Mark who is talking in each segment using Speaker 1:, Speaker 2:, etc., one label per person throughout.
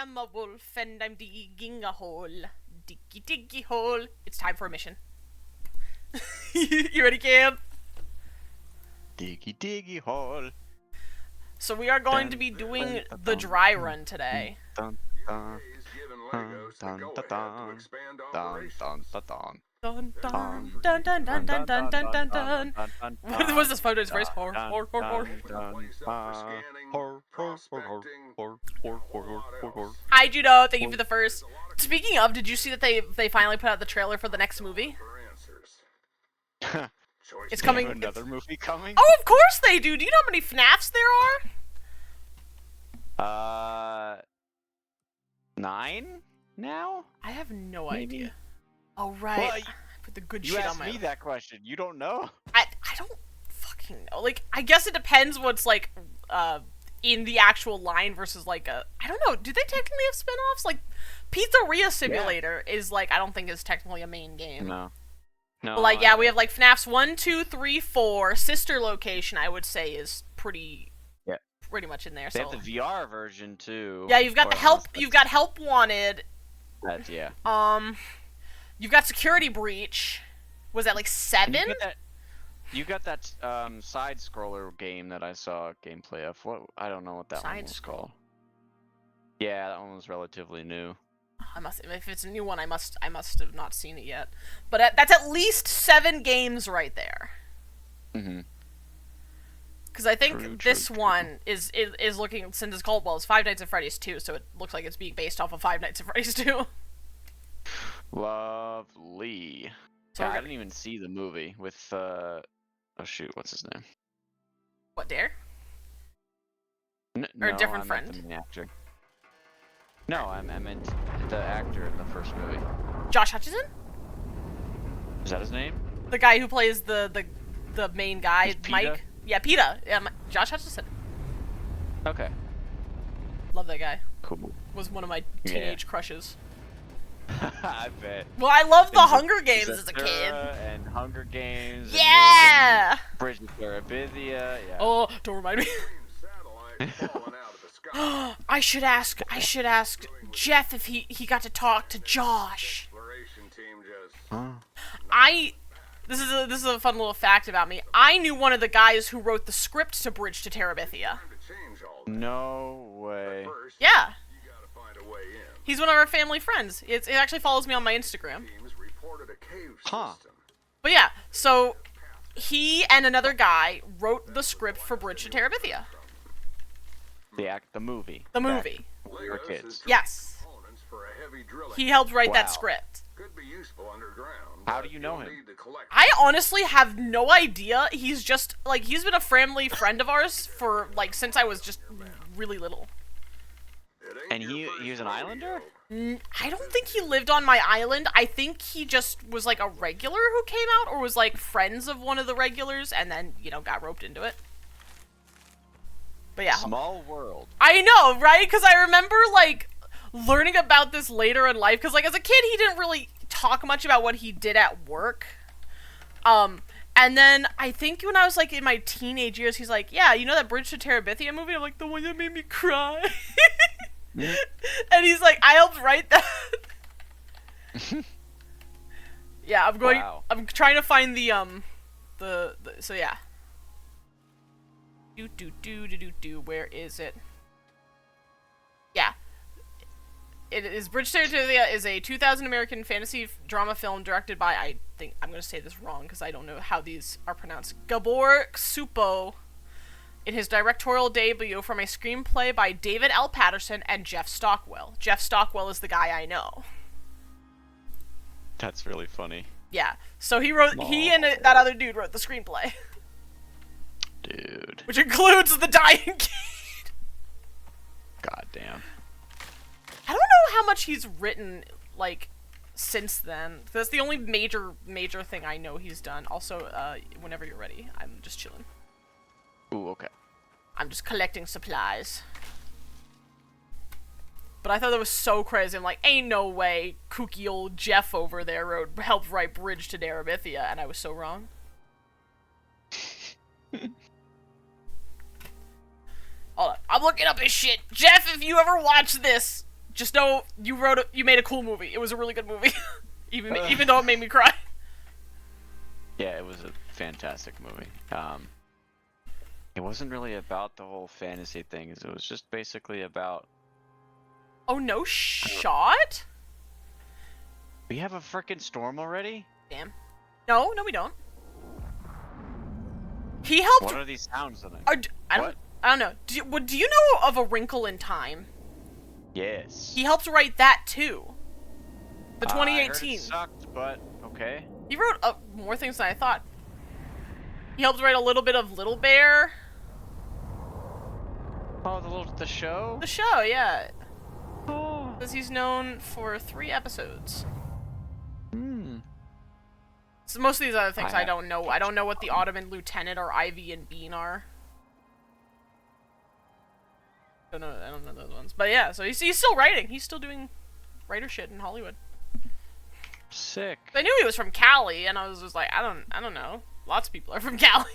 Speaker 1: am a wolf and I'm digging a hole. Diggy, diggy hole. It's time for a mission. You ready, Cam?
Speaker 2: Diggy, diggy hole.
Speaker 1: So we are going to be doing the dry run today.
Speaker 2: Dun, dun, dun, dun, dun, dun, dun, dun, dun.
Speaker 1: Dun dun dun dun dun dun dun dun dun dun. What was this 5 Nights at Freddy's? Horror, horror, horror. Hi Judo, thank you for the first. Speaking of, did you see that they finally put out the trailer for the next movie? It's coming.
Speaker 2: Another movie coming?
Speaker 1: Oh, of course they do. Do you know how many FNAFs there
Speaker 2: are? 9 now?
Speaker 1: I have no
Speaker 2: Maybe?
Speaker 1: idea. Oh right.
Speaker 2: Well,
Speaker 1: I put the good
Speaker 2: you
Speaker 1: shit
Speaker 2: asked
Speaker 1: on my.
Speaker 2: me that question. You don't know?
Speaker 1: I don't fucking know. Like, I guess it depends what's like in the actual line versus like a. I don't know. Do they technically have spin-offs? Like, Pizzeria Simulator is like I don't think is technically a main game.
Speaker 2: No. No.
Speaker 1: But like, yeah, we have like FNAFs 1, 2, 3, 4. Sister Location, I would say, is pretty much in there.
Speaker 2: They
Speaker 1: So
Speaker 2: have the VR version too.
Speaker 1: yeah, you've got the help. You've got Help Wanted.
Speaker 2: That's yeah.
Speaker 1: You've got Security Breach. Was that like 7?
Speaker 2: You got that side scroller game that I saw gameplay of. What I don't know what that one was called. Yeah, that one was relatively new.
Speaker 1: If it's a new one, I must have not seen it yet. But that's at least 7 games right there.
Speaker 2: Mm-hmm.
Speaker 1: Because I think this one is looking, since it's called, well, it's 5 Nights at Freddy's 2, so it looks like it's being based off of 5 Nights at Freddy's 2.
Speaker 2: Lovely.
Speaker 1: So
Speaker 2: yeah, I didn't even see the movie with oh shoot, what's his name?
Speaker 1: What, Dare?
Speaker 2: Or
Speaker 1: a different friend?
Speaker 2: The main actor. No, I meant the actor in the first movie.
Speaker 1: Josh Hutcherson?
Speaker 2: Is that his name?
Speaker 1: The guy who plays the main guy, Mike? Yeah, PETA. Yeah, Josh Hutcherson.
Speaker 2: Okay.
Speaker 1: Love that guy.
Speaker 2: Cool.
Speaker 1: Was one of my teenage crushes.
Speaker 2: I bet.
Speaker 1: Well, I loved the Hunger Games as a kid.
Speaker 2: And Hunger Games.
Speaker 1: Yeah!
Speaker 2: And Bridge to Terabithia. Yeah.
Speaker 1: Oh, don't remind me. I should ask Jeff if he got to talk to Josh.
Speaker 2: Huh?
Speaker 1: This is a fun little fact about me. I knew one of the guys who wrote the script to Bridge to Terabithia.
Speaker 2: No way.
Speaker 1: Yeah. He's one of our family friends. It actually follows me on my Instagram.
Speaker 2: Huh.
Speaker 1: But yeah, so he and another guy wrote the script for Bridge to Terabithia.
Speaker 2: The movie.
Speaker 1: The movie.
Speaker 2: For kids.
Speaker 1: Yes. He helped write that script.
Speaker 2: How do you know him?
Speaker 1: I honestly have no idea. He's just, like, he's been a family friend of ours for, like, since I was just really little.
Speaker 2: And he was an islander?
Speaker 1: I don't think he lived on my island. I think he just was, like, a regular who came out, or was, like, friends of one of the regulars, and then, you know, got roped into it. But yeah.
Speaker 2: Small world.
Speaker 1: I know, right? Because I remember, like, learning about this later in life, because, like, as a kid, he didn't really talk much about what he did at work. And then I think when I was, like, in my teenage years, he's like, yeah, you know that Bridge to Terabithia movie? I'm like, the one that made me cry. And he's like, I helped write that. Yeah, I'm trying to find the so yeah. Where is it? Yeah. It is Bridge to Terabithia is a 2000 American fantasy drama film directed by, I think I'm going to say this wrong because I don't know how these are pronounced, Gabor Ksupo, in his directorial debut from a screenplay by David L. Patterson and Jeff Stockwell. Jeff Stockwell is the guy I know.
Speaker 2: That's really funny.
Speaker 1: Yeah. So he and that other dude wrote the screenplay.
Speaker 2: Dude.
Speaker 1: Which includes the dying kid.
Speaker 2: God damn.
Speaker 1: I don't know how much he's written, like, since then. That's the only major thing I know he's done. Also, whenever you're ready, I'm just chilling.
Speaker 2: Ooh, okay.
Speaker 1: I'm just collecting supplies. But I thought that was so crazy. I'm like, ain't no way kooky old Jeff over there helped write Bridge to Terabithia, and I was so wrong. Hold on, I'm looking up his shit. Jeff, if you ever watch this, just know you made a cool movie. It was a really good movie, even though it made me cry.
Speaker 2: Yeah, it was a fantastic movie. It wasn't really about the whole fantasy thing. It was just basically about.
Speaker 1: Oh no shot!
Speaker 2: We have a frickin' storm already?
Speaker 1: Damn. No, we don't. He helped.
Speaker 2: What are these sounds then?
Speaker 1: I don't know. Do you know of A Wrinkle in Time?
Speaker 2: Yes.
Speaker 1: He helped write that too. The 2018.
Speaker 2: I heard it sucked, but okay.
Speaker 1: He wrote more things than I thought. He helped write a little bit of Little Bear.
Speaker 2: Oh, the show?
Speaker 1: The show, yeah.
Speaker 2: Oh.
Speaker 1: Because he's known for 3 episodes. So most of these other things I don't know. I don't know what the Ottoman Lieutenant or Ivy and Bean are. I don't know those ones. But yeah, so he's still writing. He's still doing writer shit in Hollywood.
Speaker 2: Sick.
Speaker 1: I knew he was from Cali, and I was just like, I don't know. Lots of people are from Cali.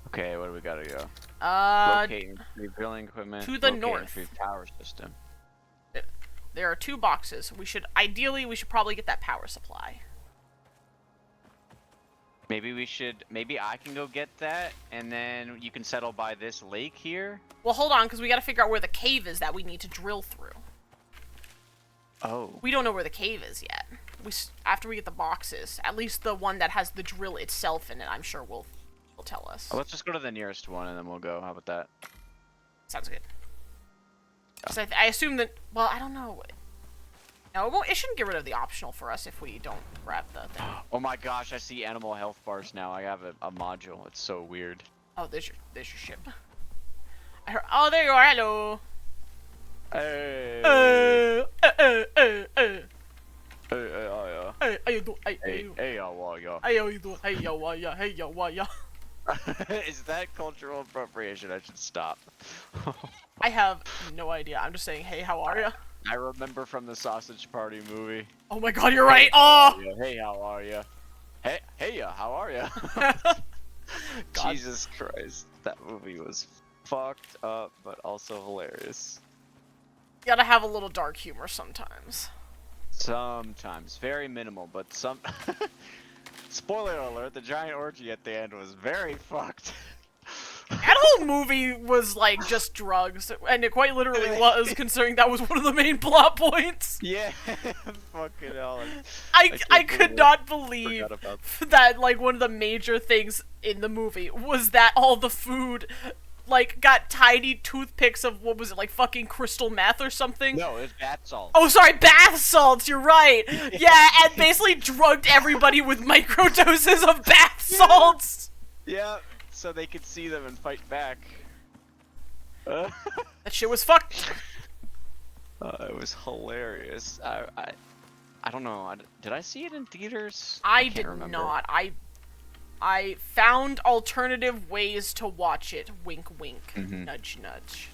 Speaker 2: Okay, what do we gotta go? Locating drilling equipment.
Speaker 1: To the north.
Speaker 2: Power system.
Speaker 1: There are 2 boxes. We should probably get that power supply.
Speaker 2: Maybe I can go get that, and then you can settle by this lake here.
Speaker 1: Well, hold on, because we gotta figure out where the cave is that we need to drill through.
Speaker 2: Oh.
Speaker 1: We don't know where the cave is yet. After we get the boxes, at least the one that has the drill itself in it, I'm sure will tell us.
Speaker 2: Well, let's just go to the nearest one, and then we'll go. How about that?
Speaker 1: Sounds good. So I assume that. Well, I don't know. No, it shouldn't get rid of the optional for us if we don't grab the thing.
Speaker 2: Oh my gosh, I see animal health bars now. I have a module. It's so weird.
Speaker 1: Oh, there's your ship. I heard. Oh, there you are. Hello.
Speaker 2: Hey. Is that cultural appropriation? I should stop.
Speaker 1: I have no idea. I'm just saying, hey, how are ya?
Speaker 2: I remember from the Sausage Party movie.
Speaker 1: Oh my god, you're right. Oh!
Speaker 2: Hey, how are ya? Hey, how are ya? Jesus Christ. That movie was fucked up, but also hilarious.
Speaker 1: You gotta have a little dark humor sometimes.
Speaker 2: Sometimes. Very minimal, but some... Spoiler alert, the giant orgy at the end was very fucked.
Speaker 1: That whole movie was like just drugs, and it quite literally was, considering that was one of the main plot points.
Speaker 2: Yeah, fucking hell.
Speaker 1: I could not believe that like one of the major things in the movie was that all the food like got tiny toothpicks of, what was it, like fucking crystal meth or something?
Speaker 2: No, it's bath salts.
Speaker 1: Oh, sorry, bath salts, you're right. Yeah, and basically drugged everybody with microdoses of bath salts.
Speaker 2: Yeah, so they could see them and fight back.
Speaker 1: That shit was fucked.
Speaker 2: It was hilarious. I don't know. Did I see it in theaters?
Speaker 1: I did not. I found alternative ways to watch it. Wink, wink. Nudge, nudge.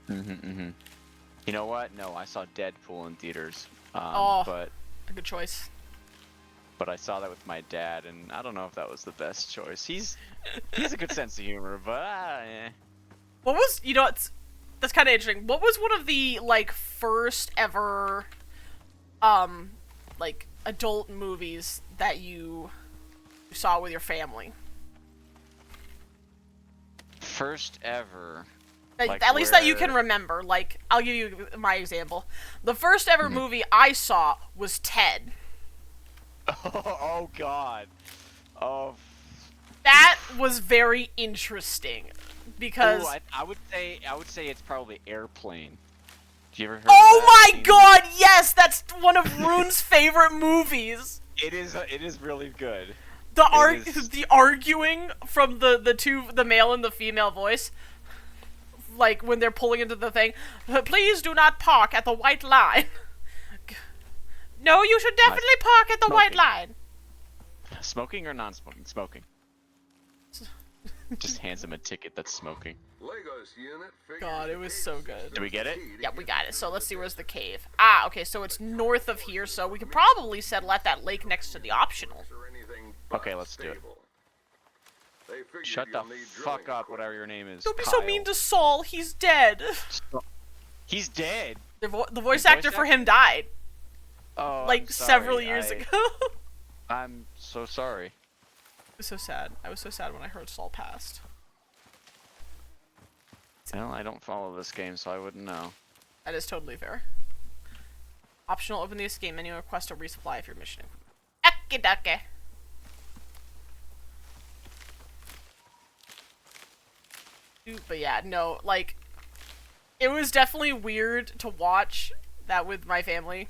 Speaker 2: You know what? No, I saw Deadpool in theaters.
Speaker 1: But a good choice.
Speaker 2: But I saw that with my dad, and I don't know if that was the best choice. He's a good sense of humor, but eh.
Speaker 1: What was, you know, that's kind of interesting. What was one of the like first ever like adult movies that you saw with your family?
Speaker 2: First ever.
Speaker 1: At least that you can remember. Like, I'll give you my example. The first ever movie I saw was Ted.
Speaker 2: Oh God. Oh.
Speaker 1: That was very interesting because
Speaker 2: I would say it's probably Airplane. Did you ever heard
Speaker 1: Oh
Speaker 2: of that?
Speaker 1: my God! Yes, that's one of Rune's favorite movies.
Speaker 2: It is really good.
Speaker 1: The arguing from the male and the female voice, like when they're pulling into the thing. Please do not park at the white line. No, you should definitely park at the white line.
Speaker 2: Smoking or non-smoking? Smoking. Just hands him a ticket that's smoking.
Speaker 1: God, it was so good.
Speaker 2: Did we get it?
Speaker 1: Yeah, we got it. So let's see, where's the cave? Ah, okay, so it's north of here, so we could probably settle at that lake next to the optional.
Speaker 2: Okay, let's do it. Shut the fuck up, whatever your name is.
Speaker 1: Don't be
Speaker 2: Kyle.
Speaker 1: so mean to Saul, he's dead.
Speaker 2: He's dead.
Speaker 1: The voice actor for him died.
Speaker 2: Oh,
Speaker 1: like several years ago.
Speaker 2: I'm so sorry.
Speaker 1: It was so sad. I was so sad when I heard Saul passed.
Speaker 2: Well, I don't follow this game, so I wouldn't know.
Speaker 1: That is totally fair. Optional, open the escape menu and request a resupply if your mission. Okie But yeah, no, like, it was definitely weird to watch that with my family.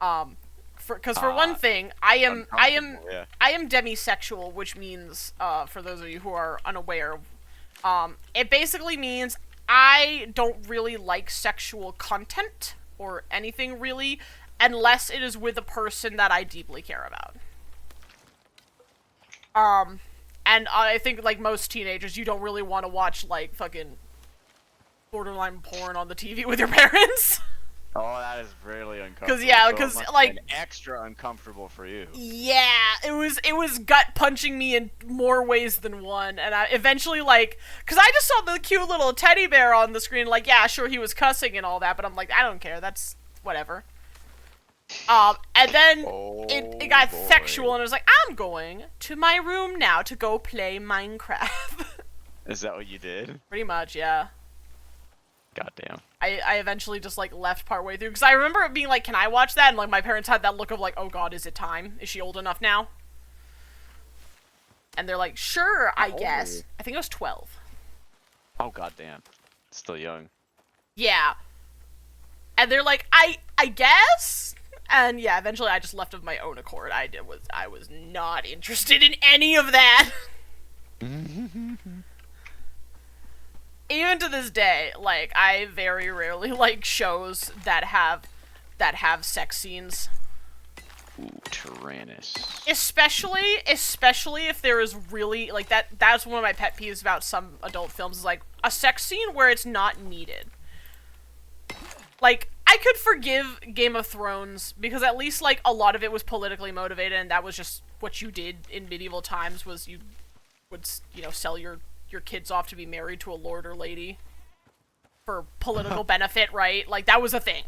Speaker 1: Because for one thing, I am demisexual, which means, for those of you who are unaware, it basically means I don't really like sexual content or anything really, unless it is with a person that I deeply care about. And I think, like most teenagers, you don't really want to watch, like, fucking borderline porn on the TV with your parents.
Speaker 2: Oh, that is really uncomfortable.
Speaker 1: Because
Speaker 2: so
Speaker 1: like
Speaker 2: extra uncomfortable for you.
Speaker 1: Yeah, it was gut punching me in more ways than one, and I eventually, like, because I just saw the cute little teddy bear on the screen, like, yeah, sure, he was cussing and all that, but I'm like, I don't care, that's whatever. And then it got sexual, and I was like, I'm going to my room now to go play Minecraft.
Speaker 2: Is that what you did?
Speaker 1: Pretty much, yeah.
Speaker 2: Goddamn.
Speaker 1: I eventually just, like, left partway through, because I remember it being like, can I watch that? And, like, my parents had that look of, like, oh god, is it time? Is she old enough now? And they're like, sure, I guess. I think I was 12.
Speaker 2: Oh, goddamn. Still young.
Speaker 1: Yeah. And they're like, I guess? And yeah, eventually I just left of my own accord. I was not interested in any of that. Even to this day, like, I very rarely like shows that have sex scenes.
Speaker 2: Ooh, Tyrannus.
Speaker 1: Especially if there is really, like, that's one of my pet peeves about some adult films, is like a sex scene where it's not needed. Like, I could forgive Game of Thrones because at least, like, a lot of it was politically motivated, and that was just what you did in medieval times, was you would, you know, sell your kids off to be married to a lord or lady for political benefit, right? Like, that was a thing.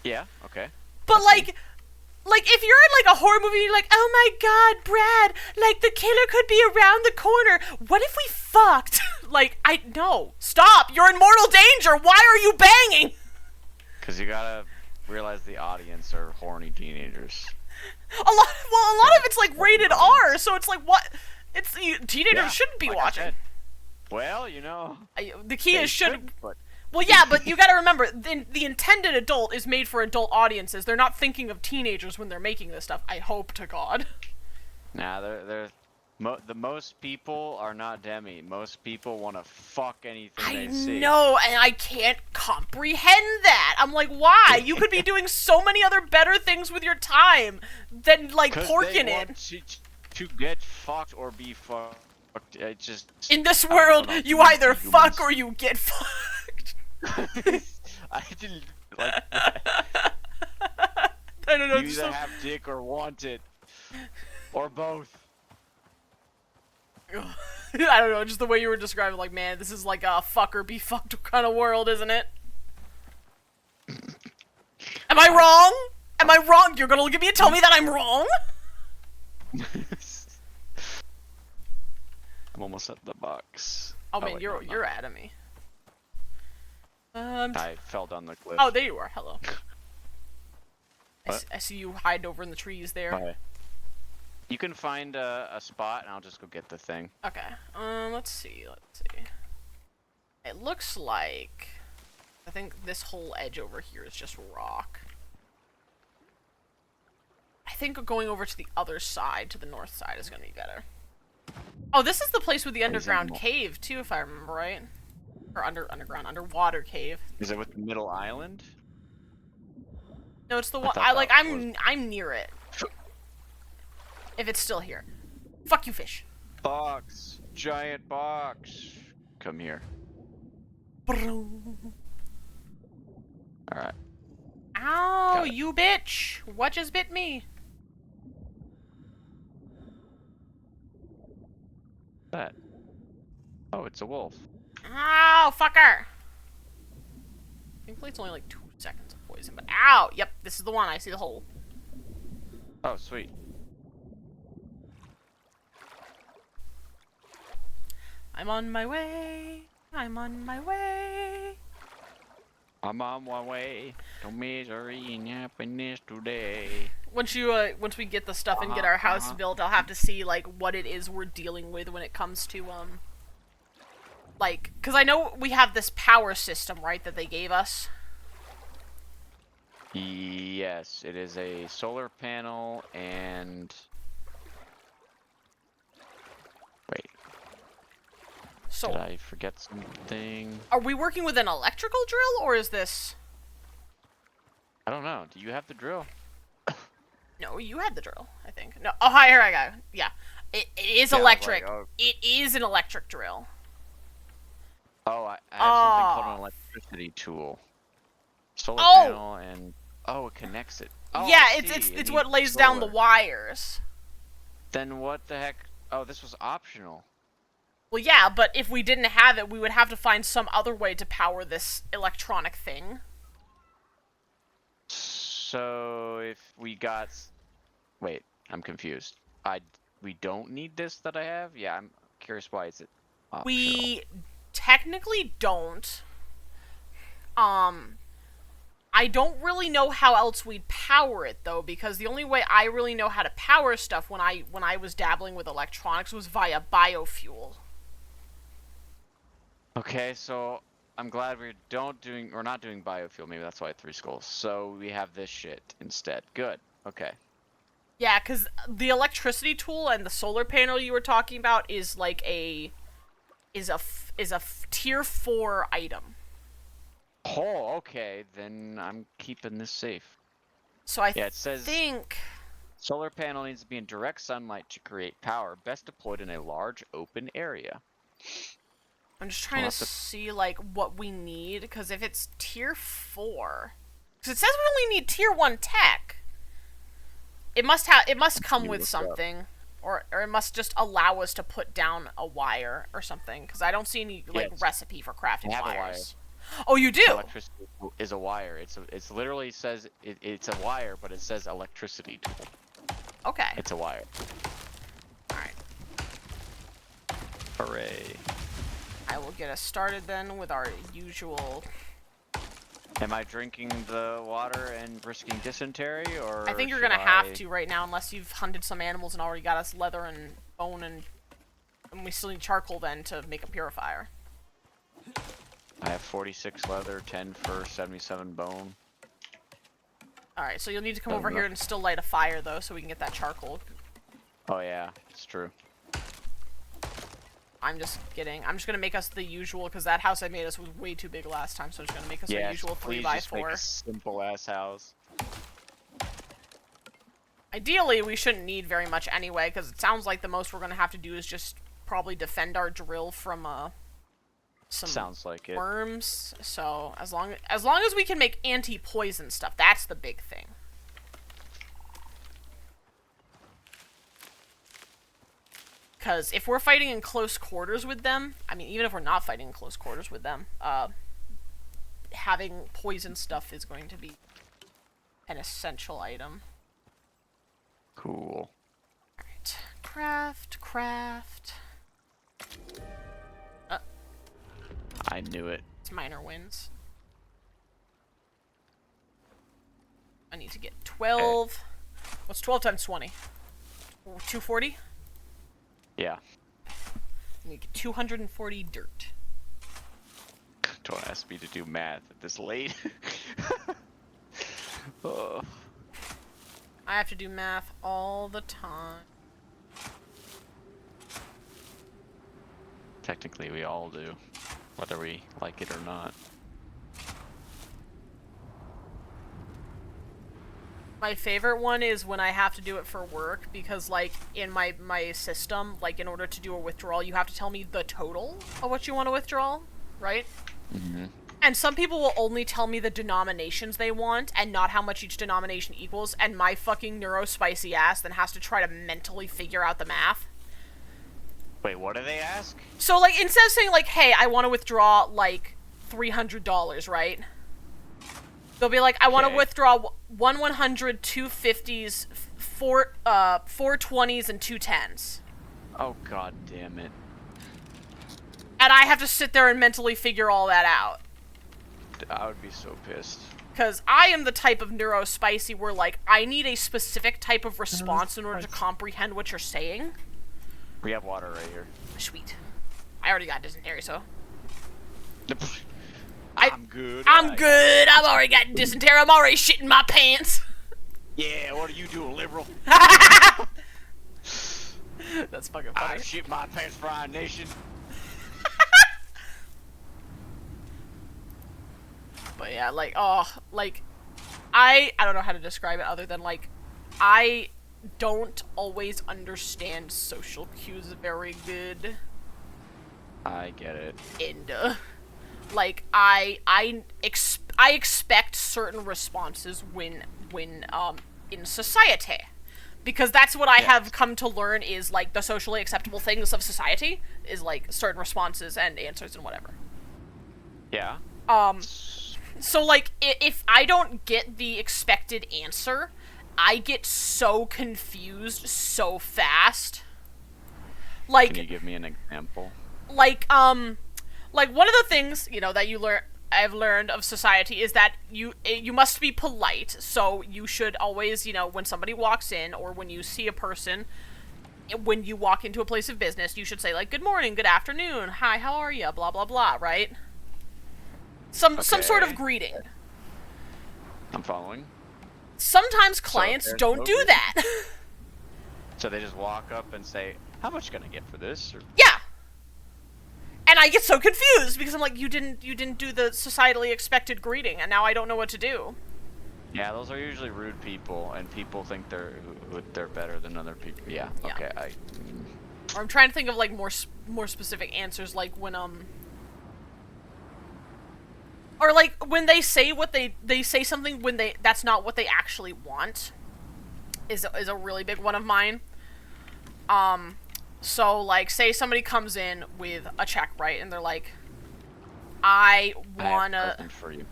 Speaker 2: Yeah, okay.
Speaker 1: But, like, if you're in, like, a horror movie, you're like, oh my god, Brad, like, the killer could be around the corner. What if we fucked? Like, no. Stop! You're in mortal danger! Why are you banging? Because
Speaker 2: you gotta realize the audience are horny teenagers.
Speaker 1: A lot of it's, like, rated R, so it's like, what? It's, teenagers shouldn't be watching.
Speaker 2: Well, you know.
Speaker 1: The key is should. Well, yeah, but you gotta remember, the intended adult is made for adult audiences. They're not thinking of teenagers when they're making this stuff. I hope to God.
Speaker 2: Nah, the most people are not demi. Most people want to fuck anything they see.
Speaker 1: I know, and I can't comprehend that. I'm like, why? You could be doing so many other better things with your time than, like, porking it.
Speaker 2: To get fucked or be fucked. I just...
Speaker 1: In this world, you either fuck or you get fucked.
Speaker 2: I didn't like that.
Speaker 1: I don't know.
Speaker 2: You either have dick or want it. Or both.
Speaker 1: I don't know, just the way you were describing, like, man, this is like a fuck or be fucked kind of world, isn't it? Am I wrong? Am I wrong? You're gonna look at me and tell me that I'm wrong?
Speaker 2: I'm almost at the box.
Speaker 1: Oh man, you're at me.
Speaker 2: I fell down the cliff.
Speaker 1: Oh, there you are. Hello. I see you hide over in the trees there.
Speaker 2: Okay. You can find a spot, and I'll just go get the thing.
Speaker 1: Okay. Let's see. It looks like, I think this whole edge over here is just rock. I think going over to the other side, to the north side, is gonna be better. Oh, this is the place with the underground cave too, if I remember right. Or underwater cave.
Speaker 2: Is it with the middle island?
Speaker 1: No, it's the one. I'm near it. If it's still here. Fuck you, fish.
Speaker 2: Box. Giant box. Come here. Alright.
Speaker 1: Ow, you bitch. What just bit me?
Speaker 2: That. Oh, it's a wolf.
Speaker 1: Ow, fucker. Thankfully, it's only like 2 seconds of poison. But ow! Yep, this is the one. I see the hole.
Speaker 2: Oh, sweet.
Speaker 1: I'm on my way. I'm on my way.
Speaker 2: I'm on my way to misery and happiness today.
Speaker 1: Once we get the stuff and get our house built, I'll have to see like what it is we're dealing with when it comes to like, because I know we have this power system, right, that they gave us.
Speaker 2: Yes, it is a solar panel and... Wait.
Speaker 1: So,
Speaker 2: did I forget something?
Speaker 1: Are we working with an electrical drill, or is this...
Speaker 2: I don't know. Do you have the drill?
Speaker 1: No, you had the drill, I think. No, oh, here I go. Yeah. It is electric.
Speaker 2: Like, oh.
Speaker 1: It is an electric drill.
Speaker 2: Oh, I have something called an electricity tool. Solar panel and... Oh, it connects it. Oh,
Speaker 1: yeah, it's what lays down the wires.
Speaker 2: Then what the heck? Oh, this was optional.
Speaker 1: Well, yeah, but if we didn't have it, we would have to find some other way to power this electronic thing.
Speaker 2: So, if we got... Wait, I'm confused. We don't need this that I have? Yeah, I'm curious why is it optional.
Speaker 1: We technically don't. I don't really know how else we'd power it, though, because the only way I really know how to power stuff when I was dabbling with electronics was via biofuel.
Speaker 2: Okay, so I'm glad we're not doing biofuel. Maybe that's why I had 3 skulls. So we have this shit instead. Good. Okay.
Speaker 1: Yeah, because the electricity tool and the solar panel you were talking about is like a tier 4 item.
Speaker 2: Oh, okay. Then I'm keeping this safe.
Speaker 1: So it says
Speaker 2: solar panel needs to be in direct sunlight to create power, best deployed in a large open area.
Speaker 1: I'm just trying to see like what we need, because if it's tier 4, because it says we only need tier 1 tech. It must come with something, or it must just allow us to put down a wire or something, because I don't see any recipe for crafting wires. Oh, you do?
Speaker 2: Electricity is a wire. It's literally says it's a wire, but it says electricity tool.
Speaker 1: Okay.
Speaker 2: It's a wire.
Speaker 1: All right.
Speaker 2: Hooray!
Speaker 1: I will get us started then with our usual.
Speaker 2: Am I drinking the water and risking dysentery, or?
Speaker 1: I think you're gonna have to right now, unless you've hunted some animals and already got us leather and bone, and we still need charcoal then to make a purifier.
Speaker 2: I have 46 leather, 10 fur, 77 bone.
Speaker 1: Alright, so you'll need to come over here and still light a fire, though, so we can get that charcoal.
Speaker 2: Oh yeah, it's true.
Speaker 1: I'm just gonna make us the usual, because that house I made us was way too big last time, so I'm just gonna make us our usual 3x4.
Speaker 2: Make a simple-ass house.
Speaker 1: Ideally, we shouldn't need very much anyway, because it sounds like the most we're gonna have to do is just probably defend our drill from, some worms. So as long as we can make anti-poison stuff, that's the big thing. Because if we're fighting in close quarters with them, I mean, even if we're not fighting in close quarters with them, having poison stuff is going to be an essential item.
Speaker 2: Cool.
Speaker 1: Alright. Craft.
Speaker 2: I knew it.
Speaker 1: It's minor wins. I need to get 12. What's 12 times 20? 240?
Speaker 2: Yeah.
Speaker 1: I need to get 240 dirt.
Speaker 2: Don't ask me to do math at this late. Oh.
Speaker 1: I have to do math all the time.
Speaker 2: Technically, we all do, whether we like it or not.
Speaker 1: My favorite one is when I have to do it for work, because, like, in my system, like, in order to do a withdrawal, you have to tell me the total of what you want to withdraw, right?
Speaker 2: Mm-hmm.
Speaker 1: And some people will only tell me the denominations they want, and not how much each denomination equals, and my fucking neurospicy ass then has to try to mentally figure out the math.
Speaker 2: Wait, what do they ask?
Speaker 1: So, like, instead of saying, like, hey, I want to withdraw, like, $300, right? They'll be like, I want to
Speaker 2: Okay.
Speaker 1: withdraw 100, 250s, 420s, and 210s.
Speaker 2: Oh, god damn it.
Speaker 1: And I have to sit there and mentally figure all that out.
Speaker 2: I would be so pissed.
Speaker 1: Because I am the type of neurospicy where, like, I need a specific type of response in order to comprehend what you're saying.
Speaker 2: We have water right here.
Speaker 1: Sweet. I already got dysentery, so.
Speaker 2: I'm good.
Speaker 1: I'm good. I've already got dysentery. I'm already shitting my pants.
Speaker 2: Yeah, what are you doing, liberal?
Speaker 1: That's fucking
Speaker 2: I
Speaker 1: funny.
Speaker 2: shit my pants for our nation.
Speaker 1: But yeah, like, oh, like, I don't know how to describe it other than, like, I don't always understand social cues very good.
Speaker 2: I get it.
Speaker 1: And, like, I expect certain responses when in society. Because that's what I have come to learn is, like, the socially acceptable things of society is, like, certain responses and answers and whatever.
Speaker 2: Yeah.
Speaker 1: So, like, if I don't get the expected answer, I get so confused so fast. Like,
Speaker 2: can you give me an example?
Speaker 1: Like, one of the things, you know, that I've learned of society is that you must be polite, so you should always, you know, when somebody walks in, or when you see a person, when you walk into a place of business, you should say, like, good morning, good afternoon, hi, how are you, blah, blah, blah, right? Some sort of greeting.
Speaker 2: I'm following.
Speaker 1: Sometimes clients don't do that.
Speaker 2: So they just walk up and say, how much can I get for this? Or...
Speaker 1: Yeah. And I get so confused because I'm like, you didn't do the societally expected greeting, and now I don't know what to do.
Speaker 2: Yeah, those are usually rude people, and people think they're better than other people. Yeah. Okay.
Speaker 1: Or I'm trying to think of, like, more specific answers, like when or, like, when they say what they say something when that's not what they actually want is a really big one of mine. So, like, say somebody comes in with a check, right? And they're like, I wanna...
Speaker 2: I have a present for you.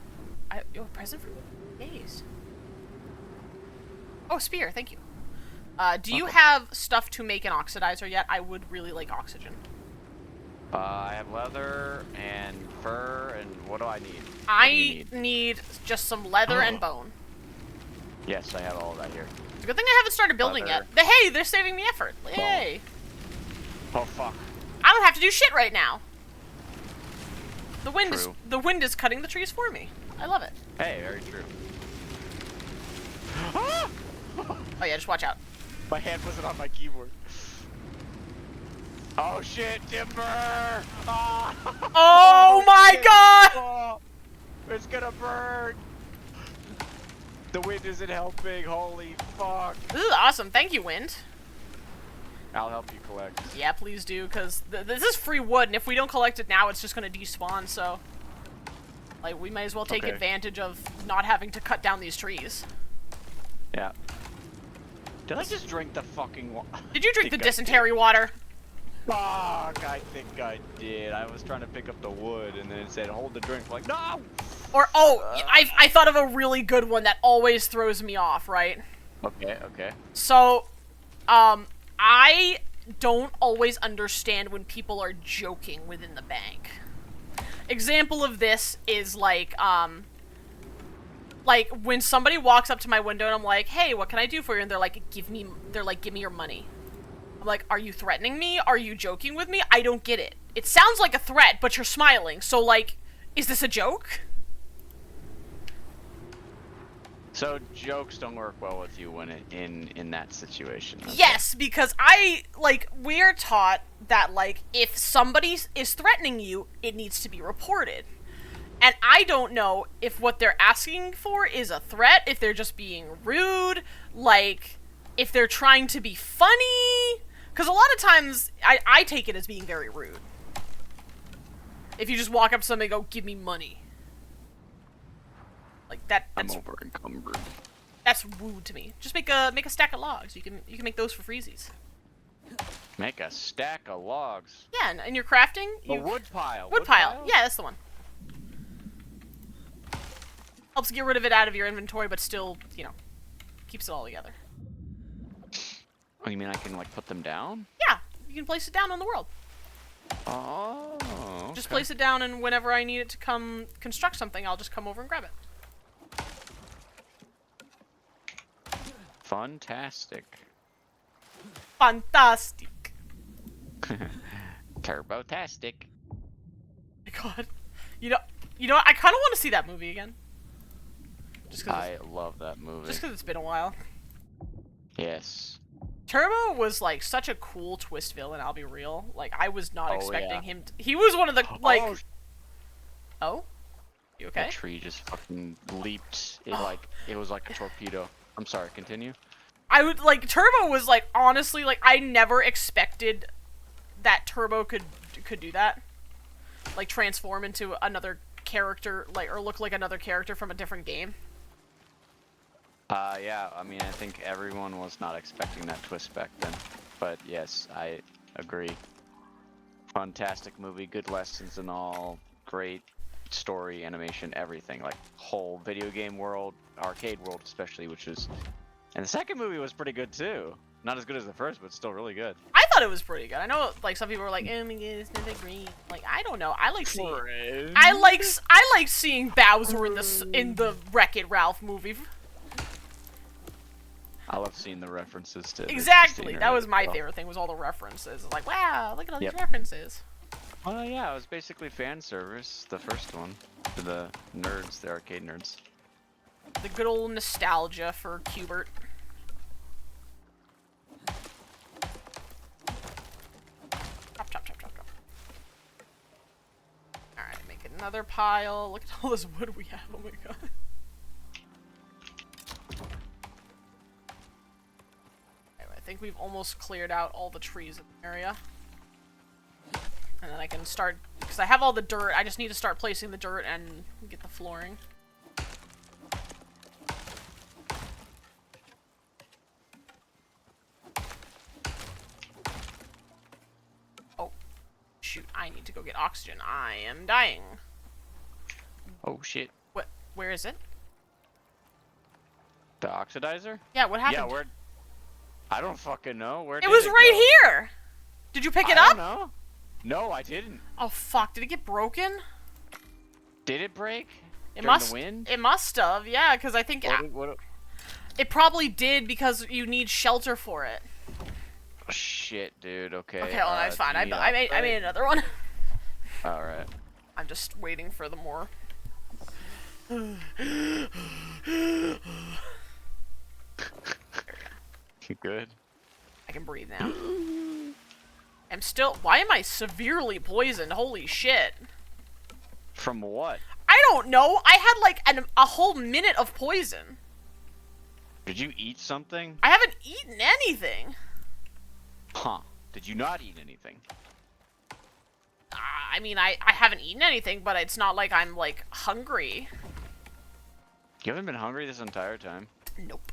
Speaker 1: You have a present for me? Yes. Oh, spear, thank you. Do you have stuff to make an oxidizer yet? I would really like oxygen.
Speaker 2: I have leather and fur, and what do I need?
Speaker 1: I need just some leather and bone.
Speaker 2: Yes, I have all of that here.
Speaker 1: It's a good thing I haven't started building yet. But hey, they're saving me effort. Yay.
Speaker 2: Oh fuck.
Speaker 1: I don't have to do shit right now. The wind is cutting the trees for me. I love it.
Speaker 2: Hey, very true.
Speaker 1: Oh yeah, just watch out.
Speaker 2: My hand wasn't on my keyboard. Oh shit, timber!
Speaker 1: Oh my god!
Speaker 2: Oh, it's gonna burn! The wind isn't helping, holy fuck.
Speaker 1: This is awesome. Thank you, wind.
Speaker 2: I'll help you collect.
Speaker 1: Yeah, please do, because this is free wood, and if we don't collect it now, it's just gonna despawn, so... Like, we might as well take advantage of not having to cut down these trees.
Speaker 2: Yeah. Did I just drink the fucking water?
Speaker 1: Did you drink the dysentery water?
Speaker 2: Fuck, I think I did. I was trying to pick up the wood, and then it said, hold the drink. I'm like, no!
Speaker 1: Or, I thought of a really good one that always throws me off, right?
Speaker 2: Okay, okay.
Speaker 1: So, I don't always understand when people are joking within the bank. Example of this is, like when somebody walks up to my window and I'm like, hey, what can I do for you? And they're like, give me your money. I'm like, are you threatening me? Are you joking with me? I don't get it. It sounds like a threat, but you're smiling. So, like, is this a joke?
Speaker 2: So jokes don't work well with you when in that situation. Okay.
Speaker 1: Yes, because we're taught that, like, if somebody is threatening you, it needs to be reported. And I don't know if what they're asking for is a threat, if they're just being rude, like, if they're trying to be funny. Because a lot of times, I take it as being very rude. If you just walk up to somebody and go, give me money. Like, that's...
Speaker 2: I'm over encumbered.
Speaker 1: That's rude to me. Just make a stack of logs. You can make those for freezies.
Speaker 2: Make a stack of logs.
Speaker 1: Yeah, and you're crafting...
Speaker 2: A wood pile.
Speaker 1: Wood pile. Yeah, that's the one. Helps get rid of it out of your inventory, but still, you know, keeps it all together.
Speaker 2: Oh, you mean I can, like, put them down?
Speaker 1: Yeah, you can place it down on the world.
Speaker 2: Oh, okay.
Speaker 1: Just place it down, and whenever I need it to come construct something, I'll just come over and grab it.
Speaker 2: Fantastic.
Speaker 1: Fantastic.
Speaker 2: Turbotastic.
Speaker 1: My God, you know what? I kind of want to see that movie again.
Speaker 2: I love that movie.
Speaker 1: Just because it's been a while.
Speaker 2: Yes.
Speaker 1: Turbo was like such a cool twist villain. I'll be real. Like I was not expecting him. He was one of the like. Oh, you okay?
Speaker 2: That tree just fucking leaped. It was like a torpedo. I'm sorry. Continue.
Speaker 1: I would like Turbo was like honestly like I never expected that Turbo could do that. Like transform into another character, like or look like another character from a different game.
Speaker 2: Yeah, I mean, I think everyone was not expecting that twist back then. But yes, I agree. Fantastic movie, good lessons and all, great story, animation, everything. Like, whole video game world, arcade world especially, which was... And the second movie was pretty good too. Not as good as the first, but still really good.
Speaker 1: I thought it was pretty good. I know, like, some people were like, oh my god, it's not that great. Like, I don't know. I like seeing... I like seeing Bowser in the Wreck-It Ralph movie.
Speaker 2: I love seeing the references to
Speaker 1: exactly. That was my favorite thing, was all the references. Like, wow, look at all these references.
Speaker 2: Well, yeah, it was basically fan service, the first one, for the nerds, the arcade nerds.
Speaker 1: The good old nostalgia for Qbert. Chop. Alright, make another pile. Look at all this wood we have. Oh my god. I think we've almost cleared out all the trees in the area. And then I can start, because I have all the dirt, I just need to start placing the dirt and get the flooring. Oh, shoot, I need to go get oxygen. I am dying.
Speaker 2: Oh, shit.
Speaker 1: What? Where is it?
Speaker 2: The oxidizer?
Speaker 1: Yeah, what happened?
Speaker 2: Yeah, I don't fucking know. Where
Speaker 1: it was right here! Did you pick it up?
Speaker 2: I don't know. No, I didn't.
Speaker 1: Oh, fuck. Did it get broken?
Speaker 2: Did it break?
Speaker 1: It
Speaker 2: During
Speaker 1: must.
Speaker 2: The wind?
Speaker 1: It must have, yeah, because I think... It probably did because you need shelter for it.
Speaker 2: Oh, shit, dude. Okay.
Speaker 1: Okay, well, that's fine. I made another one.
Speaker 2: Alright.
Speaker 1: I'm just waiting for the more.
Speaker 2: You good?
Speaker 1: I can breathe now. I'm still... Why am I severely poisoned? Holy shit.
Speaker 2: From what?
Speaker 1: I don't know. I had like a whole minute of poison.
Speaker 2: Did you eat something?
Speaker 1: I haven't eaten anything.
Speaker 2: Huh. Did you not eat anything?
Speaker 1: I mean, I haven't eaten anything, but it's not like I'm, like, hungry.
Speaker 2: You haven't been hungry this entire time?
Speaker 1: Nope.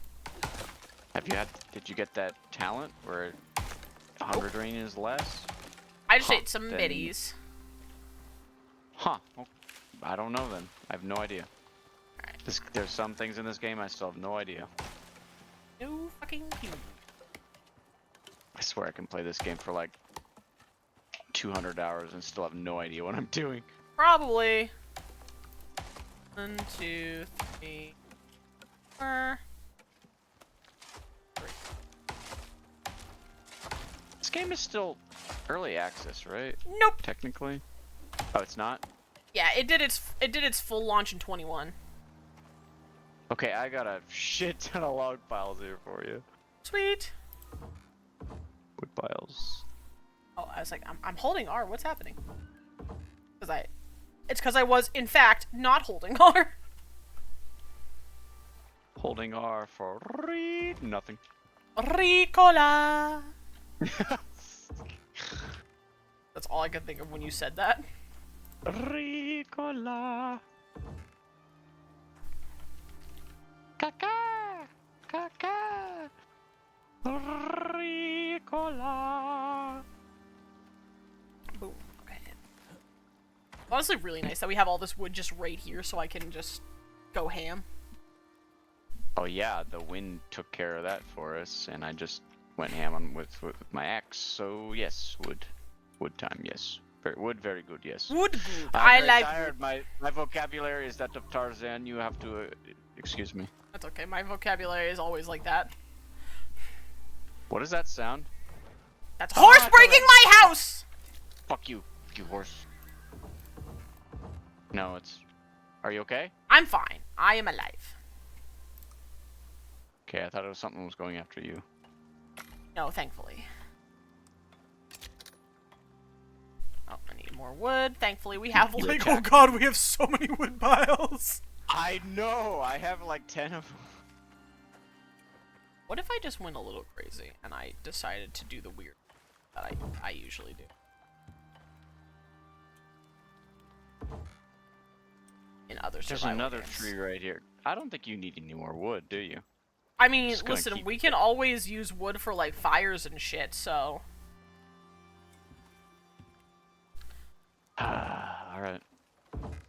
Speaker 2: Did you get that talent where hunger drain is less?
Speaker 1: I just ate some middies.
Speaker 2: Huh. Well, I don't know then. I have no idea.
Speaker 1: Alright.
Speaker 2: There's some things in this game I still have no idea.
Speaker 1: No fucking clue.
Speaker 2: I swear I can play this game for like 200 hours and still have no idea what I'm doing.
Speaker 1: Probably. 1, 2, 3, 4.
Speaker 2: This game is still early access, right?
Speaker 1: Nope.
Speaker 2: Technically. Oh, it's not?
Speaker 1: Yeah, it did its full launch in 21.
Speaker 2: Okay, I got a shit ton of log piles here for you.
Speaker 1: Sweet.
Speaker 2: Wood piles.
Speaker 1: Oh, I was like, I'm holding R. What's happening? It's because I was, in fact, not holding R.
Speaker 2: Holding R for nothing.
Speaker 1: Ricola. That's all I could think of when you said that.
Speaker 2: Ricola. Caca. Caca. Ricola.
Speaker 1: Boom. Okay. Honestly, really nice that we have all this wood just right here, so I can just Go ham.
Speaker 2: Oh yeah, the wind took care of that for us, and I just went ham on with my axe. So yes, wood time, yes. Wood, very good, yes.
Speaker 1: Wood good.
Speaker 2: I'm
Speaker 1: I
Speaker 2: very
Speaker 1: like
Speaker 2: tired.
Speaker 1: wood.
Speaker 2: My vocabulary is that of Tarzan. You have to excuse me.
Speaker 1: That's okay. My vocabulary is always like that.
Speaker 2: What does that sound?
Speaker 1: That's a horse breaking my house!
Speaker 2: Fuck you, you horse. No, it's. Are you okay?
Speaker 1: I'm fine. I am alive.
Speaker 2: Okay, I thought it was something was going after you.
Speaker 1: No, thankfully. Oh, I need more wood. Thankfully, we have like, oh god, we have so many wood piles.
Speaker 2: I know. I have like 10 of them.
Speaker 1: What if I just went a little crazy and I decided to do the weird that I usually do? In other
Speaker 2: There's
Speaker 1: survival
Speaker 2: another
Speaker 1: games.
Speaker 2: tree right here. I don't think you need any more wood, do you?
Speaker 1: I mean,
Speaker 2: Just gonna
Speaker 1: listen,
Speaker 2: keep
Speaker 1: we can always use wood for like fires and shit, so.
Speaker 2: Alright.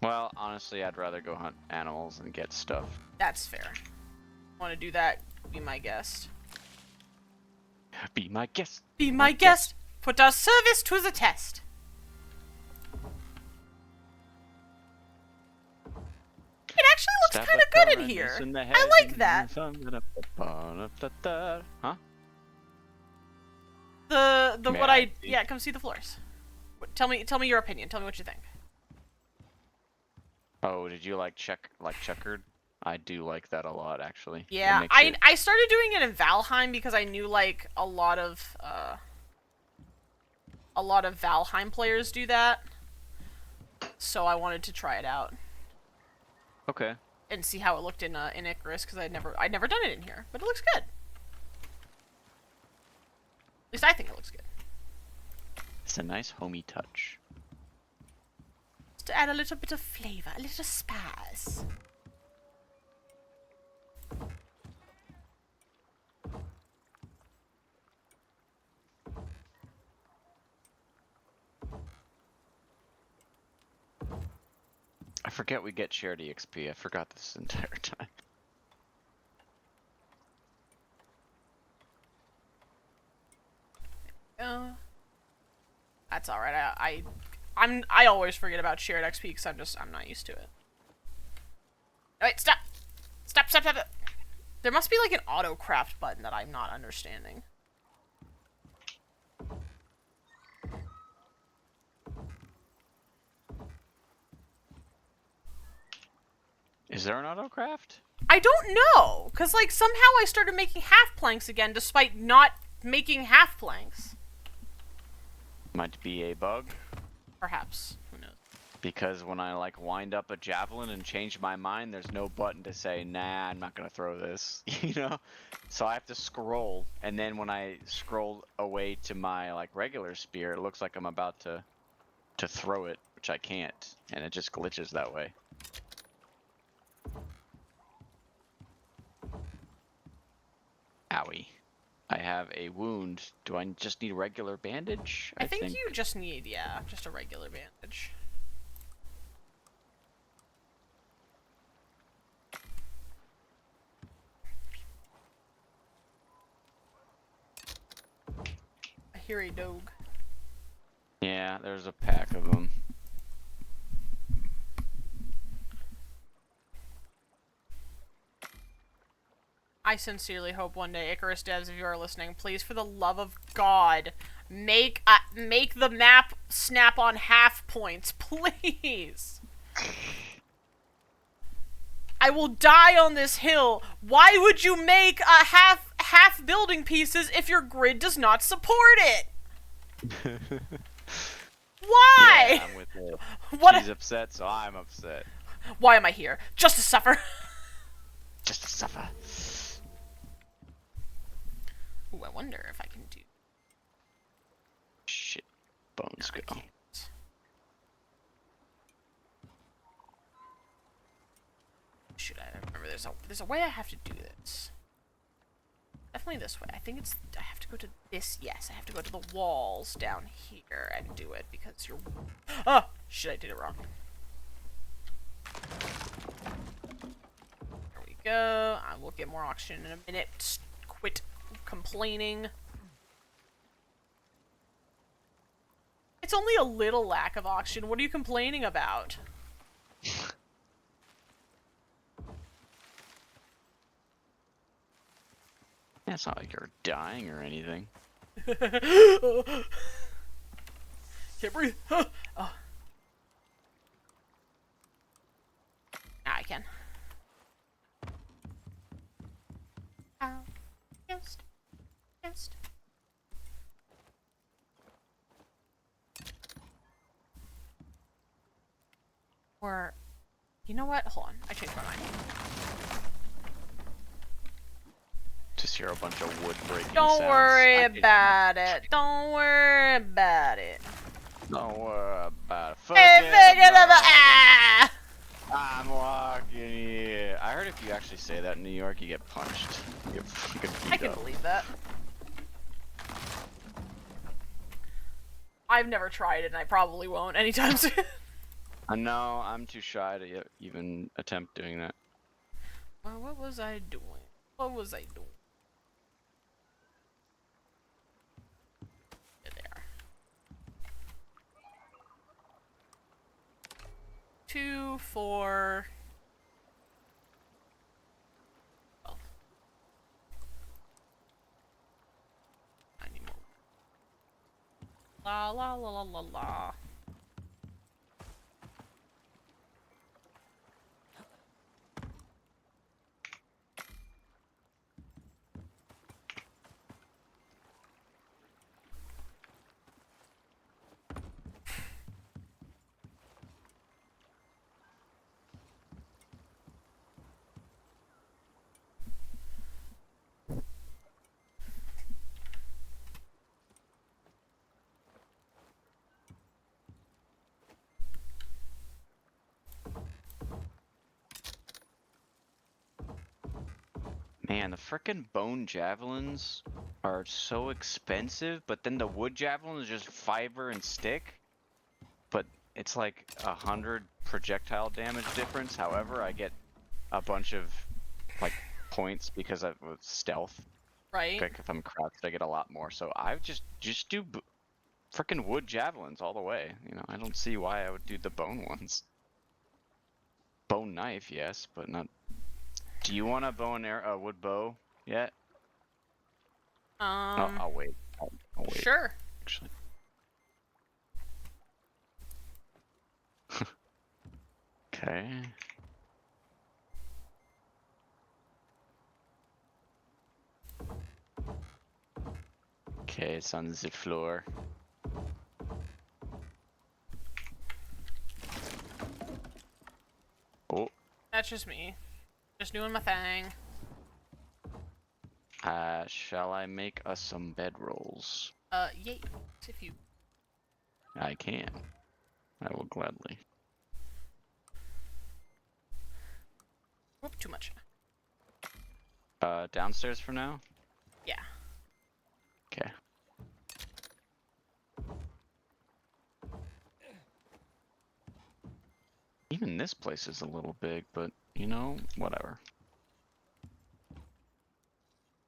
Speaker 2: Well, honestly, I'd rather go hunt animals and get stuff.
Speaker 1: That's fair. Want to do that? Be my guest.
Speaker 2: Be my guest.
Speaker 1: Be my guest. Put our service to the test. It actually looks kind of good in here. I like that.
Speaker 2: Huh?
Speaker 1: The
Speaker 2: May
Speaker 1: what
Speaker 2: I
Speaker 1: yeah, come see the floors. Tell me your opinion. Tell me what you think.
Speaker 2: Oh, did you like checkered? I do like that a lot, actually.
Speaker 1: Yeah, I started doing it in Valheim because I knew like a lot of Valheim players do that. So I wanted to try it out.
Speaker 2: Okay.
Speaker 1: And see how it looked in Icarus because I'd never done it in here, but it looks good. At least I think it looks good.
Speaker 2: It's a nice homey touch.
Speaker 1: Just to add a little bit of flavor, a little spice.
Speaker 2: I forget we get shared EXP. I forgot this entire time.
Speaker 1: That's all right. I always forget about shared XP because I'm not used to it. Wait, stop! Stop! There must be like an auto craft button that I'm not understanding.
Speaker 2: Is there an autocraft?
Speaker 1: I don't know, cause like somehow I started making half planks again despite not making half planks.
Speaker 2: Might be a bug.
Speaker 1: Perhaps. Who knows?
Speaker 2: Because when I like wind up a javelin and change my mind, there's no button to say, nah, I'm not gonna throw this, you know? So I have to scroll, and then when I scroll away to my like regular spear, it looks like I'm about to throw it, which I can't, and it just glitches that way. Owie. I have a wound. Do I just need a regular bandage?
Speaker 1: I think you just need, yeah, just a regular bandage. I hear a dog.
Speaker 2: Yeah, there's a pack of them.
Speaker 1: I sincerely hope one day, Icarus devs, if you are listening, please, for the love of God, make the map snap on half points, please. I will die on this hill. Why would you make a half building pieces if your grid does not support it? Why?
Speaker 2: Yeah, I'm with her.
Speaker 1: What?
Speaker 2: She's upset, so I'm upset.
Speaker 1: Why am I here? Just to suffer.
Speaker 2: Just to suffer.
Speaker 1: Ooh, I wonder if I can do.
Speaker 2: Shit. Bones go.
Speaker 1: Should I remember? There's a way I have to do this. Definitely this way. I think it's. I have to go to this. Yes, I have to go to the walls down here and do it because you're. Oh shit! I did it wrong. go. I will get more oxygen in a minute. Just quit complaining. It's only a little lack of oxygen. What are you complaining about?
Speaker 2: Yeah, it's not like you're dying or anything.
Speaker 1: Can't breathe. Oh. Now I can. Ow. Just. Or, you know what? Hold on. I changed my mind.
Speaker 2: Just hear a bunch of wood breaking
Speaker 1: Don't
Speaker 2: sounds.
Speaker 1: worry about it. Don't worry about it.
Speaker 2: Don't worry about it.
Speaker 1: Hey,
Speaker 2: Forget about it.
Speaker 1: ah!
Speaker 2: I'm walking here. I heard if you actually say that in New York, you get punched. You get fucking beat
Speaker 1: I can
Speaker 2: up.
Speaker 1: believe that. I've never tried it, and I probably won't anytime soon.
Speaker 2: No, I'm too shy to even attempt doing that.
Speaker 1: Well, what was I doing? What was I doing? There. 2, 4. Oh. I need more. La la la la la la.
Speaker 2: Man, the frickin' bone javelins are so expensive, but then the wood javelin is just fiber and stick. But it's like 100 projectile damage difference. However, I get a bunch of like points because of stealth.
Speaker 1: Right?
Speaker 2: Like if I'm crouched, I get a lot more. So I would just do frickin' wood javelins all the way. You know, I don't see why I would do the bone ones. Bone knife, yes, but not. Do you want a bow and arrow, wood bow yet? Oh, I'll wait. I'll wait.
Speaker 1: Sure.
Speaker 2: Actually. Okay. Okay, it's on the floor. Oh.
Speaker 1: That's just me. Just doing my thing.
Speaker 2: Shall I make us some bedrolls?
Speaker 1: Yay. If you.
Speaker 2: I can. I will gladly.
Speaker 1: Whoop, too much.
Speaker 2: Downstairs for now?
Speaker 1: Yeah.
Speaker 2: Okay. Even this place is a little big, but you know, whatever.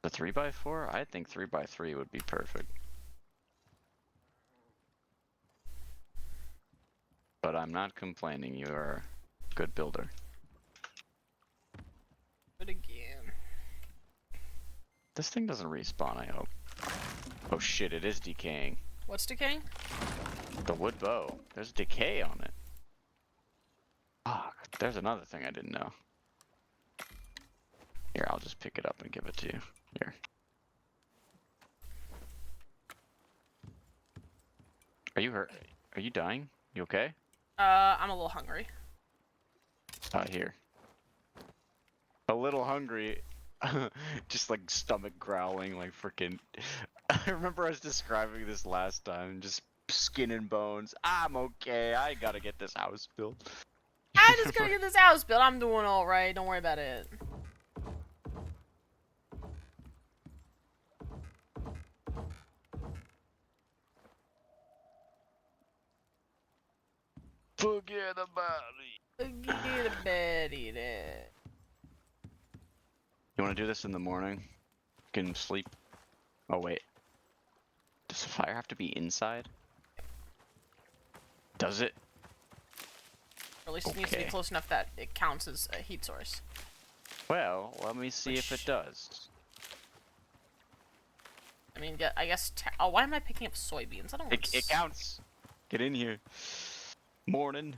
Speaker 2: The 3x4? I think 3x3 would be perfect. But I'm not complaining, you are a good builder.
Speaker 1: But again.
Speaker 2: This thing doesn't respawn, I hope. Oh shit, it is decaying.
Speaker 1: What's decaying?
Speaker 2: The wood bow. There's decay on it. Fuck, there's another thing I didn't know. Here, I'll just pick it up and give it to you. Here. Are you hurt? Are you dying? You okay?
Speaker 1: I'm a little hungry.
Speaker 2: Here. A little hungry. Just like stomach growling, like freaking. I remember I was describing this last time. Just skin and bones. I'm okay. I gotta get this house built.
Speaker 1: I just gotta get this house built. I'm doing alright. Don't worry about it.
Speaker 2: Forget about it.
Speaker 1: Forget about it.
Speaker 2: You want to do this in the morning? You can sleep. Oh wait. Does the fire have to be inside? Does it?
Speaker 1: Or at least it needs to be
Speaker 2: Okay.
Speaker 1: close enough that it counts as a heat source.
Speaker 2: Well, let me see if it does.
Speaker 1: I mean, I guess. Oh, why am I picking up soybeans? I don't want.
Speaker 2: It counts. Get in here. Morning.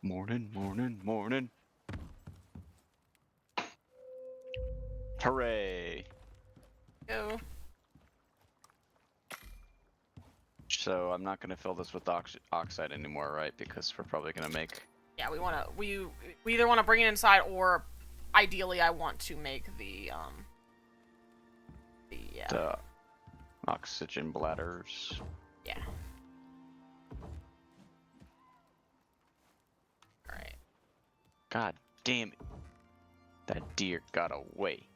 Speaker 2: Morning, morning, morning. Hooray.
Speaker 1: Go.
Speaker 2: So I'm not gonna fill this with oxide anymore, right? Because we're probably gonna make.
Speaker 1: Yeah, we either want to bring it inside, or ideally I want to make the
Speaker 2: The oxygen bladders.
Speaker 1: yeah. All right.
Speaker 2: God damn it. That deer got away.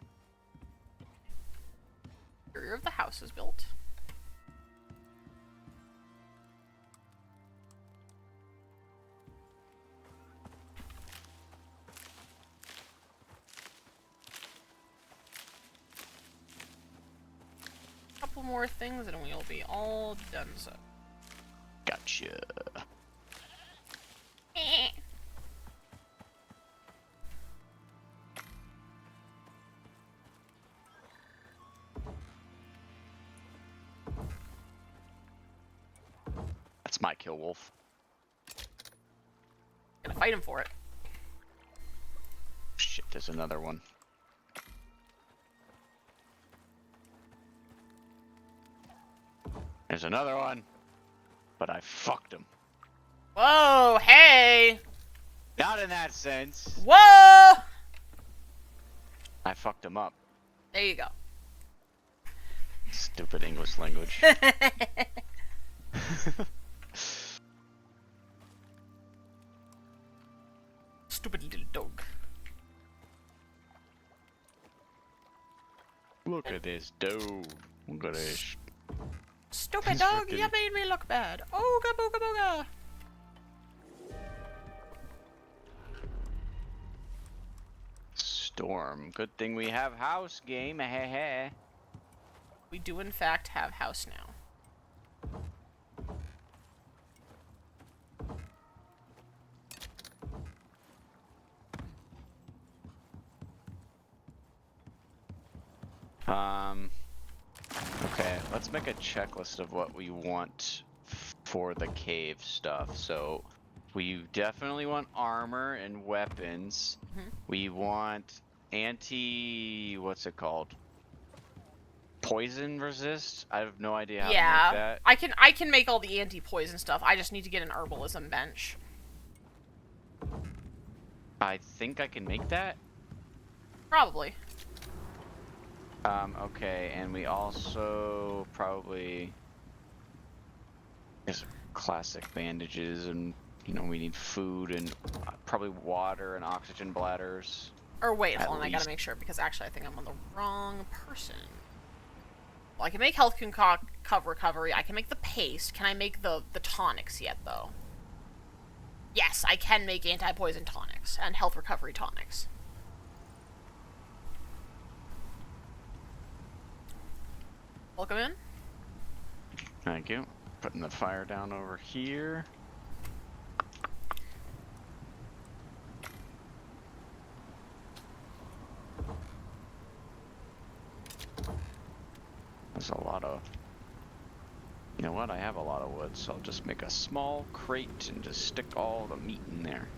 Speaker 1: Rear of the house is built. Couple more things and we'll be all done. So.
Speaker 2: Gotcha. That's my kill wolf.
Speaker 1: Gonna fight him for it.
Speaker 2: Shit, there's another one. There's another one. But I fucked him.
Speaker 1: Whoa! Hey!
Speaker 2: Not in that sense.
Speaker 1: Whoa!
Speaker 2: I fucked him up.
Speaker 1: There you go.
Speaker 2: Stupid English language.
Speaker 1: Stupid little dog.
Speaker 2: Look at this dude. Look at this.
Speaker 1: Stupid
Speaker 2: He's
Speaker 1: dog,
Speaker 2: frickin-
Speaker 1: you made me look bad. Ooga booga booga.
Speaker 2: Storm. Good thing we have house game. Heh.
Speaker 1: We do in fact have house now.
Speaker 2: Okay, let's make a checklist of what we want for the cave stuff. So, we definitely want armor and weapons.
Speaker 1: Mhm.
Speaker 2: We want what's it called? Poison resist? I have no idea how to make that.
Speaker 1: I can make all the anti-poison stuff. I just need to get an herbalism bench.
Speaker 2: I think I can make that.
Speaker 1: Probably.
Speaker 2: Okay, and we also probably there's classic bandages, and you know we need food and probably water and oxygen bladders.
Speaker 1: Or wait,
Speaker 2: At
Speaker 1: hold on, I gotta
Speaker 2: least.
Speaker 1: make sure because actually I think I'm on the wrong person. Well, I can make health recovery. I can make the paste. Can I make the tonics yet though? Yes, I can make anti-poison tonics and health recovery tonics. Welcome in.
Speaker 2: Thank you. Putting the fire down over here. There's a lot of... You know what? I have a lot of wood, so I'll just make a small crate and just stick all the meat in there.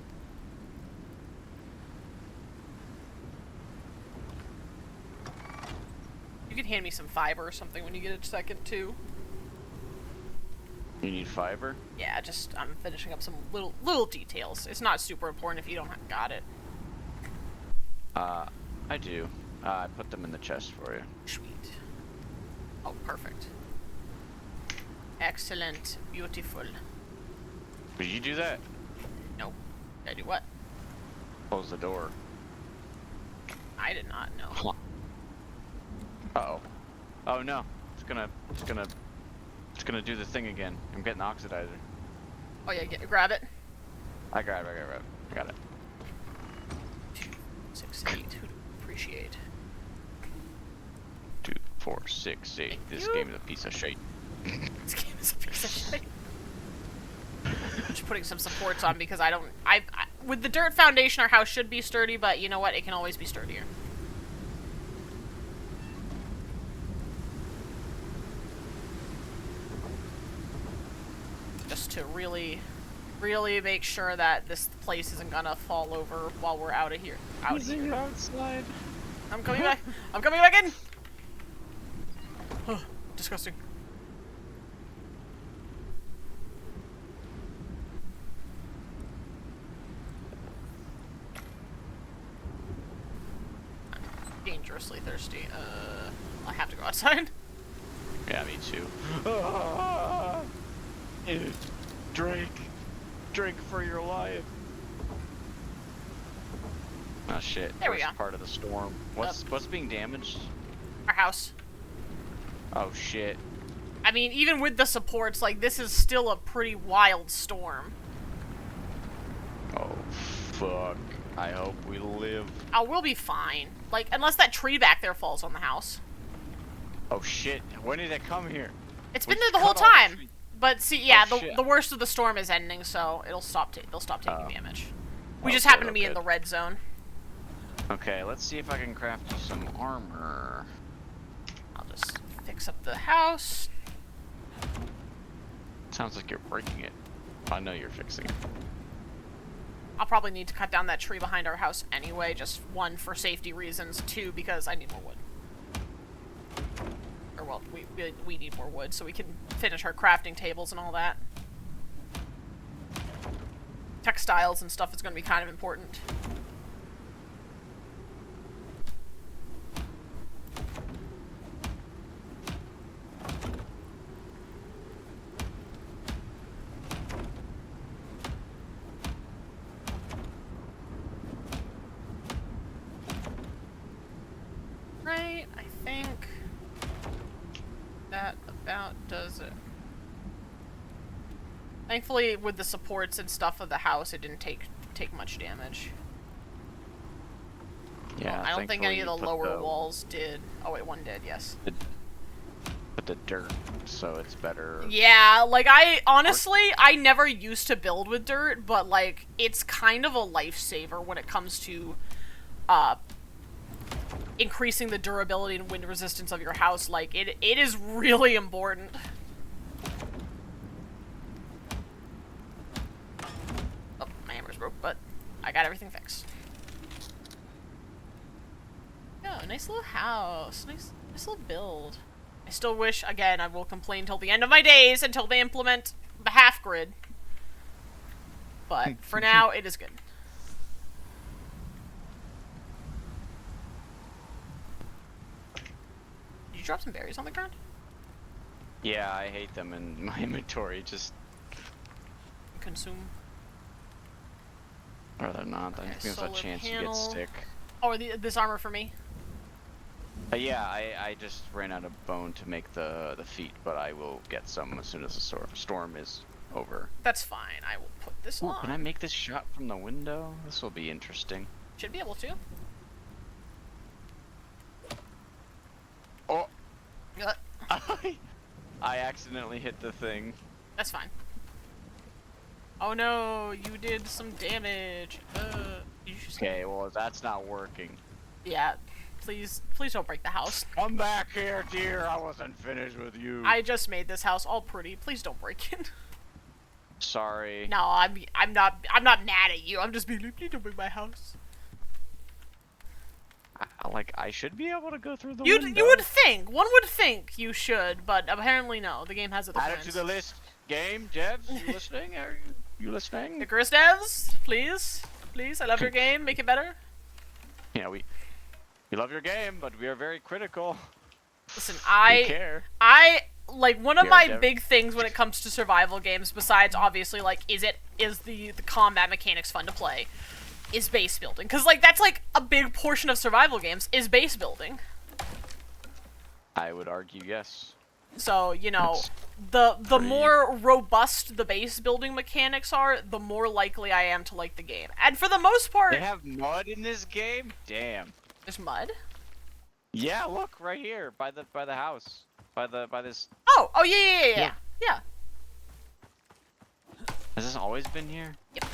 Speaker 1: You can hand me some fiber or something when you get a second too.
Speaker 2: You need fiber?
Speaker 1: Yeah, just I'm finishing up some little details. It's not super important if you don't got it.
Speaker 2: I do. I put them in the chest for you.
Speaker 1: Sweet. Oh, perfect. Excellent. Beautiful.
Speaker 2: Did you do that?
Speaker 1: Nope. Did I do what?
Speaker 2: Close the door.
Speaker 1: I did not know.
Speaker 2: Uh-oh. Oh no. It's gonna do the thing again. I'm getting the oxidizer.
Speaker 1: Oh yeah, grab it.
Speaker 2: I grab it. I got it.
Speaker 1: 2, 6, 8. Who do we appreciate?
Speaker 2: 4, 6, 8. This
Speaker 1: you.
Speaker 2: game is a piece of shit.
Speaker 1: This game is a piece of shit. I'm just putting some supports on because I with the dirt foundation, our house should be sturdy, but you know what? It can always be sturdier. Just to really make sure that this place isn't gonna fall over while we're out of here.
Speaker 2: Outside.
Speaker 1: I'm coming back. I'm coming back in. Oh, disgusting. I'm dangerously thirsty. I have to go outside.
Speaker 2: Yeah, me too. Drink for your life. Oh shit.
Speaker 1: There we
Speaker 2: Worst
Speaker 1: go.
Speaker 2: part of the storm. What's being damaged?
Speaker 1: Our house.
Speaker 2: Oh shit.
Speaker 1: I mean, even with the supports, like, this is still a pretty wild storm.
Speaker 2: Oh fuck. I hope we live.
Speaker 1: Oh, we'll be fine. Like, unless that tree back there falls on the house.
Speaker 2: Oh shit. When did it come here?
Speaker 1: It's
Speaker 2: We
Speaker 1: been there the whole
Speaker 2: cut all the
Speaker 1: time.
Speaker 2: trees.
Speaker 1: But see, yeah,
Speaker 2: Oh, shit.
Speaker 1: the worst of the storm is ending, so they'll stop taking damage. We
Speaker 2: Oh,
Speaker 1: just
Speaker 2: good,
Speaker 1: happen to
Speaker 2: oh,
Speaker 1: be in
Speaker 2: good.
Speaker 1: the red zone.
Speaker 2: Okay, let's see if I can craft you some armor.
Speaker 1: I'll just fix up the house.
Speaker 2: Sounds like you're breaking it. I know you're fixing it.
Speaker 1: I'll probably need to cut down that tree behind our house anyway, just 1, for safety reasons, 2, because I need more wood. Or, well, we need more wood so we can finish our crafting tables and all that. Textiles and stuff is going to be kind of important. Right, I think that about does it. Thankfully, with the supports and stuff of the house, it didn't take much damage.
Speaker 2: Yeah,
Speaker 1: Well, I don't think any of the
Speaker 2: thankfully you
Speaker 1: lower
Speaker 2: put
Speaker 1: walls did. Oh wait, one did, yes.
Speaker 2: Put the dirt, so it's better.
Speaker 1: Yeah, like honestly, I never used to build with dirt, but like, it's kind of a lifesaver when it comes to, increasing the durability and wind resistance of your house. Like, it is really important. Oh, my hammer's broke, but I got everything fixed. Oh, nice little house. Nice little build. I still wish, again, I will complain till the end of my days until they implement the half grid. But for now, it is good. Did you drop some berries on the ground?
Speaker 2: Yeah, I hate them in my inventory. Just
Speaker 1: Consume.
Speaker 2: rather not. I
Speaker 1: Okay,
Speaker 2: think there's a
Speaker 1: solar
Speaker 2: chance you
Speaker 1: panel.
Speaker 2: get stick.
Speaker 1: Oh, this armor for me?
Speaker 2: Yeah, I just ran out of bone to make the feet, but I will get some as soon as the storm is over.
Speaker 1: That's fine. I will put this
Speaker 2: Ooh,
Speaker 1: on.
Speaker 2: can I make this shot from the window? This will be interesting.
Speaker 1: Should be able to.
Speaker 2: Oh!
Speaker 1: Uh,
Speaker 2: I accidentally hit the thing.
Speaker 1: That's fine. Oh no, you did some damage. You just...
Speaker 2: Okay, well that's not working.
Speaker 1: Yeah, please don't break the house.
Speaker 2: Come back here, dear. I wasn't finished with you.
Speaker 1: I just made this house all pretty. Please don't break it.
Speaker 2: Sorry.
Speaker 1: No, I'm not mad at you. I'm just being like, please don't break my house.
Speaker 2: I should be able to go through the
Speaker 1: You
Speaker 2: window.
Speaker 1: would think. One would think you should, but apparently no. The game has other
Speaker 2: Add it
Speaker 1: plans.
Speaker 2: to the list. Game, devs, you listening? Are you listening?
Speaker 1: Icarus devs, please, I love your game. Make it better.
Speaker 2: Yeah, we love your game, but we are very critical.
Speaker 1: Listen,
Speaker 2: We care.
Speaker 1: like one of
Speaker 2: Yeah,
Speaker 1: my
Speaker 2: Dev.
Speaker 1: big things when it comes to survival games, besides obviously like is the combat mechanics fun to play, is base building. Cause like that's like a big portion of survival games is base building.
Speaker 2: I would argue yes.
Speaker 1: So, you know,
Speaker 2: It's
Speaker 1: the
Speaker 2: pretty-
Speaker 1: more robust the base building mechanics are, the more likely I am to like the game. And for the most part,
Speaker 2: They have mud in this game? Damn.
Speaker 1: there's mud.
Speaker 2: Yeah, look right here by the house, by this.
Speaker 1: Oh, yeah. Yeah.
Speaker 2: Has this always been here?
Speaker 1: Yep.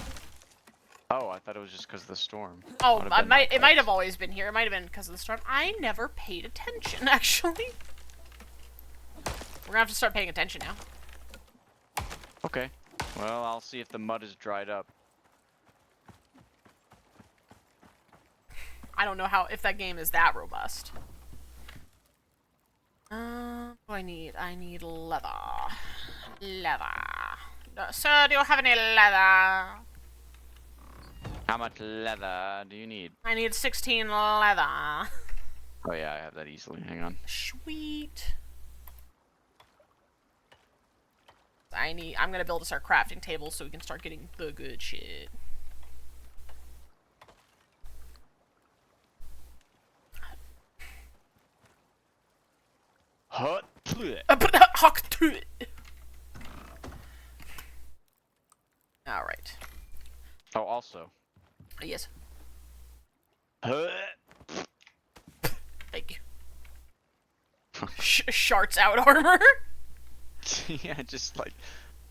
Speaker 2: Oh, I thought it was just because of the storm.
Speaker 1: Oh,
Speaker 2: Would have been
Speaker 1: it might have
Speaker 2: pipes.
Speaker 1: always been here. It might have been because of the storm. I never paid attention, actually. We're gonna have to start paying attention now.
Speaker 2: Okay. Well, I'll see if the mud is dried up.
Speaker 1: I don't know if that game is that robust. What do I need? I need leather. Leather. Sir, do you have any leather?
Speaker 2: How much leather do you need?
Speaker 1: I need 16 leather.
Speaker 2: Oh yeah, I have that easily. Hang on.
Speaker 1: Sweet. I'm gonna build us our crafting table so we can start getting the good shit.
Speaker 2: Hut.
Speaker 1: Alright.
Speaker 2: Oh, also.
Speaker 1: Yes.
Speaker 2: Hut.
Speaker 1: Thank you. Sharts out armor?
Speaker 2: Yeah, just like.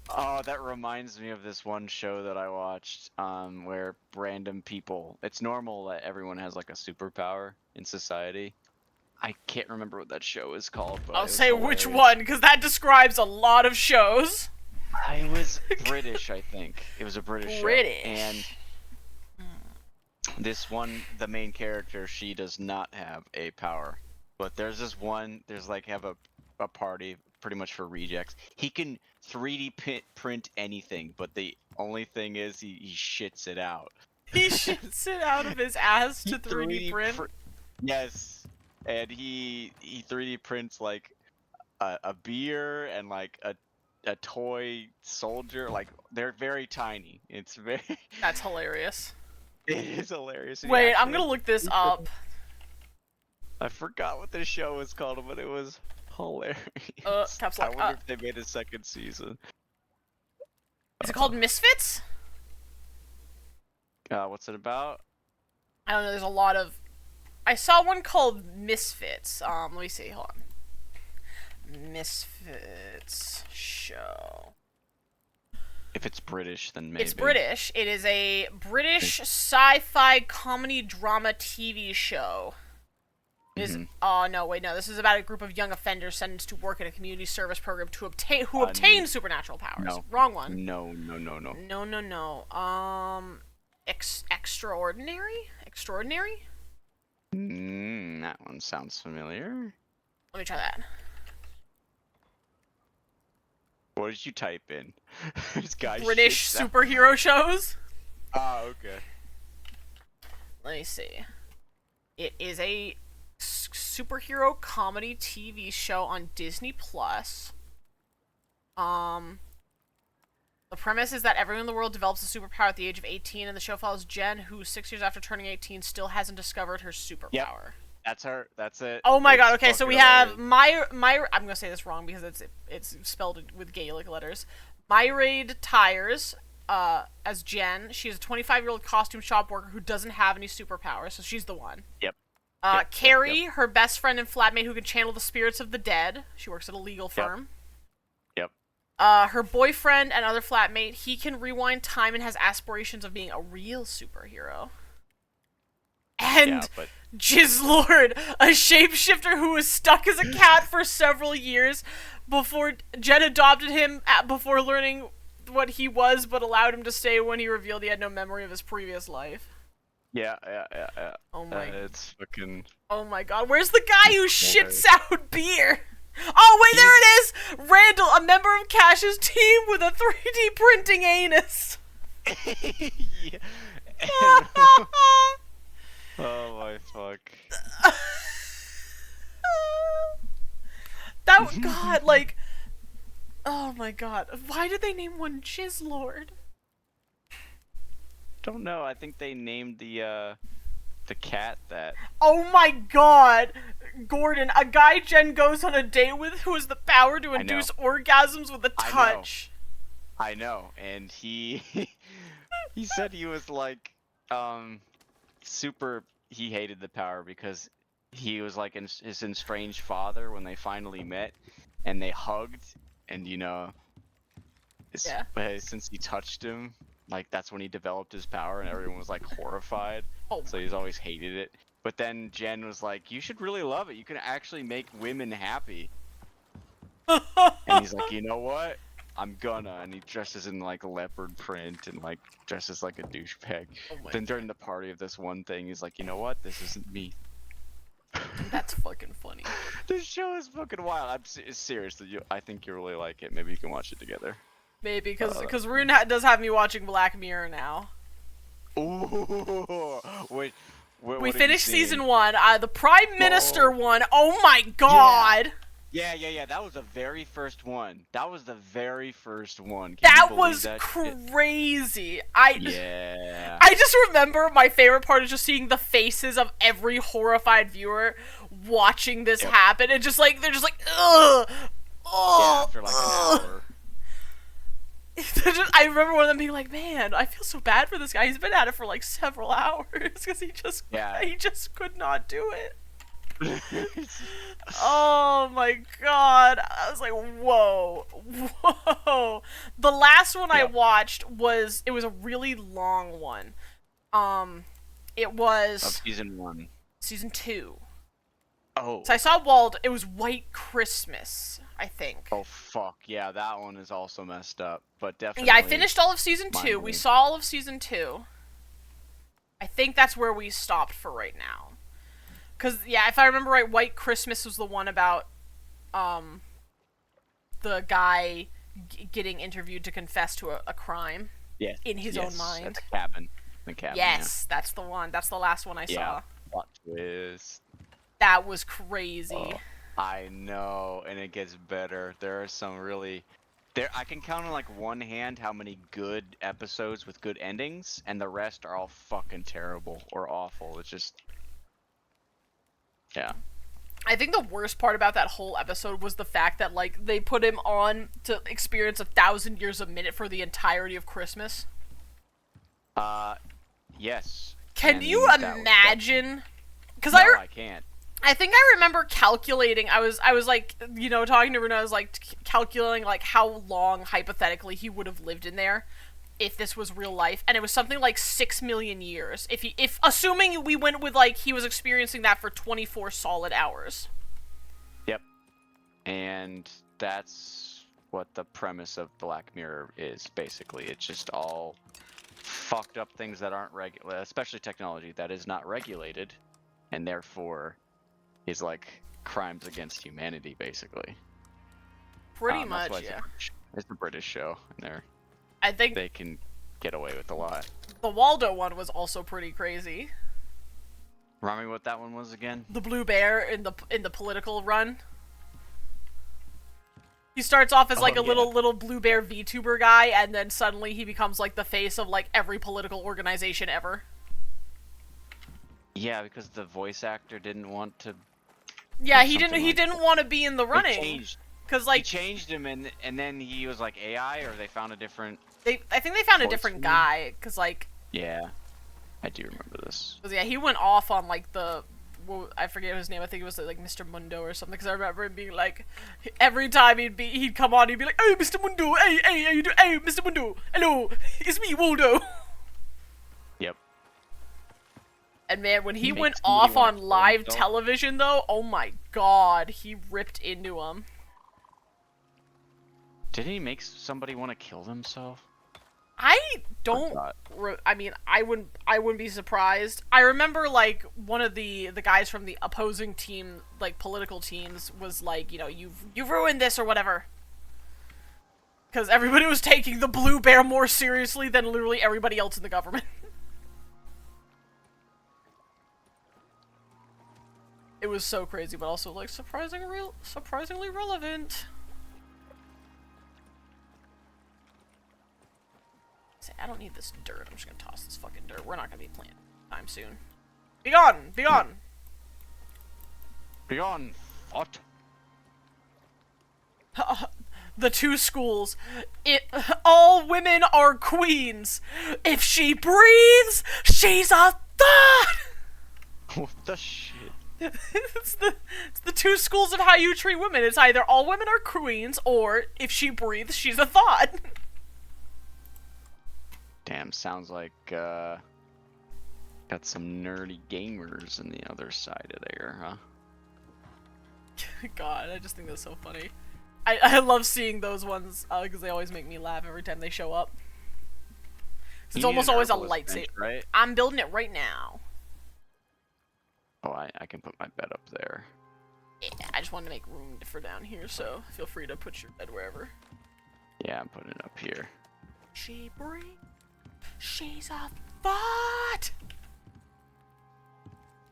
Speaker 2: Oh, that reminds me of this one show that I watched, where random people. It's normal that everyone has like a superpower in society. I can't remember what that show is called, but
Speaker 1: I'll
Speaker 2: it was
Speaker 1: say which
Speaker 2: hilarious.
Speaker 1: one, because that describes a lot of shows.
Speaker 2: It was British, I think. It was a British show. And this one, the main character, she does not have a power. But there's this one, have a party pretty much for rejects. He can 3D print anything, but the only thing is he shits it out.
Speaker 1: He shits it out of his ass to 3D print?
Speaker 2: Yes. And he 3D prints like a beer and like a toy soldier. Like they're very tiny. It's very
Speaker 1: That's hilarious.
Speaker 2: It is hilarious.
Speaker 1: Wait, I'm gonna look this up.
Speaker 2: I forgot what the show was called, but it was hilarious.
Speaker 1: Caps
Speaker 2: I
Speaker 1: lock.
Speaker 2: wonder if they made a second season.
Speaker 1: Is it called Misfits?
Speaker 2: What's it about?
Speaker 1: I don't know, there's a lot of... I saw one called Misfits. Let me see, hold on. Misfits show.
Speaker 2: If it's British, then maybe.
Speaker 1: It's British. It is a British sci-fi comedy drama TV show. Oh no, wait, no. This is about a group of young offenders sentenced to work in a community service program to obtain supernatural powers.
Speaker 2: No.
Speaker 1: Wrong one.
Speaker 2: No.
Speaker 1: No. Extraordinary? Extraordinary?
Speaker 2: That one sounds familiar.
Speaker 1: Let me try that.
Speaker 2: What did you type in? This guy
Speaker 1: British superhero shows?
Speaker 2: Oh, okay.
Speaker 1: Let me see. It is a superhero comedy TV show on Disney Plus. The premise is that everyone in the world develops a superpower at the age of 18, and the show follows Jen, who 6 years after turning 18 still hasn't discovered her superpower.
Speaker 2: Yep. That's her. That's it.
Speaker 1: Oh my god. Okay, so we have Myra. I'm gonna say this wrong because it's spelled with Gaelic letters. Myraid Tyres, as Jen. She's a 25-year-old costume shop worker who doesn't have any superpowers, so she's the one.
Speaker 2: Yep.
Speaker 1: Carrie, her best friend and flatmate who can channel the spirits of the dead. She works at a legal firm.
Speaker 2: Yep.
Speaker 1: Her boyfriend and other flatmate, he can rewind time and has aspirations of being a real superhero. And Jizzlord, a shapeshifter who was stuck as a cat for several years before Jen adopted him before learning what he was, but allowed him to stay when he revealed he had no memory of his previous life.
Speaker 2: Yeah.
Speaker 1: Oh my.
Speaker 2: It's fucking.
Speaker 1: Oh my god, where's the guy who shits out beer? Oh wait, there it is! Randall, a member of Cash's team with a 3D printing anus.
Speaker 2: Yeah. Oh my fuck.
Speaker 1: God, like... Oh my god. Why did they name one Jizzlord?
Speaker 2: Don't know. I think they named the cat that.
Speaker 1: Oh my god! Gordon, a guy Jen goes on a date with who has the power to induce orgasms with a touch.
Speaker 2: I know. And he said he was like, super, he hated the power because he was like his estranged father when they finally met, and they hugged, and
Speaker 1: Yeah.
Speaker 2: since he touched him, like that's when he developed his power, and everyone was like horrified.
Speaker 1: Oh
Speaker 2: So he's always hated it. But then Jen was like, "You should really love it. You can actually make women happy." And he's like, "You know what? I'm gonna." And he dresses in like leopard print and like dresses like a douchebag.
Speaker 1: Oh my
Speaker 2: Then during the party of this one thing, he's like, "You know what? This isn't me."
Speaker 1: That's fucking funny.
Speaker 2: This show is fucking wild. Seriously, I think you really like it. Maybe you can watch it together.
Speaker 1: Maybe because Rune does have me watching Black Mirror now.
Speaker 2: Ooh, wait.
Speaker 1: We finished season 1. The Prime Minister one. Oh my god.
Speaker 2: Yeah. That was the very first one. That was the very first one. Can
Speaker 1: That
Speaker 2: you believe
Speaker 1: was
Speaker 2: that shit?
Speaker 1: crazy.
Speaker 2: Yeah.
Speaker 1: I just remember my favorite part is just seeing the faces of every horrified viewer watching this happen, and just like they're just like, ugh,
Speaker 2: Yeah, after like an hour.
Speaker 1: I remember one of them being like, "Man, I feel so bad for this guy. He's been at it for like several hours because he just could not do it." Oh my god. I was like, whoa. The last one I watched it was a really long one. It was
Speaker 2: Of season 1.
Speaker 1: season 2.
Speaker 2: Oh.
Speaker 1: So I saw it was White Christmas, I think.
Speaker 2: Oh fuck. Yeah, that one is also messed up. But definitely.
Speaker 1: Yeah, I finished all of season 2. We
Speaker 2: mind-blowing.
Speaker 1: saw all of season 2. I think that's where we stopped for right now. Because, yeah, if I remember right, White Christmas was the one about, the guy getting interviewed to confess to a crime.
Speaker 2: Yes.
Speaker 1: In his own mind.
Speaker 2: At the cabin.
Speaker 1: Yes, that's the one. That's the last one I saw.
Speaker 2: Plot twist.
Speaker 1: That was crazy.
Speaker 2: Oh, I know, and it gets better. There are some really... I can count on like one hand how many good episodes with good endings, and the rest are all fucking terrible or awful. It's just... Yeah.
Speaker 1: I think the worst part about that whole episode was the fact that, like, they put him on to experience 1,000 years a minute for the entirety of Christmas.
Speaker 2: Yes.
Speaker 1: Can you imagine? Because
Speaker 2: No, I can't.
Speaker 1: I think I remember calculating. I was like, talking to Runa. I was like calculating like how long hypothetically he would have lived in there if this was real life, and it was something like 6 million years. If assuming we went with like he was experiencing that for 24 solid hours.
Speaker 2: Yep. And that's what the premise of Black Mirror is, basically. It's just all fucked up things that aren't regular, especially technology that is not regulated, and therefore is like crimes against humanity, basically.
Speaker 1: Pretty much, yeah.
Speaker 2: It's a British show, and
Speaker 1: I think
Speaker 2: they can get away with a lot.
Speaker 1: The Waldo one was also pretty crazy.
Speaker 2: Remind me what that one was again?
Speaker 1: The blue bear in the political run. He starts off as like a little blue bear VTuber guy, and then suddenly he becomes like the face of like every political organization ever.
Speaker 2: Yeah, because the voice actor didn't want to.
Speaker 1: Yeah, he didn't want to be in the running. Cause like
Speaker 2: he changed him, and then he was like AI, or they found a different.
Speaker 1: I think they found a different guy, cause like.
Speaker 2: Yeah, I do remember this.
Speaker 1: Cause yeah, he went off on like I forget his name. I think it was like Mr. Mundo or something. Because I remember him being like, every time he'd come on, he'd be like, "Hey, Mr. Mundo, hey, how you doing? Hey, Mr. Mundo, hello, it's me, Waldo."
Speaker 2: Yep.
Speaker 1: And man, when he went off on live television, though, oh my god, he ripped into him.
Speaker 2: Didn't he make somebody want to kill themselves?
Speaker 1: I don't. I mean, I wouldn't be surprised. I remember like one of the guys from the opposing team, like political teams, was like, you've ruined this or whatever. Because everybody was taking the blue bear more seriously than literally everybody else in the government. It was so crazy, but also like surprisingly relevant. I don't need this dirt. I'm just gonna toss this fucking dirt. We're not gonna be playing time soon. Be gone! Be gone!
Speaker 2: Be gone! What?
Speaker 1: The two schools. All women are queens. If she breathes, she's a thought!
Speaker 2: What the shit?
Speaker 1: it's the two schools of how you treat women. It's either all women are queens, or if she breathes, she's a thought.
Speaker 2: Damn, sounds like got some nerdy gamers in the other side of there, huh?
Speaker 1: God, I just think that's so funny. I love seeing those ones because they always make me laugh every time they show up. It's almost always a lightsaber.
Speaker 2: Right?
Speaker 1: I'm building it right now.
Speaker 2: Oh, I can put my bed up there.
Speaker 1: Yeah, I just wanted to make room for down here, so feel free to put your bed wherever.
Speaker 2: Yeah, I'm putting it up here.
Speaker 1: She breathes. She's a thought.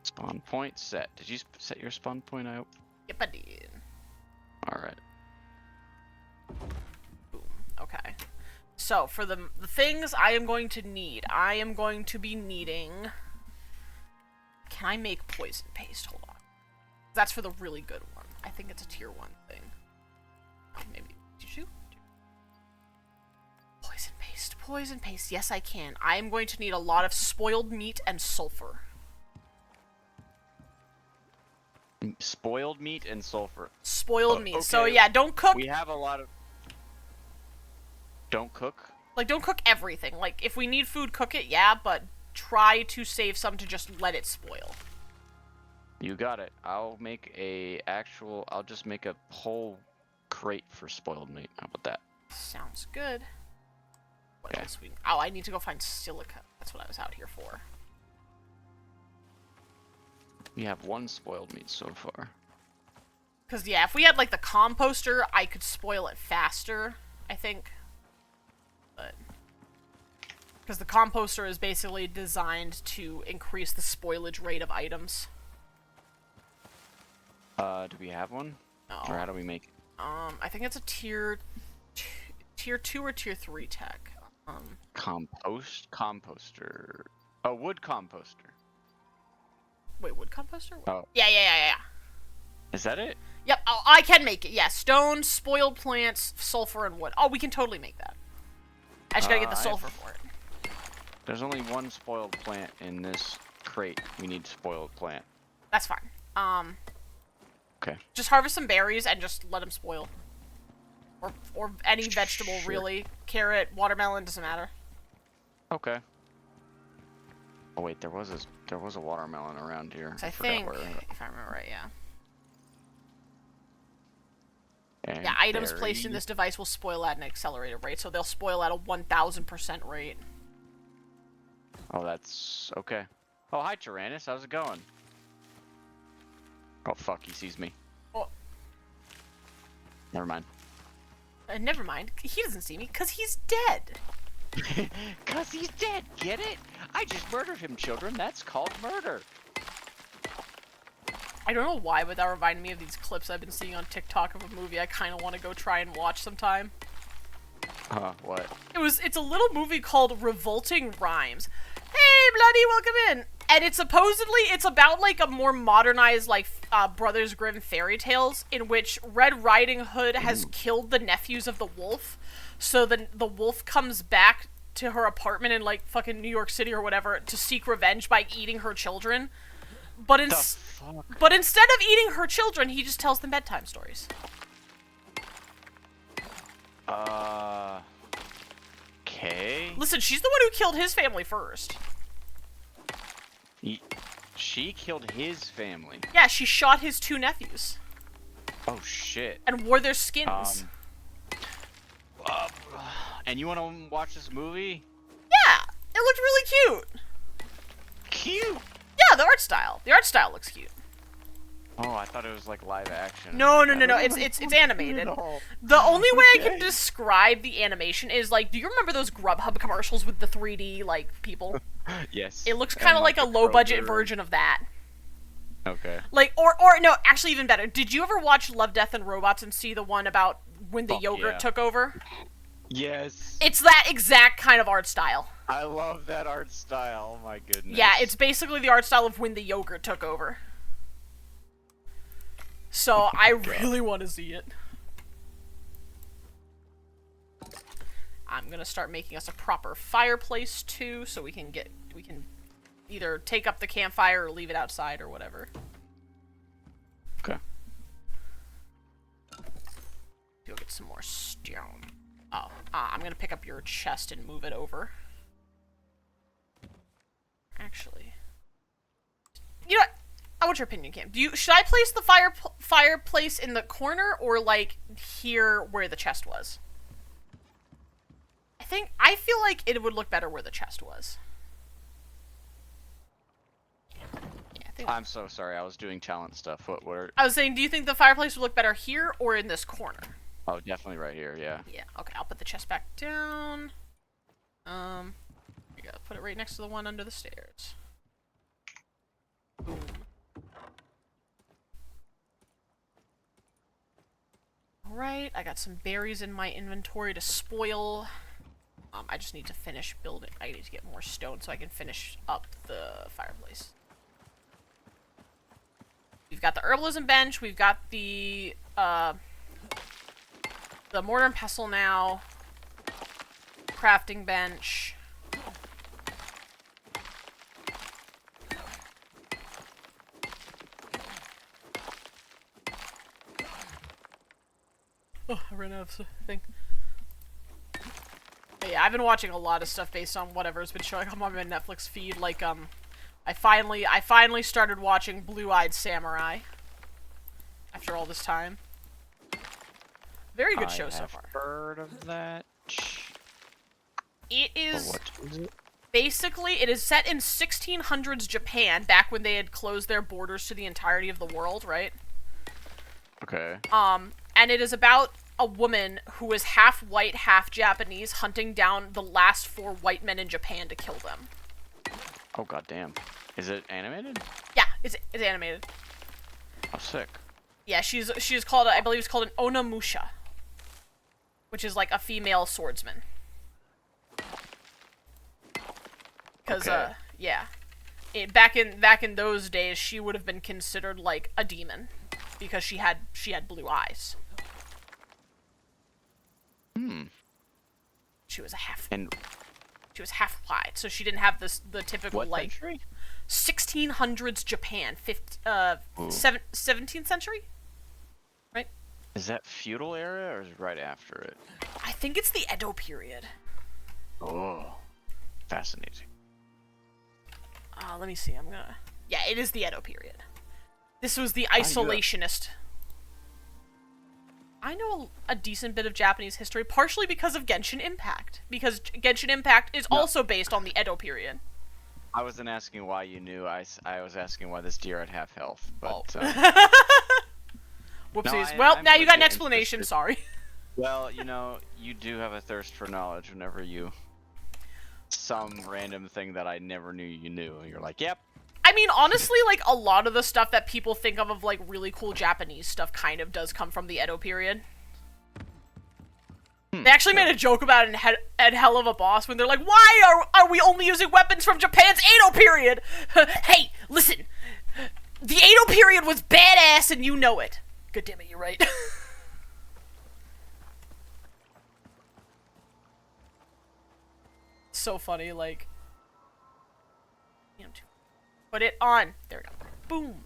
Speaker 2: Spawn point set. Did you set your spawn point out?
Speaker 1: Yep, I did.
Speaker 2: Alright.
Speaker 1: Boom. Okay. So, for the things I am going to need, I am going to be needing... Can I make poison paste? Hold on. That's for the really good one. I think it's a tier 1 thing. Oh, maybe. Did you? Poison paste. Poison paste. Yes, I can. I am going to need a lot of spoiled meat and sulfur.
Speaker 2: Spoiled meat and sulfur.
Speaker 1: Spoiled meat.
Speaker 2: Okay.
Speaker 1: So, yeah, don't cook...
Speaker 2: We have a lot of... Don't cook?
Speaker 1: Like, don't cook everything. Like, if we need food, cook it, yeah, but try to save some to just let it spoil.
Speaker 2: You got it. I'll just make a whole crate for spoiled meat. How about that?
Speaker 1: Sounds good. What else we... Oh, I need to go find silica. That's what I was out here for.
Speaker 2: We have 1 spoiled meat so far.
Speaker 1: Because, yeah, if we had, like, the composter, I could spoil it faster, I think. But... Because the composter is basically designed to increase the spoilage rate of items.
Speaker 2: Do we have one?
Speaker 1: No.
Speaker 2: Or how do we make it?
Speaker 1: I think it's a tier 2 or tier 3 tech.
Speaker 2: Composter. Oh, wood composter.
Speaker 1: Wait, wood composter?
Speaker 2: Oh.
Speaker 1: Yeah.
Speaker 2: Is that it?
Speaker 1: Yep, I can make it. Yeah, stone, spoiled plants, sulfur, and wood. Oh, we can totally make that. I just gotta get the sulfur for it.
Speaker 2: There's only 1 spoiled plant in this crate. We need spoiled plant.
Speaker 1: That's fine.
Speaker 2: Okay.
Speaker 1: Just harvest some berries and just let them spoil. Or any vegetable, really. Carrot, watermelon, doesn't matter.
Speaker 2: Okay. Oh wait, there was a watermelon around here.
Speaker 1: I think, if I remember right, yeah.
Speaker 2: And
Speaker 1: yeah, items placed in this device will spoil at an accelerated rate, so they'll spoil at a 1000% rate.
Speaker 2: Oh, that's okay. Oh, hi, Tyrannus. How's it going? Oh, fuck, he sees me.
Speaker 1: Oh.
Speaker 2: Never mind.
Speaker 1: Never mind. He doesn't see me, because he's dead.
Speaker 2: Cause he's dead, get it? I just murdered him, children. That's called murder.
Speaker 1: I don't know why, but that reminded me of these clips I've been seeing on TikTok of a movie I kind of want to go try and watch sometime.
Speaker 2: What?
Speaker 1: It's a little movie called Revolting Rhymes. Hey, bloody, welcome in. And it's about, like, a more modernized, like, Brothers Grimm fairy tales, in which Red Riding Hood has killed the nephews of the wolf, so the wolf comes back to her apartment in, like, fucking New York City or whatever to seek revenge by eating her children. But instead of eating her children, he just tells them bedtime stories.
Speaker 2: Okay.
Speaker 1: Listen, she's the one who killed his family first.
Speaker 2: She killed his family?
Speaker 1: Yeah, she shot his 2 nephews.
Speaker 2: Oh, shit.
Speaker 1: And wore their skins.
Speaker 2: And you want to watch this movie?
Speaker 1: Yeah, it looked really cute.
Speaker 2: Cute?
Speaker 1: Yeah, the art style. The art style looks cute.
Speaker 2: Oh, I thought it was like live action.
Speaker 1: No. It's animated. The only way I can describe the animation is, like, do you remember those Grubhub commercials with the 3D, like, people?
Speaker 2: Yes.
Speaker 1: It looks kind of like a low-budget version of that.
Speaker 2: Okay.
Speaker 1: Like, or no, actually even better. Did you ever watch Love, Death, and Robots and see the one about when the yogurt took over?
Speaker 2: Yes.
Speaker 1: It's that exact kind of art style.
Speaker 2: I love that art style. Oh my goodness.
Speaker 1: Yeah, it's basically the art style of when the yogurt took over. So I really want to see it. I'm gonna start making us a proper fireplace too, so we can either take up the campfire or leave it outside or whatever. get some more stone. Oh, I'm gonna pick up your chest and move it over. Actually, you know what? I want your opinion, Cam. Should I place the fireplace in the corner or like here where the chest was? I feel like it would look better where the chest was. Yeah,
Speaker 2: I'm so sorry. I was doing talent stuff. What were?
Speaker 1: I was saying, do you think the fireplace would look better here or in this corner?
Speaker 2: Oh, definitely right here. Yeah.
Speaker 1: Yeah. Okay, I'll put the chest back down. You gotta put it right next to the one under the stairs. Boom. Alright, I got some berries in my inventory to spoil. I just need to finish building. I need to get more stone so I can finish up the fireplace. We've got the herbalism bench. We've got the mortar and pestle now. Crafting bench. Oh, I ran out of thing. But yeah, I've been watching a lot of stuff based on whatever's been showing up on my Netflix feed. Like, I finally started watching Blue-Eyed Samurai. After all this time. Very good show so far.
Speaker 2: I've heard of that.
Speaker 1: It is...
Speaker 2: What is it?
Speaker 1: Basically, it is set in 1600s Japan, back when they had closed their borders to the entirety of the world, right?
Speaker 2: Okay.
Speaker 1: And it is about a woman who is half white, half Japanese, hunting down the last 4 white men in Japan to kill them.
Speaker 2: Oh goddamn! Is it animated?
Speaker 1: Yeah, it's animated.
Speaker 2: Oh, sick.
Speaker 1: Yeah, she's called, I believe it's called an onamusha, which is like a female swordsman. Because
Speaker 2: okay.
Speaker 1: yeah, back in those days, she would have been considered like a demon because she had blue eyes. She was she was half white, so she didn't have the typical
Speaker 2: what
Speaker 1: like
Speaker 2: century?
Speaker 1: 1600s Japan, 17th century, right?
Speaker 2: Is that feudal era or is it right after it?
Speaker 1: I think it's the Edo period.
Speaker 2: Oh, fascinating.
Speaker 1: Let me see. Yeah, it is the Edo period. This was the isolationist. I know a decent bit of Japanese history, partially because of Genshin Impact. Because Genshin Impact is also based on the Edo period.
Speaker 2: I wasn't asking why you knew. I was asking why this deer had half health. But
Speaker 1: whoopsies.
Speaker 2: No,
Speaker 1: well,
Speaker 2: I'm
Speaker 1: now you got an
Speaker 2: legit
Speaker 1: explanation.
Speaker 2: interested.
Speaker 1: Sorry.
Speaker 2: Well, you know, you do have a thirst for knowledge whenever you some random thing that I never knew you knew. And you're like, yep.
Speaker 1: I mean, honestly, like, a lot of the stuff that people think of like, really cool Japanese stuff kind of does come from the Edo period. They actually made a joke about it in Hell of a Boss when they're like, why are we only using weapons from Japan's Edo period? Hey, listen. The Edo period was badass and you know it. God damn it, you're right. So funny, like... Put it on. There we go. Boom.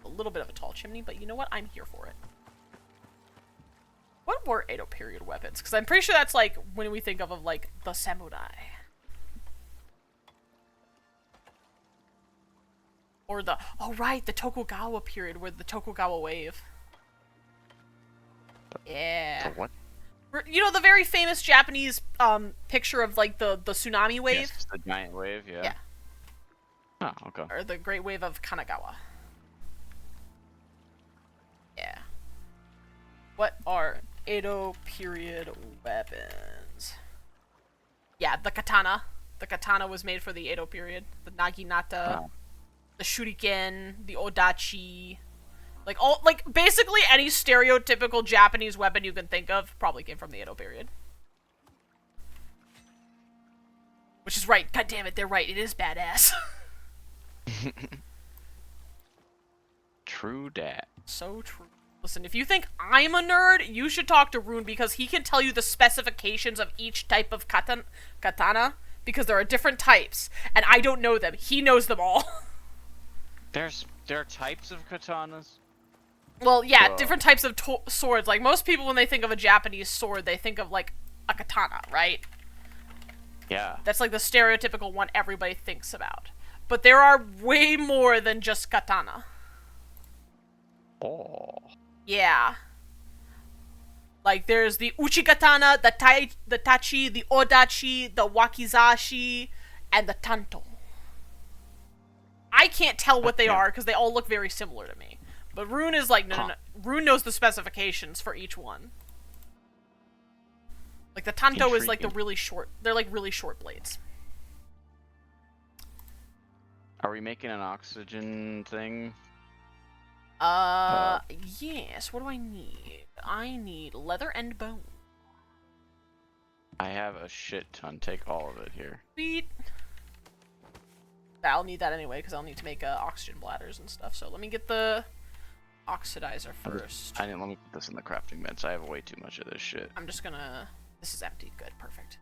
Speaker 1: A little bit of a tall chimney, but you know what? I'm here for it. What were Edo period weapons? Because I'm pretty sure that's like when we think of like the samurai. Or the the Tokugawa period, where the Tokugawa wave. Yeah.
Speaker 2: The what?
Speaker 1: You know the very famous Japanese picture of like the tsunami wave?
Speaker 2: Yes, the giant wave, yeah.
Speaker 1: Yeah.
Speaker 2: Oh, okay.
Speaker 1: Or the Great Wave of Kanagawa. Yeah. What are Edo period weapons? Yeah, the katana. The katana was made for the Edo period. The naginata, the shuriken, the odachi. Like basically any stereotypical Japanese weapon you can think of probably came from the Edo period. Which is right. God damn it, they're right. It is badass.
Speaker 2: True dat.
Speaker 1: So true. Listen, if you think I'm a nerd, you should talk to Rune because he can tell you the specifications of each type of katana because there are different types, and I don't know them. He knows them all.
Speaker 2: There are types of katanas?
Speaker 1: Well, yeah,
Speaker 2: Whoa.
Speaker 1: different types of swords. Like, most people, when they think of a Japanese sword, they think of, like, a katana, right?
Speaker 2: Yeah.
Speaker 1: That's, like, the stereotypical one everybody thinks about. But there are way more than just katana.
Speaker 2: Oh.
Speaker 1: Yeah. Like, there's the uchikatana, the tachi, the odachi, the wakizashi, and the tanto. I can't tell what they are because they all look very similar to me. But Rune is like, no. Rune knows the specifications for each one. Like, the tanto is like the really short, they're like really short blades.
Speaker 2: Are we making an oxygen thing?
Speaker 1: Yes, what do I need? I need leather and bone.
Speaker 2: I have a shit ton. Take all of it here.
Speaker 1: Sweet. I'll need that anyway, because I'll need to make oxygen bladders and stuff. So let me get the oxidizer first.
Speaker 2: Let me put this in the crafting beds. I have way too much of this shit.
Speaker 1: I'm just gonna... This is empty. Good, perfect.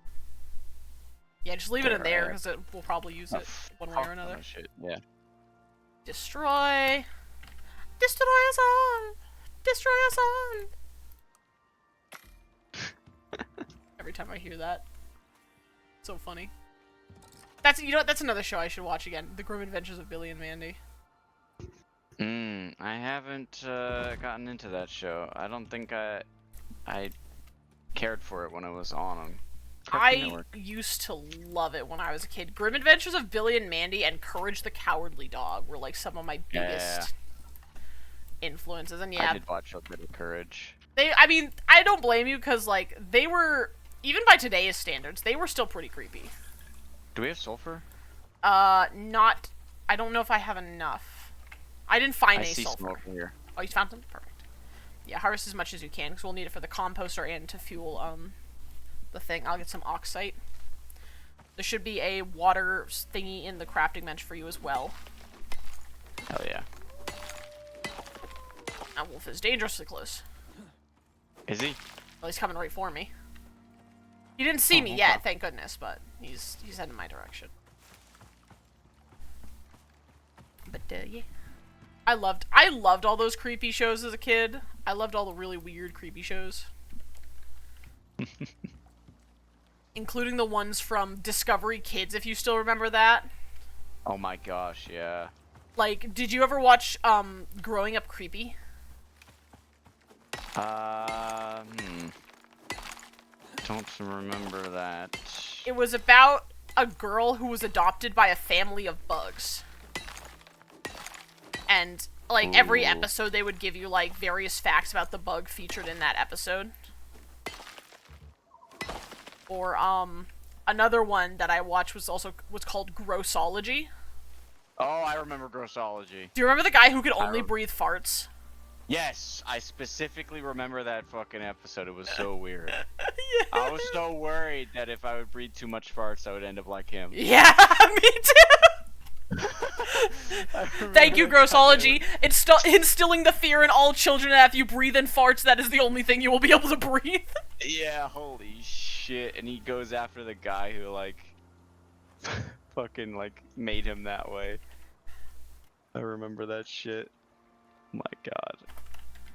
Speaker 1: Yeah, just leave it in there, because we'll probably use it one way or another.
Speaker 2: Shit. Yeah.
Speaker 1: Destroy. Destroy us all. Destroy us all. Every time I hear that. So funny. That's, you know what, that's another show I should watch again. The Grim Adventures of Billy and Mandy.
Speaker 2: I haven't gotten into that show. I don't think I cared for it when it was on Cartoon Network.
Speaker 1: Used to love it when I was a kid. Grim Adventures of Billy and Mandy and Courage the Cowardly Dog were like some of my biggest influences. And yeah,
Speaker 2: I did watch a bit of Courage.
Speaker 1: I mean, I don't blame you because like they were, even by today's standards, they were still pretty creepy.
Speaker 2: Do we have sulfur?
Speaker 1: Not. I don't know if I have enough. I didn't find any sulfur.
Speaker 2: Smoke here.
Speaker 1: Oh, you found them? Perfect. Yeah, harvest as much as you can because we'll need it for the composter and to fuel the thing. I'll get some oxite. There should be a water thingy in the crafting bench for you as well.
Speaker 2: Hell yeah.
Speaker 1: That wolf is dangerously close.
Speaker 2: Is he?
Speaker 1: Well, he's coming right for me. He didn't see me yet, thank goodness, but he's heading my direction. But yeah, I loved all those creepy shows as a kid. I loved all the really weird creepy shows, including the ones from Discovery Kids, if you still remember that.
Speaker 2: Oh my gosh, yeah.
Speaker 1: Like, did you ever watch Growing Up Creepy?
Speaker 2: Don't remember that.
Speaker 1: It was about a girl who was adopted by a family of bugs. And, like, every episode they would give you, like, various facts about the bug featured in that episode. Or, another one that I watched was called Grossology.
Speaker 2: Oh, I remember Grossology.
Speaker 1: Do you remember the guy who could only breathe farts?
Speaker 2: Yes, I specifically remember that fucking episode. It was so weird.
Speaker 1: Yeah.
Speaker 2: I was so worried that if I would breathe too much farts, I would end up like him.
Speaker 1: Yeah, me too! Thank you, Grossology. Instilling the fear in all children that if you breathe in farts, that is the only thing you will be able to breathe.
Speaker 2: Yeah, holy shit. And he goes after the guy who, like, fucking, like, made him that way. I remember that shit. My god.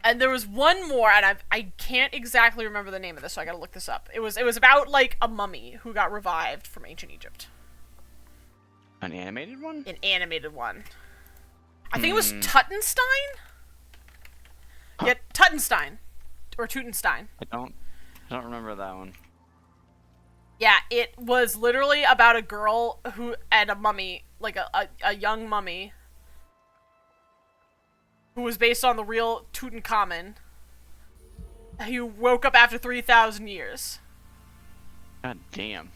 Speaker 1: And there was one more, and I can't exactly remember the name of this, so I gotta look this up. It was about, like, a mummy who got revived from ancient Egypt.
Speaker 2: An animated one?
Speaker 1: An animated one. I think it was Tutenstein? Huh. Yeah, Tutenstein. Or Tutenstein.
Speaker 2: I don't remember that one.
Speaker 1: Yeah, it was literally about a girl and a mummy, like a young mummy, who was based on the real Tutankhamun, who woke up after 3,000 years.
Speaker 2: God damn.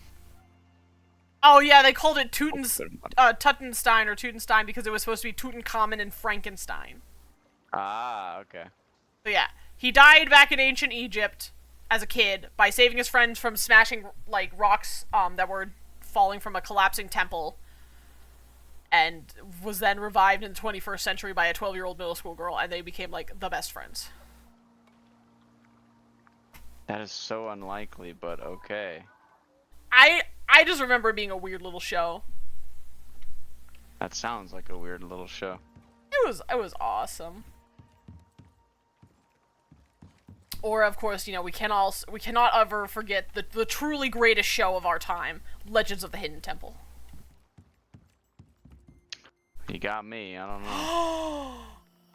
Speaker 1: Oh yeah, they called it Tutenstein or Tutenstein because it was supposed to be Tutankhamun and Frankenstein.
Speaker 2: Ah, okay.
Speaker 1: So yeah, he died back in ancient Egypt as a kid by saving his friends from smashing, like, rocks that were falling from a collapsing temple, and was then revived in the 21st century by a 12-year-old middle school girl, and they became, like, the best friends.
Speaker 2: That is so unlikely, but okay.
Speaker 1: I just remember it being a weird little show.
Speaker 2: That sounds like a weird little show.
Speaker 1: It was awesome. Or, of course, we cannot ever forget the truly greatest show of our time, Legends of the Hidden Temple.
Speaker 2: You got me. I don't know.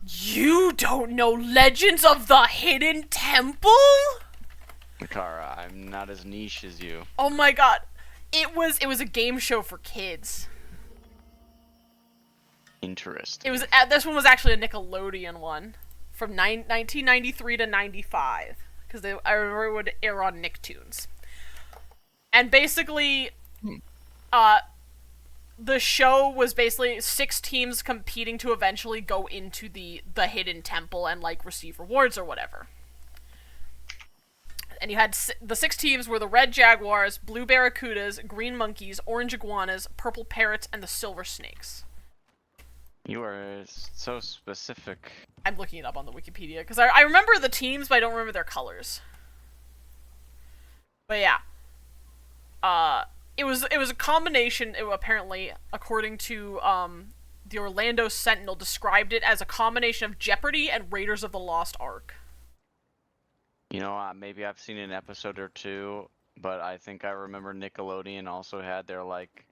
Speaker 1: You don't know Legends of the Hidden Temple?
Speaker 2: Kara, I'm not as niche as you.
Speaker 1: Oh my god. It was a game show for kids.
Speaker 2: Interesting.
Speaker 1: It was this one was actually a Nickelodeon one from 1993 to 95 because I remember it would air on Nicktoons. And basically the show was basically 6 teams competing to eventually go into the hidden temple and like receive rewards or whatever. And you had the 6 teams were the red jaguars, blue barracudas, green monkeys, orange iguanas, purple parrots, and the silver snakes.
Speaker 2: You are so specific.
Speaker 1: I'm looking it up on the Wikipedia because I remember the teams, but I don't remember their colors. But yeah, it was a combination. Apparently, according to the Orlando Sentinel, described it as a combination of Jeopardy and Raiders of the Lost Ark.
Speaker 2: You know, maybe I've seen an episode or two, but I think I remember Nickelodeon also had their like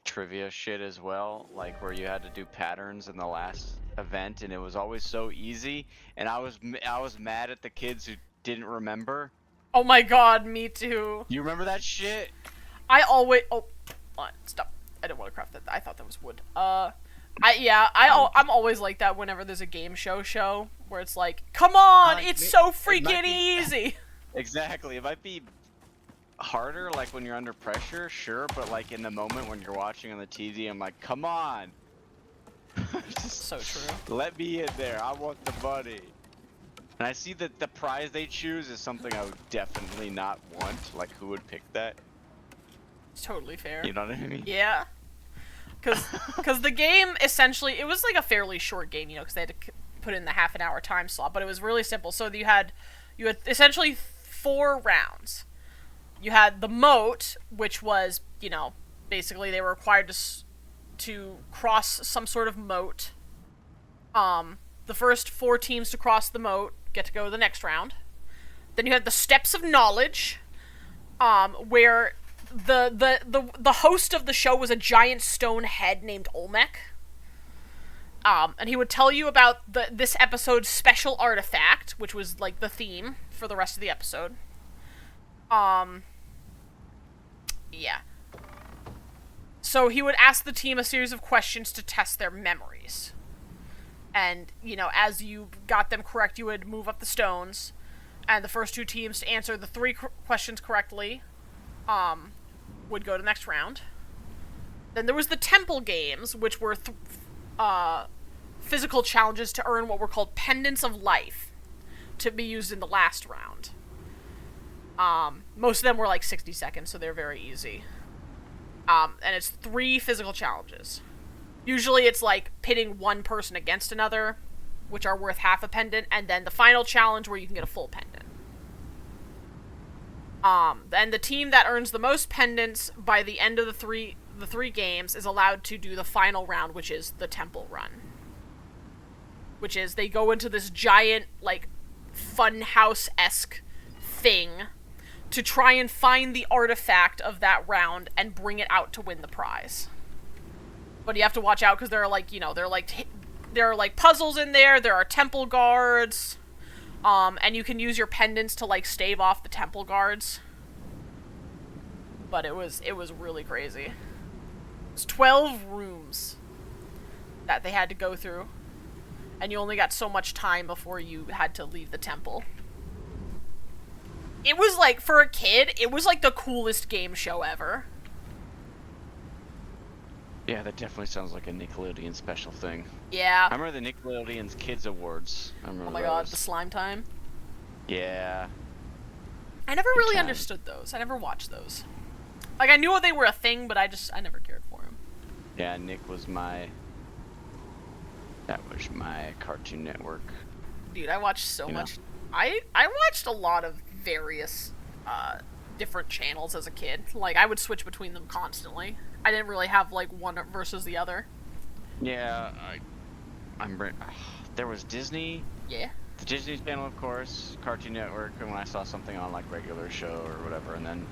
Speaker 2: trivia shit as well, like where you had to do patterns in the last event, and it was always so easy. And I was mad at the kids who didn't remember.
Speaker 1: Oh my god, me too.
Speaker 2: You remember that shit?
Speaker 1: I always stop. I didn't want to craft that. I thought that was wood. I'm always like that whenever there's a game show where it's like, come on, it's so freaking easy.
Speaker 2: Exactly. It might be harder like when you're under pressure, sure, but like in the moment when you're watching on the TV, I'm like, come on.
Speaker 1: So true.
Speaker 2: Let me in there. I want the money. And I see that the prize they choose is something I would definitely not want. Like, who would pick that?
Speaker 1: It's totally fair.
Speaker 2: You know what I mean?
Speaker 1: Yeah. Because the game, essentially, it was like a fairly short game, because they had to put in the half an hour time slot, but it was really simple. So you had essentially 4 rounds. You had the moat, which was, basically they were required to cross some sort of moat. The first 4 teams to cross the moat get to go to the next round. Then you had the Steps of Knowledge, where the host of the show was a giant stone head named Olmec. And he would tell you about this episode's special artifact, which was like the theme for the rest of the episode. Yeah. So he would ask the team a series of questions to test their memories. And, as you got them correct, you would move up the stones. And the first 2 teams to answer the 3 questions correctly, would go to the next round. Then there was the temple games, which were physical challenges to earn what were called pendants of life, to be used in the last round. Most of them were like 60 seconds, so they're very easy. And it's 3 physical challenges. Usually it's like pitting one person against another, which are worth half a pendant, and then the final challenge where you can get a full pendant. And the team that earns the most pendants by the end of the three games is allowed to do the final round, which is the temple run. Which is, they go into this giant, like, funhouse-esque thing to try and find the artifact of that round and bring it out to win the prize. But you have to watch out because there are like puzzles in there. There are temple guards, and you can use your pendants to like stave off the temple guards. But it was really crazy. It's 12 rooms that they had to go through, and you only got so much time before you had to leave the temple. It was like, for a kid, it was like the coolest game show ever.
Speaker 2: Yeah, that definitely sounds like a Nickelodeon special thing.
Speaker 1: Yeah.
Speaker 2: I remember the Nickelodeon's Kids Awards. I remember
Speaker 1: Oh my
Speaker 2: those.
Speaker 1: god, the slime time.
Speaker 2: Yeah.
Speaker 1: I never really understood those. I never watched those. Like, I knew they were a thing, but I never cared for them.
Speaker 2: Yeah, Nick was my... That was my Cartoon Network.
Speaker 1: Dude, I watched so much. I watched a lot of various different channels as a kid. Like, I would switch between them constantly. I didn't really have, like, one versus the other.
Speaker 2: Yeah, there was Disney.
Speaker 1: Yeah.
Speaker 2: the Disney Channel, of course, Cartoon Network, and when I saw something on like regular show or whatever, and then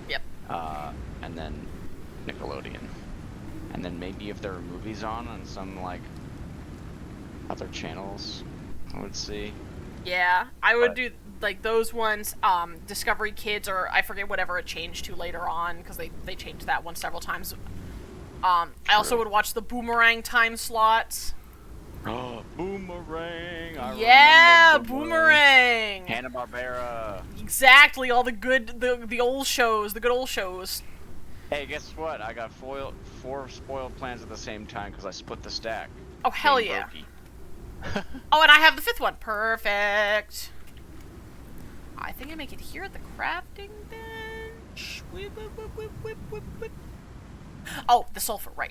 Speaker 1: Yep.
Speaker 2: and then Nickelodeon, and then maybe if there were movies on some like other channels, I would see.
Speaker 1: Yeah, I would
Speaker 2: But-
Speaker 1: do like those ones, Discovery Kids, or I forget whatever it changed to later on, because they changed that one several times. I also would watch the Boomerang time slots.
Speaker 2: Oh, Boomerang! I
Speaker 1: Yeah,
Speaker 2: remember
Speaker 1: Boomerang.
Speaker 2: Hanna-Barbera.
Speaker 1: Exactly, all the good, the old shows, the good old shows.
Speaker 2: Hey, guess what? I got 4 spoiled plans at the same time because I split the stack.
Speaker 1: Oh hell
Speaker 2: Game
Speaker 1: yeah.
Speaker 2: brokey.
Speaker 1: Oh, and I have the 5th one. Perfect. I think I make it here at the crafting bench. Whip, whip, whip, whip, whip, whip, whip. Oh, the sulfur, right.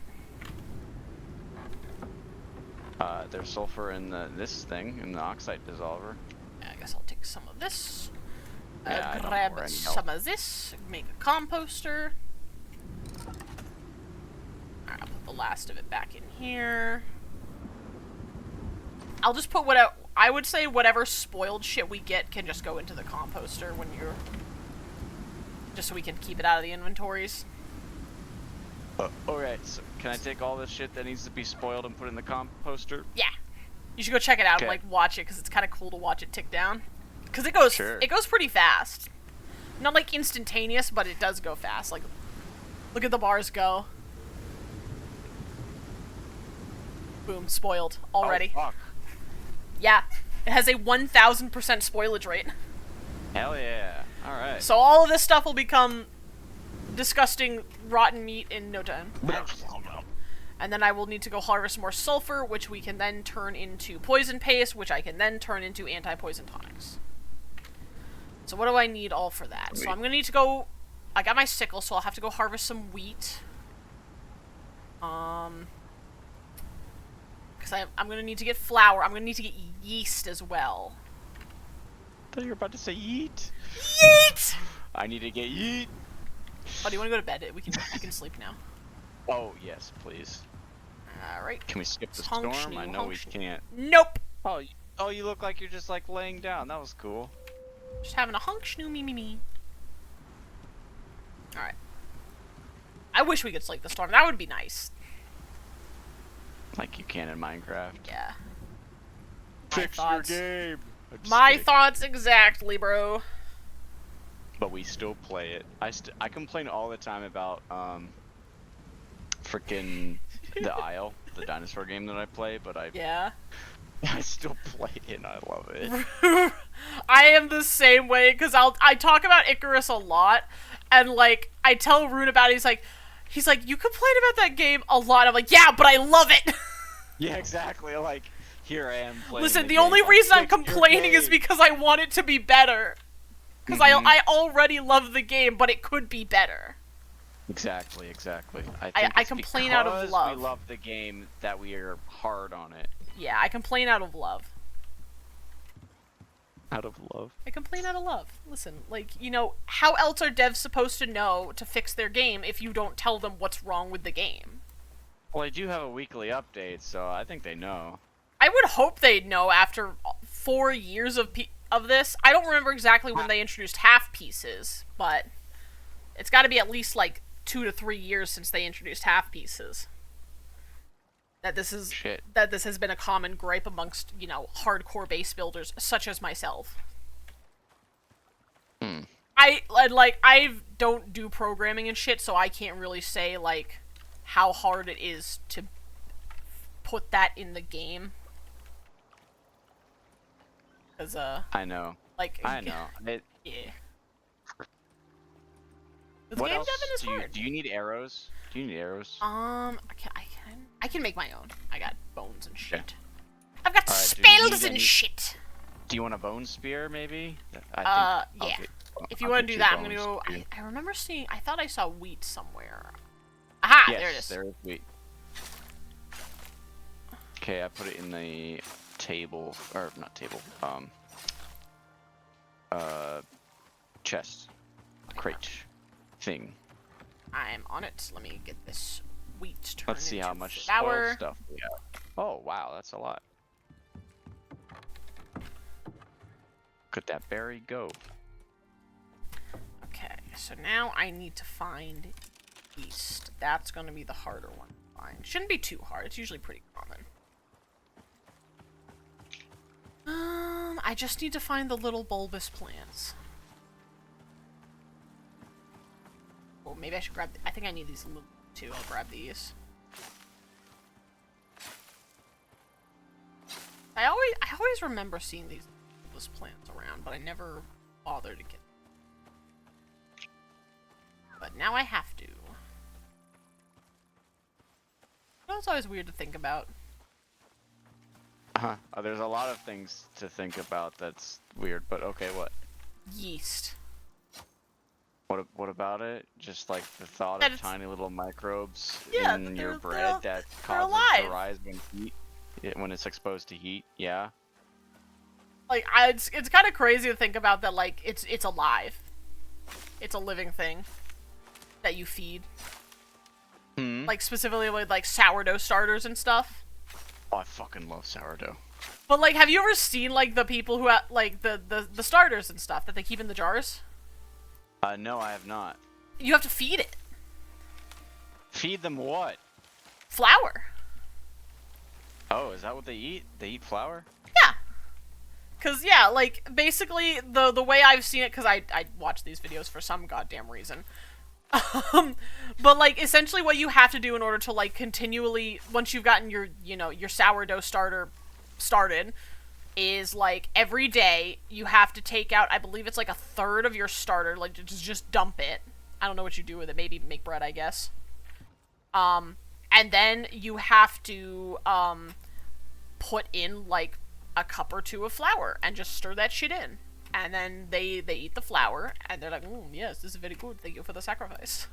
Speaker 2: There's sulfur in this thing, in the oxide dissolver.
Speaker 1: I guess I'll take some of this.
Speaker 2: Yeah, I don't know
Speaker 1: Grab
Speaker 2: where any
Speaker 1: some of this. Make a composter. Alright, I'll put the last of it back in here. I'll just put what I would say whatever spoiled shit we get can just go into the composter when you're... Just so we can keep it out of the inventories.
Speaker 2: Alright, so can I take all this shit that needs to be spoiled and put it in the composter?
Speaker 1: Yeah. You should go check it out and,
Speaker 2: Okay.
Speaker 1: like, watch it, because it's kind of cool to watch it tick down. Because it goes,
Speaker 2: Sure.
Speaker 1: it goes pretty fast. Not, like, instantaneous, but it does go fast. Like, look at the bars go. Boom, spoiled already.
Speaker 2: Oh, fuck.
Speaker 1: Yeah, it has a 1,000% spoilage rate.
Speaker 2: Hell yeah. Alright.
Speaker 1: So all of this stuff will become disgusting, rotten meat in no time. And then I will need to go harvest more sulfur, which we can then turn into poison paste, which I can then turn into anti-poison tonics. So what do I need all for that? So I'm gonna need to go... I got my sickle, so I'll have to go harvest some wheat. Because I'm gonna need to get flour. I'm gonna need to get yeast as well.
Speaker 2: I thought you were about to say yeet.
Speaker 1: Yeet!
Speaker 2: I need to get yeet.
Speaker 1: Oh, do you want to go to bed? I can sleep now.
Speaker 2: Oh, yes, please.
Speaker 1: Alright.
Speaker 2: Can we skip the
Speaker 1: Honk
Speaker 2: storm?
Speaker 1: schnoo,
Speaker 2: I know
Speaker 1: honk
Speaker 2: we
Speaker 1: schnoo.
Speaker 2: can't.
Speaker 1: Nope!
Speaker 2: Oh, you look like you're just like laying down. That was cool.
Speaker 1: Just having a honk schnoo me me me. Alright. I wish we could sleep the storm. That would be nice.
Speaker 2: Like you can in Minecraft.
Speaker 1: Yeah.
Speaker 2: Fix your
Speaker 1: thoughts.
Speaker 2: game. I'm just
Speaker 1: My
Speaker 2: kidding.
Speaker 1: thoughts exactly, bro.
Speaker 2: But we still play it. I complain all the time about freaking the Isle, the dinosaur game that I play, but
Speaker 1: Yeah.
Speaker 2: I still play it and I love it.
Speaker 1: I am the same way, because I talk about Icarus a lot, and, like, I tell Rune about it, he's like, you complain about that game a lot. I'm like, yeah, but I love it!
Speaker 2: Yeah, exactly. Like, here I am playing.
Speaker 1: Listen, the
Speaker 2: game.
Speaker 1: only
Speaker 2: Like,
Speaker 1: reason I'm
Speaker 2: fix your
Speaker 1: complaining is
Speaker 2: game.
Speaker 1: because I want it to be better. Because I already love the game, but it could be better.
Speaker 2: Exactly.
Speaker 1: I
Speaker 2: think it's
Speaker 1: complain out of
Speaker 2: because
Speaker 1: love.
Speaker 2: We love the game that we are hard on it.
Speaker 1: Yeah, I complain out of love.
Speaker 2: Out of love.
Speaker 1: I complain out of love. Listen, like, you know, how else are devs supposed to know to fix their game if you don't tell them what's wrong with the game?
Speaker 2: Well, I do have a weekly update, so I think they know.
Speaker 1: I would hope they'd know after 4 years of this. I don't remember exactly when they introduced half pieces, but it's got to be at least like 2 to 3 years since they introduced half pieces. That this has been a common gripe amongst, you know, hardcore base builders such as myself. I don't do programming and shit, so I can't really say like how hard it is to put that in the game. Cause
Speaker 2: I know.
Speaker 1: like
Speaker 2: I know.
Speaker 1: yeah. The
Speaker 2: What
Speaker 1: game
Speaker 2: else
Speaker 1: deving is hard.
Speaker 2: do you need arrows? Do you need arrows?
Speaker 1: I can make my own. I got bones and shit.
Speaker 2: Okay.
Speaker 1: I've got
Speaker 2: Alright, do you
Speaker 1: spells
Speaker 2: need
Speaker 1: and
Speaker 2: any-
Speaker 1: shit.
Speaker 2: Do you want a bone spear, maybe?
Speaker 1: Yeah. If you want to do that, I'm
Speaker 2: gonna
Speaker 1: gonna go. I remember seeing. I thought I saw wheat somewhere. Aha!
Speaker 2: Yes,
Speaker 1: There it is.
Speaker 2: there is wheat. Okay, I put it in the table, or not table. Chest, crate, thing.
Speaker 1: I'm on it. Let me get this wheat turned
Speaker 2: Let's see how
Speaker 1: into
Speaker 2: much
Speaker 1: flour.
Speaker 2: spoiled stuff we have. Oh wow, that's a lot. Look at that berry go.
Speaker 1: Okay, so now I need to find yeast. That's going to be the harder one to find. Shouldn't be too hard. It's usually pretty common. I just need to find the little bulbous plants. Well, maybe I should grab... I think I need these little too. I'll grab these. I always remember seeing these bulbous plants around, but I never bothered to get them. But now I have to. It's always weird to think about.
Speaker 2: There's a lot of things to think about that's weird, but okay, what?
Speaker 1: Yeast.
Speaker 2: What about it? Just like the thought
Speaker 1: That
Speaker 2: of
Speaker 1: it's-
Speaker 2: tiny little microbes
Speaker 1: Yeah,
Speaker 2: in
Speaker 1: they're-
Speaker 2: your bread that
Speaker 1: they're
Speaker 2: causes
Speaker 1: alive.
Speaker 2: to rise when it's exposed to heat. Yeah.
Speaker 1: Like, it's kind of crazy to think about that. Like, it's alive. It's a living thing that you feed. Like specifically with like sourdough starters and stuff.
Speaker 2: Oh, I fucking love sourdough.
Speaker 1: But like, have you ever seen like the people who have like the starters and stuff that they keep in the jars?
Speaker 2: No, I have not.
Speaker 1: You have to feed it
Speaker 2: Feed them what?
Speaker 1: flour.
Speaker 2: Oh, is that what they eat? They eat flour?
Speaker 1: Yeah. Cause yeah, like basically the way I've seen it, cause I watch these videos for some goddamn reason. But like essentially what you have to do in order to like continually, once you've gotten your your sourdough starter started, is like every day you have to take out, I believe it's like a third of your starter, like just dump it. I don't know what you do with it. Maybe make bread, I guess. And then you have to put in like a cup or two of flour and just stir that shit in. And then they eat the flour, and they're like, yes, this is very good. Thank you for the sacrifice.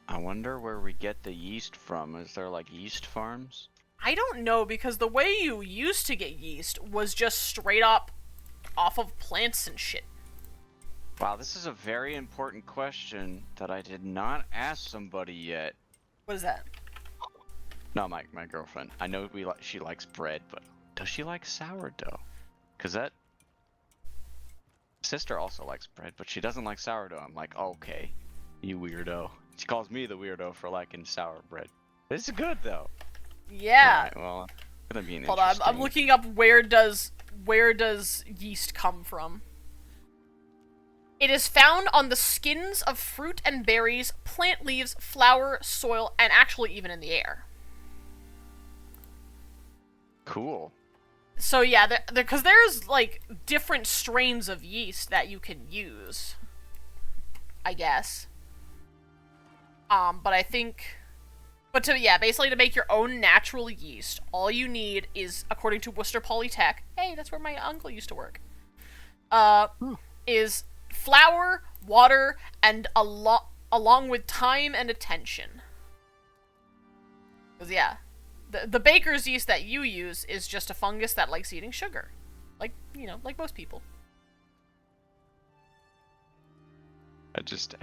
Speaker 2: I wonder where we get the yeast from. Is there like yeast farms?
Speaker 1: I don't know, because the way you used to get yeast was just straight up off of plants and shit.
Speaker 2: Wow, this is a very important question that I did not ask somebody yet.
Speaker 1: What is that?
Speaker 2: No, my girlfriend. I know she likes bread, but does she like sourdough? Cause that sister also likes bread, but she doesn't like sourdough. I'm like, okay, you weirdo. She calls me the weirdo for liking sour bread. This is good though.
Speaker 1: Yeah.
Speaker 2: Alright, well, it's gonna be an
Speaker 1: Hold on, I'm looking up where does yeast come from. It is found on the skins of fruit and berries, plant leaves, flour, soil, and actually even in the air.
Speaker 2: Cool.
Speaker 1: So yeah, because there's like different strains of yeast that you can use, I guess. But I think, basically to make your own natural yeast, all you need is, according to Worcester Polytech, hey, that's where my uncle used to work, is flour, water, and along with time and attention. Because yeah, the baker's yeast that you use is just a fungus that likes eating sugar, like like most people.
Speaker 2: I just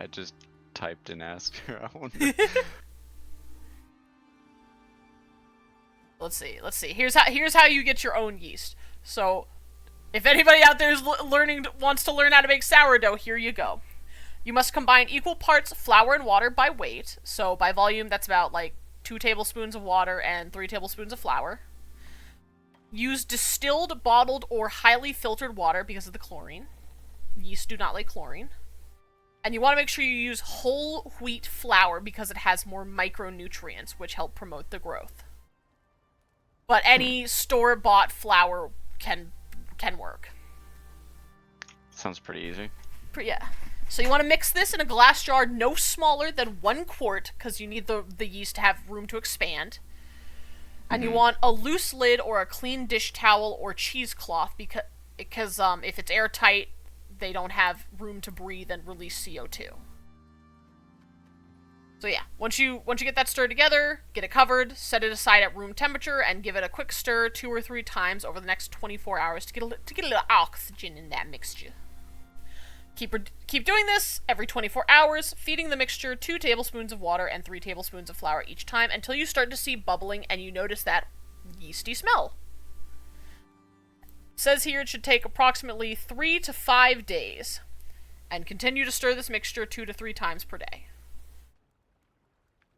Speaker 2: typed in ask her. I wonder.
Speaker 1: Let's see. Here's how you get your own yeast. So, if anybody out there is wants to learn how to make sourdough, here you go. You must combine equal parts flour and water by weight. So by volume, that's about like 2 tablespoons of water and 3 tablespoons of flour. Use distilled, bottled, or highly filtered water because of the chlorine. Yeast do not like chlorine. And you want to make sure you use whole wheat flour because it has more micronutrients, which help promote the growth. But any store-bought flour can work.
Speaker 2: Sounds pretty easy.
Speaker 1: Yeah. So you want to mix this in a glass jar no smaller than 1 quart, because you need the yeast to have room to expand. And you want a loose lid or a clean dish towel or cheesecloth, because if it's airtight, they don't have room to breathe and release CO2. So yeah, once you get that stirred together, get it covered, set it aside at room temperature, and give it a quick stir 2 or 3 times over the next 24 hours to get a little oxygen in that mixture. Keep doing this every 24 hours, feeding the mixture 2 tablespoons of water and 3 tablespoons of flour each time until you start to see bubbling and you notice that yeasty smell. says here it should take approximately 3 to 5 days. And continue to stir this mixture 2 to 3 times per day.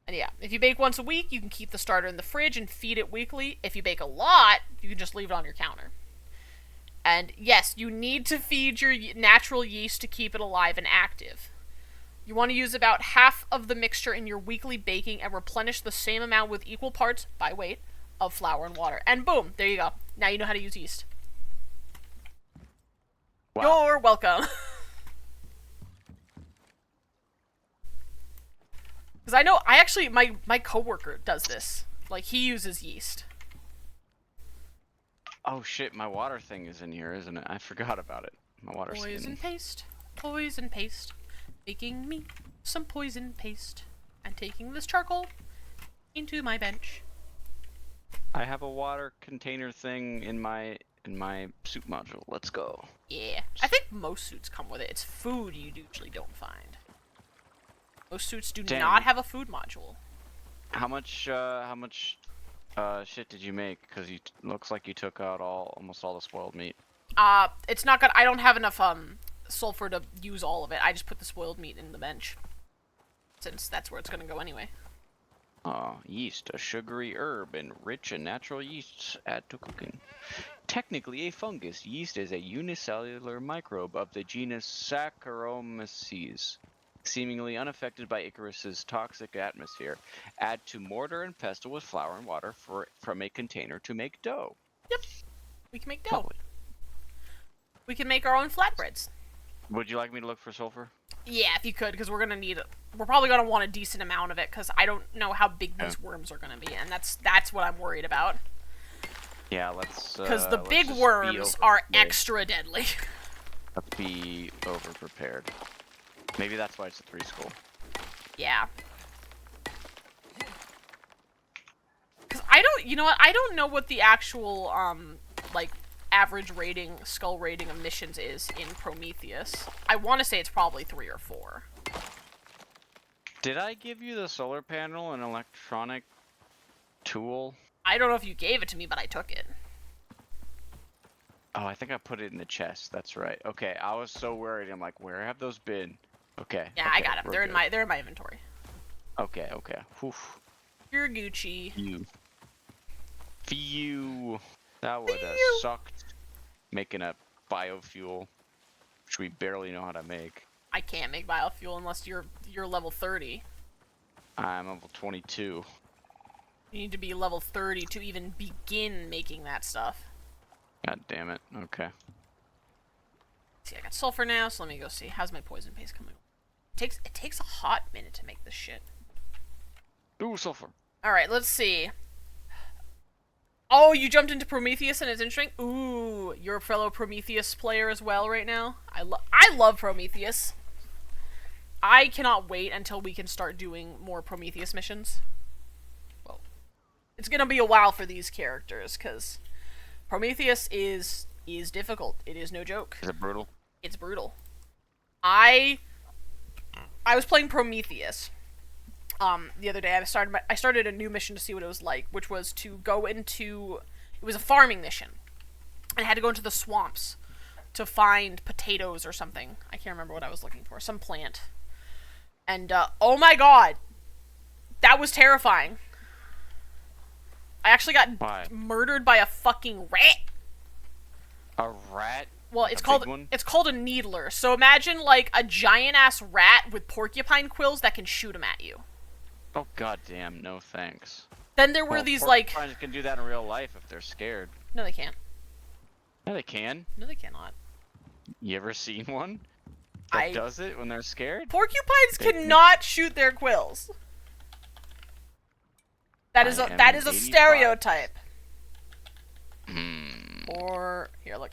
Speaker 1: And yeah, if you bake once a week, you can keep the starter in the fridge and feed it weekly. If you bake a lot, you can just leave it on your counter. And yes, you need to feed your natural yeast to keep it alive and active. You want to use about half of the mixture in your weekly baking and replenish the same amount with equal parts, by weight, of flour and water. And boom, there you go. Now you know how to use yeast.
Speaker 2: Wow.
Speaker 1: You're welcome. Because I know, my coworker does this. Like, he uses yeast.
Speaker 2: Oh shit, my water thing is in here, isn't it? I forgot about it. My water
Speaker 1: Poison paste. Poison paste. Making me some poison paste. And taking this charcoal into my bench.
Speaker 2: I have a water container thing in my suit module. Let's go.
Speaker 1: Yeah. I think most suits come with it. It's food you usually don't find. Most suits do not have a food module.
Speaker 2: How much shit did you make? Because looks like you took out almost all the spoiled meat.
Speaker 1: It's not gonna. I don't have enough sulfur to use all of it. I just put the spoiled meat in the bench, since that's where it's gonna go anyway.
Speaker 2: Yeast, a sugary herb and rich in natural yeasts add to cooking. Technically a fungus, yeast is a unicellular microbe of the genus Saccharomyces. Seemingly unaffected by Icarus's toxic atmosphere. Add to mortar and pestle with flour and water from a container to make dough.
Speaker 1: Yep. We can make dough.
Speaker 2: Lovely.
Speaker 1: We can make our own flatbreads.
Speaker 2: Would you like me to look for sulfur?
Speaker 1: Yeah, if you could, because we're gonna need it. We're probably gonna want a decent amount of it, because I don't know how big these worms are gonna be, and that's what I'm worried about.
Speaker 2: Yeah, let's.
Speaker 1: Because the big worms are extra deadly.
Speaker 2: Let's be over prepared. Maybe that's why it's a 3 skull.
Speaker 1: Yeah. Because you know what? I don't know what the actual, like, average skull rating of missions is in Prometheus. I want to say it's probably 3 or 4.
Speaker 2: Did I give you the solar panel, an electronic tool?
Speaker 1: I don't know if you gave it to me, but I took it.
Speaker 2: Oh, I think I put it in the chest. That's right. Okay, I was so worried. I'm like, where have those been? Okay.
Speaker 1: Yeah,
Speaker 2: okay,
Speaker 1: I got them. They're in my inventory.
Speaker 2: Okay. Whew.
Speaker 1: You're Gucci.
Speaker 2: Phew. That would have sucked. Making a biofuel, which we barely know how to make.
Speaker 1: I can't make biofuel unless you're level 30.
Speaker 2: I'm level 22.
Speaker 1: You need to be level 30 to even begin making that stuff.
Speaker 2: God damn it. Okay.
Speaker 1: See, I got sulfur now, so let me go see. How's my poison paste coming? It takes a hot minute to make this shit.
Speaker 2: Ooh, sulfur.
Speaker 1: Alright, let's see. Oh, you jumped into Prometheus and it's interesting? Ooh, you're a fellow Prometheus player as well right now? I love Prometheus. I cannot wait until we can start doing more Prometheus missions. Well, it's gonna be a while for these characters, because Prometheus is difficult. It is no joke.
Speaker 2: Is it brutal?
Speaker 1: It's brutal. I was playing Prometheus the other day. I started a new mission to see what it was like, which was to go into... It was a farming mission. I had to go into the swamps to find potatoes or something. I can't remember what I was looking for. Some plant. And, oh my god! That was terrifying. I actually got murdered by a fucking rat.
Speaker 2: A rat?
Speaker 1: Well, it's called a needler. So imagine like a giant ass rat with porcupine quills that can shoot them at you.
Speaker 2: Oh goddamn! No thanks.
Speaker 1: Then there were these like.
Speaker 2: Porcupines can do that in real life if they're scared.
Speaker 1: No, they can't.
Speaker 2: Yeah, they can.
Speaker 1: No, they cannot.
Speaker 2: You ever seen one that does it when they're scared?
Speaker 1: Porcupines cannot shoot their quills. That is a stereotype. Or here, look.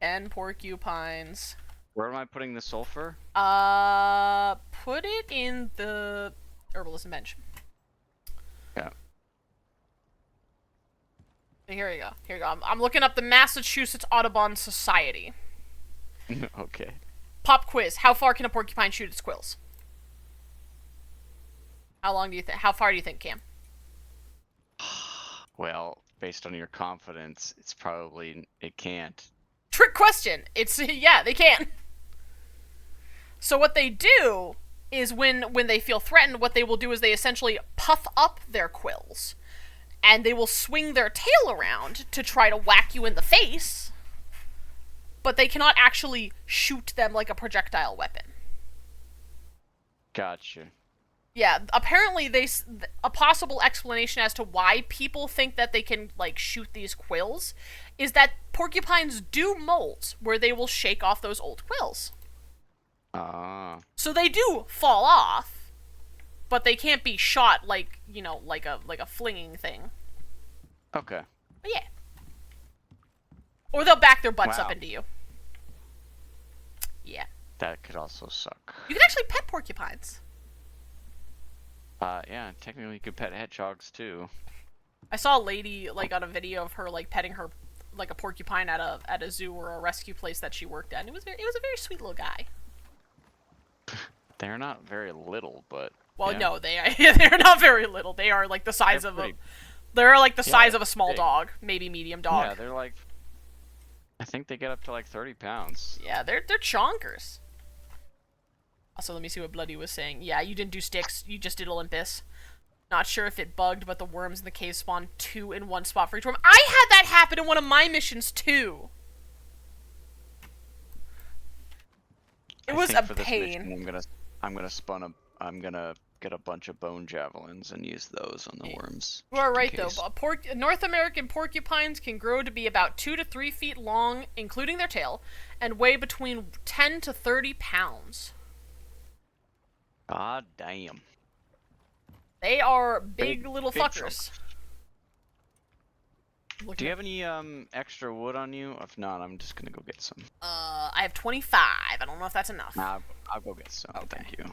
Speaker 1: 10 porcupines.
Speaker 2: Where am I putting the sulfur?
Speaker 1: Put it in the herbalism bench.
Speaker 2: Yeah.
Speaker 1: Here you go. Here you go. I'm looking up the Massachusetts Audubon Society.
Speaker 2: Okay.
Speaker 1: Pop quiz. How far can a porcupine shoot its quills? How far do you think, Cam?
Speaker 2: Well, based on your confidence, it can't.
Speaker 1: Trick question. It's yeah, they can. So what they do is when they feel threatened, what they will do is they essentially puff up their quills, and they will swing their tail around to try to whack you in the face, but they cannot actually shoot them like a projectile weapon.
Speaker 2: Gotcha.
Speaker 1: Yeah, apparently a possible explanation as to why people think that they can like shoot these quills is that porcupines do molts where they will shake off those old quills.
Speaker 2: Ah.
Speaker 1: So they do fall off, but they can't be shot like, you know, like a flinging thing.
Speaker 2: Okay.
Speaker 1: But yeah. Or they'll back their butts
Speaker 2: Wow.
Speaker 1: up into you. Yeah.
Speaker 2: That could also suck.
Speaker 1: You can actually pet porcupines.
Speaker 2: Yeah, technically you could pet hedgehogs too.
Speaker 1: I saw a lady like on a video of her like petting her like a porcupine at a zoo or a rescue place that she worked at. And it was a very sweet little guy.
Speaker 2: They're not very little, but
Speaker 1: Well,
Speaker 2: yeah.
Speaker 1: no, they're not very little. They are like the size of they're like the size of a small
Speaker 2: big.
Speaker 1: dog, maybe medium dog.
Speaker 2: Yeah, they're like, I think they get up to like 30 pounds.
Speaker 1: Yeah, they're chonkers. Also, let me see what Bloody was saying. Yeah, you didn't do sticks, you just did Olympus. Not sure if it bugged, but the worms in the cave spawned 2 in one spot for each worm. I had that happen in one of my missions too. It was a
Speaker 2: for this
Speaker 1: pain.
Speaker 2: mission, I'm gonna get a bunch of bone javelins and use those on the worms.
Speaker 1: You are right,
Speaker 2: case.
Speaker 1: though. North American porcupines can grow to be about 2 to 3 feet long, including their tail, and weigh between 10 to 30 pounds.
Speaker 2: God damn.
Speaker 1: They are big little
Speaker 2: big
Speaker 1: fuckers.
Speaker 2: Do you have any extra wood on you? If not, I'm just gonna go get some.
Speaker 1: I have 25. I don't know if that's enough.
Speaker 2: Nah, I'll go get some.
Speaker 1: Okay.
Speaker 2: Thank you.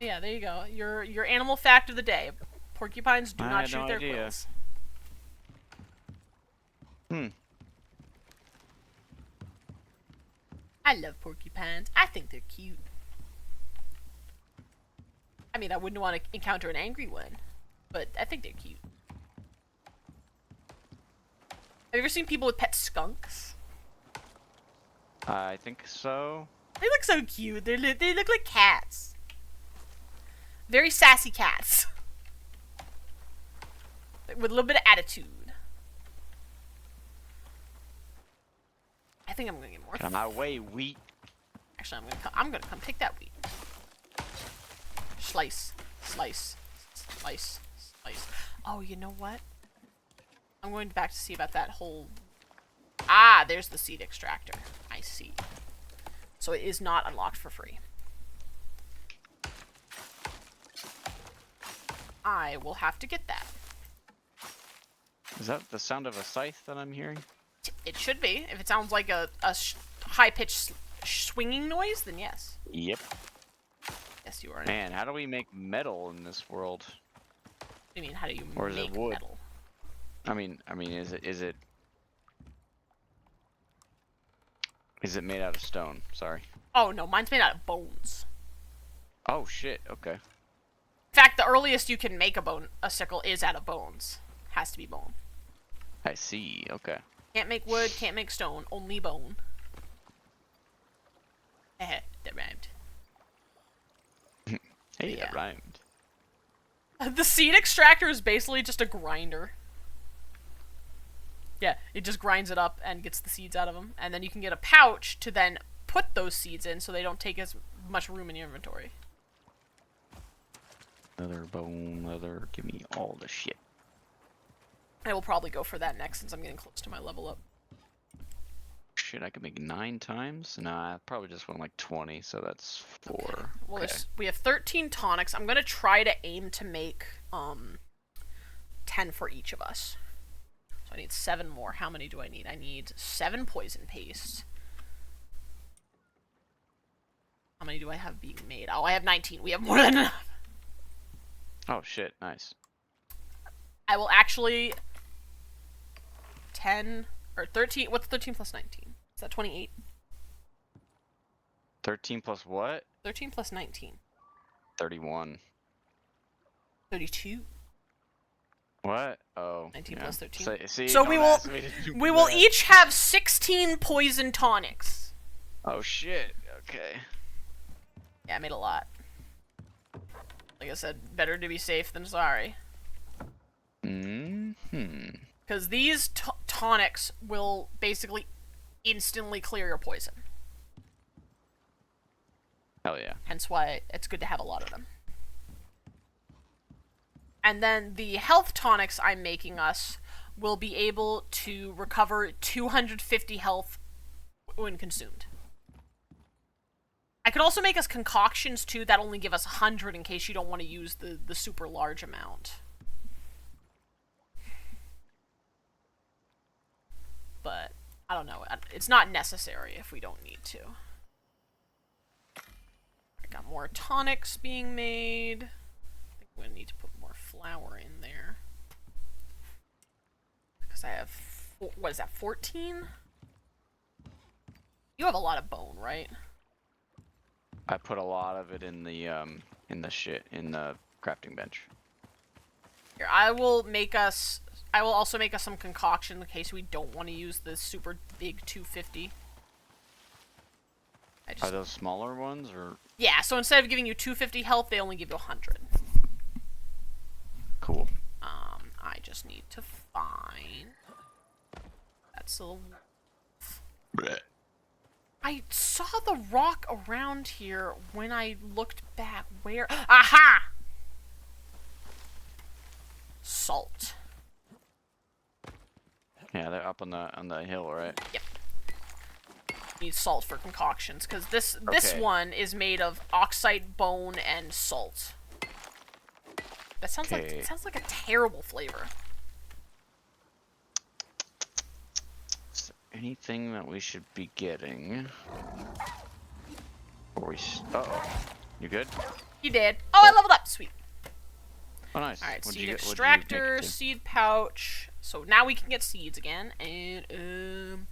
Speaker 1: Yeah, there you go. Your animal fact of the day: porcupines do
Speaker 2: I
Speaker 1: not
Speaker 2: had
Speaker 1: shoot
Speaker 2: no
Speaker 1: their
Speaker 2: idea.
Speaker 1: quills. I love porcupines. I think they're cute. I mean, I wouldn't want to encounter an angry one, but I think they're cute. Have you ever seen people with pet skunks?
Speaker 2: I think so.
Speaker 1: They look so cute. They look like cats. Very sassy cats. With a little bit of attitude. I think I'm gonna get more.
Speaker 2: Get on my way, wheat.
Speaker 1: Actually, I'm gonna come take that wheat. Slice, slice, slice, slice. Oh, you know what? I'm going back to see about that whole... Ah, there's the seed extractor. I see. So it is not unlocked for free. I will have to get that.
Speaker 2: Is that the sound of a scythe that I'm hearing?
Speaker 1: It should be. If it sounds like a high-pitched swinging noise, then yes.
Speaker 2: Yep.
Speaker 1: Yes, you are.
Speaker 2: Man, how do we make metal in this world?
Speaker 1: What do you mean, how do you
Speaker 2: Or is it
Speaker 1: make
Speaker 2: wood?
Speaker 1: metal?
Speaker 2: I mean, is it made out of stone? Sorry.
Speaker 1: Oh, no, mine's made out of bones.
Speaker 2: Oh shit. Okay.
Speaker 1: In fact, the earliest you can make a sickle is out of bones. Has to be bone.
Speaker 2: I see. Okay.
Speaker 1: Can't make wood, can't make stone, only bone. Eh, that rhymed.
Speaker 2: Hey,
Speaker 1: Yeah.
Speaker 2: that rhymed.
Speaker 1: The seed extractor is basically just a grinder. Yeah, it just grinds it up and gets the seeds out of them. And then you can get a pouch to then put those seeds in so they don't take as much room in your inventory.
Speaker 2: Leather, bone, leather. Give me all the shit.
Speaker 1: I will probably go for that next since I'm getting close to my level up.
Speaker 2: Shit, I could make 9 times? Nah, I probably just went like 20, so that's 4.
Speaker 1: Okay. Well,
Speaker 2: okay.
Speaker 1: we have 13 tonics. I'm going to try to aim to make 10 for each of us. So I need 7 more. How many do I need? I need 7 poison paste. How many do I have being made? Oh, I have 19. We have more than enough.
Speaker 2: Oh shit, nice.
Speaker 1: I will actually 10 or 13. What's 13 plus 19? Is that 28?
Speaker 2: 13 plus what?
Speaker 1: 13 plus 19.
Speaker 2: 31.
Speaker 1: 32.
Speaker 2: What? Oh,
Speaker 1: 19
Speaker 2: yeah.
Speaker 1: plus 13.
Speaker 2: See,
Speaker 1: So
Speaker 2: don't ask me to do
Speaker 1: we will
Speaker 2: that.
Speaker 1: each have 16 poison tonics.
Speaker 2: Oh shit. Okay.
Speaker 1: Yeah, I made a lot. Like I said, better to be safe than sorry. Because these tonics will basically instantly clear your poison.
Speaker 2: Hell yeah.
Speaker 1: Hence why it's good to have a lot of them. And then the health tonics I'm making us will be able to recover 250 health when consumed. I could also make us concoctions too that only give us 100 in case you don't want to use the super large amount. But I don't know. It's not necessary if we don't need to. I got more tonics being made. I think I'm going to need to put more flour in there. Because I have, what is that, 14? You have a lot of bone, right?
Speaker 2: I put a lot of it in the crafting bench.
Speaker 1: Here, I will also make us some concoction in case we don't want to use the super big 250.
Speaker 2: Are those smaller ones or?
Speaker 1: Yeah, so instead of giving you 250 health, they only give you 100.
Speaker 2: Cool.
Speaker 1: I just need to find. That's a.
Speaker 2: Blech.
Speaker 1: I saw the rock around here when I looked back. Where? Aha! Salt.
Speaker 2: Yeah, they're up on the hill, right?
Speaker 1: Yep. Need salt for concoctions because this
Speaker 2: Okay.
Speaker 1: one is made of oxide, bone, and salt. That sounds like it sounds like a terrible flavor.
Speaker 2: Is there anything that we should be getting? Or uh-oh. You good?
Speaker 1: You did. Oh, I leveled up. Sweet.
Speaker 2: Oh, nice.
Speaker 1: All right,
Speaker 2: What'd
Speaker 1: seed
Speaker 2: you get?
Speaker 1: extractor, seed pouch. So now we can get seeds again, and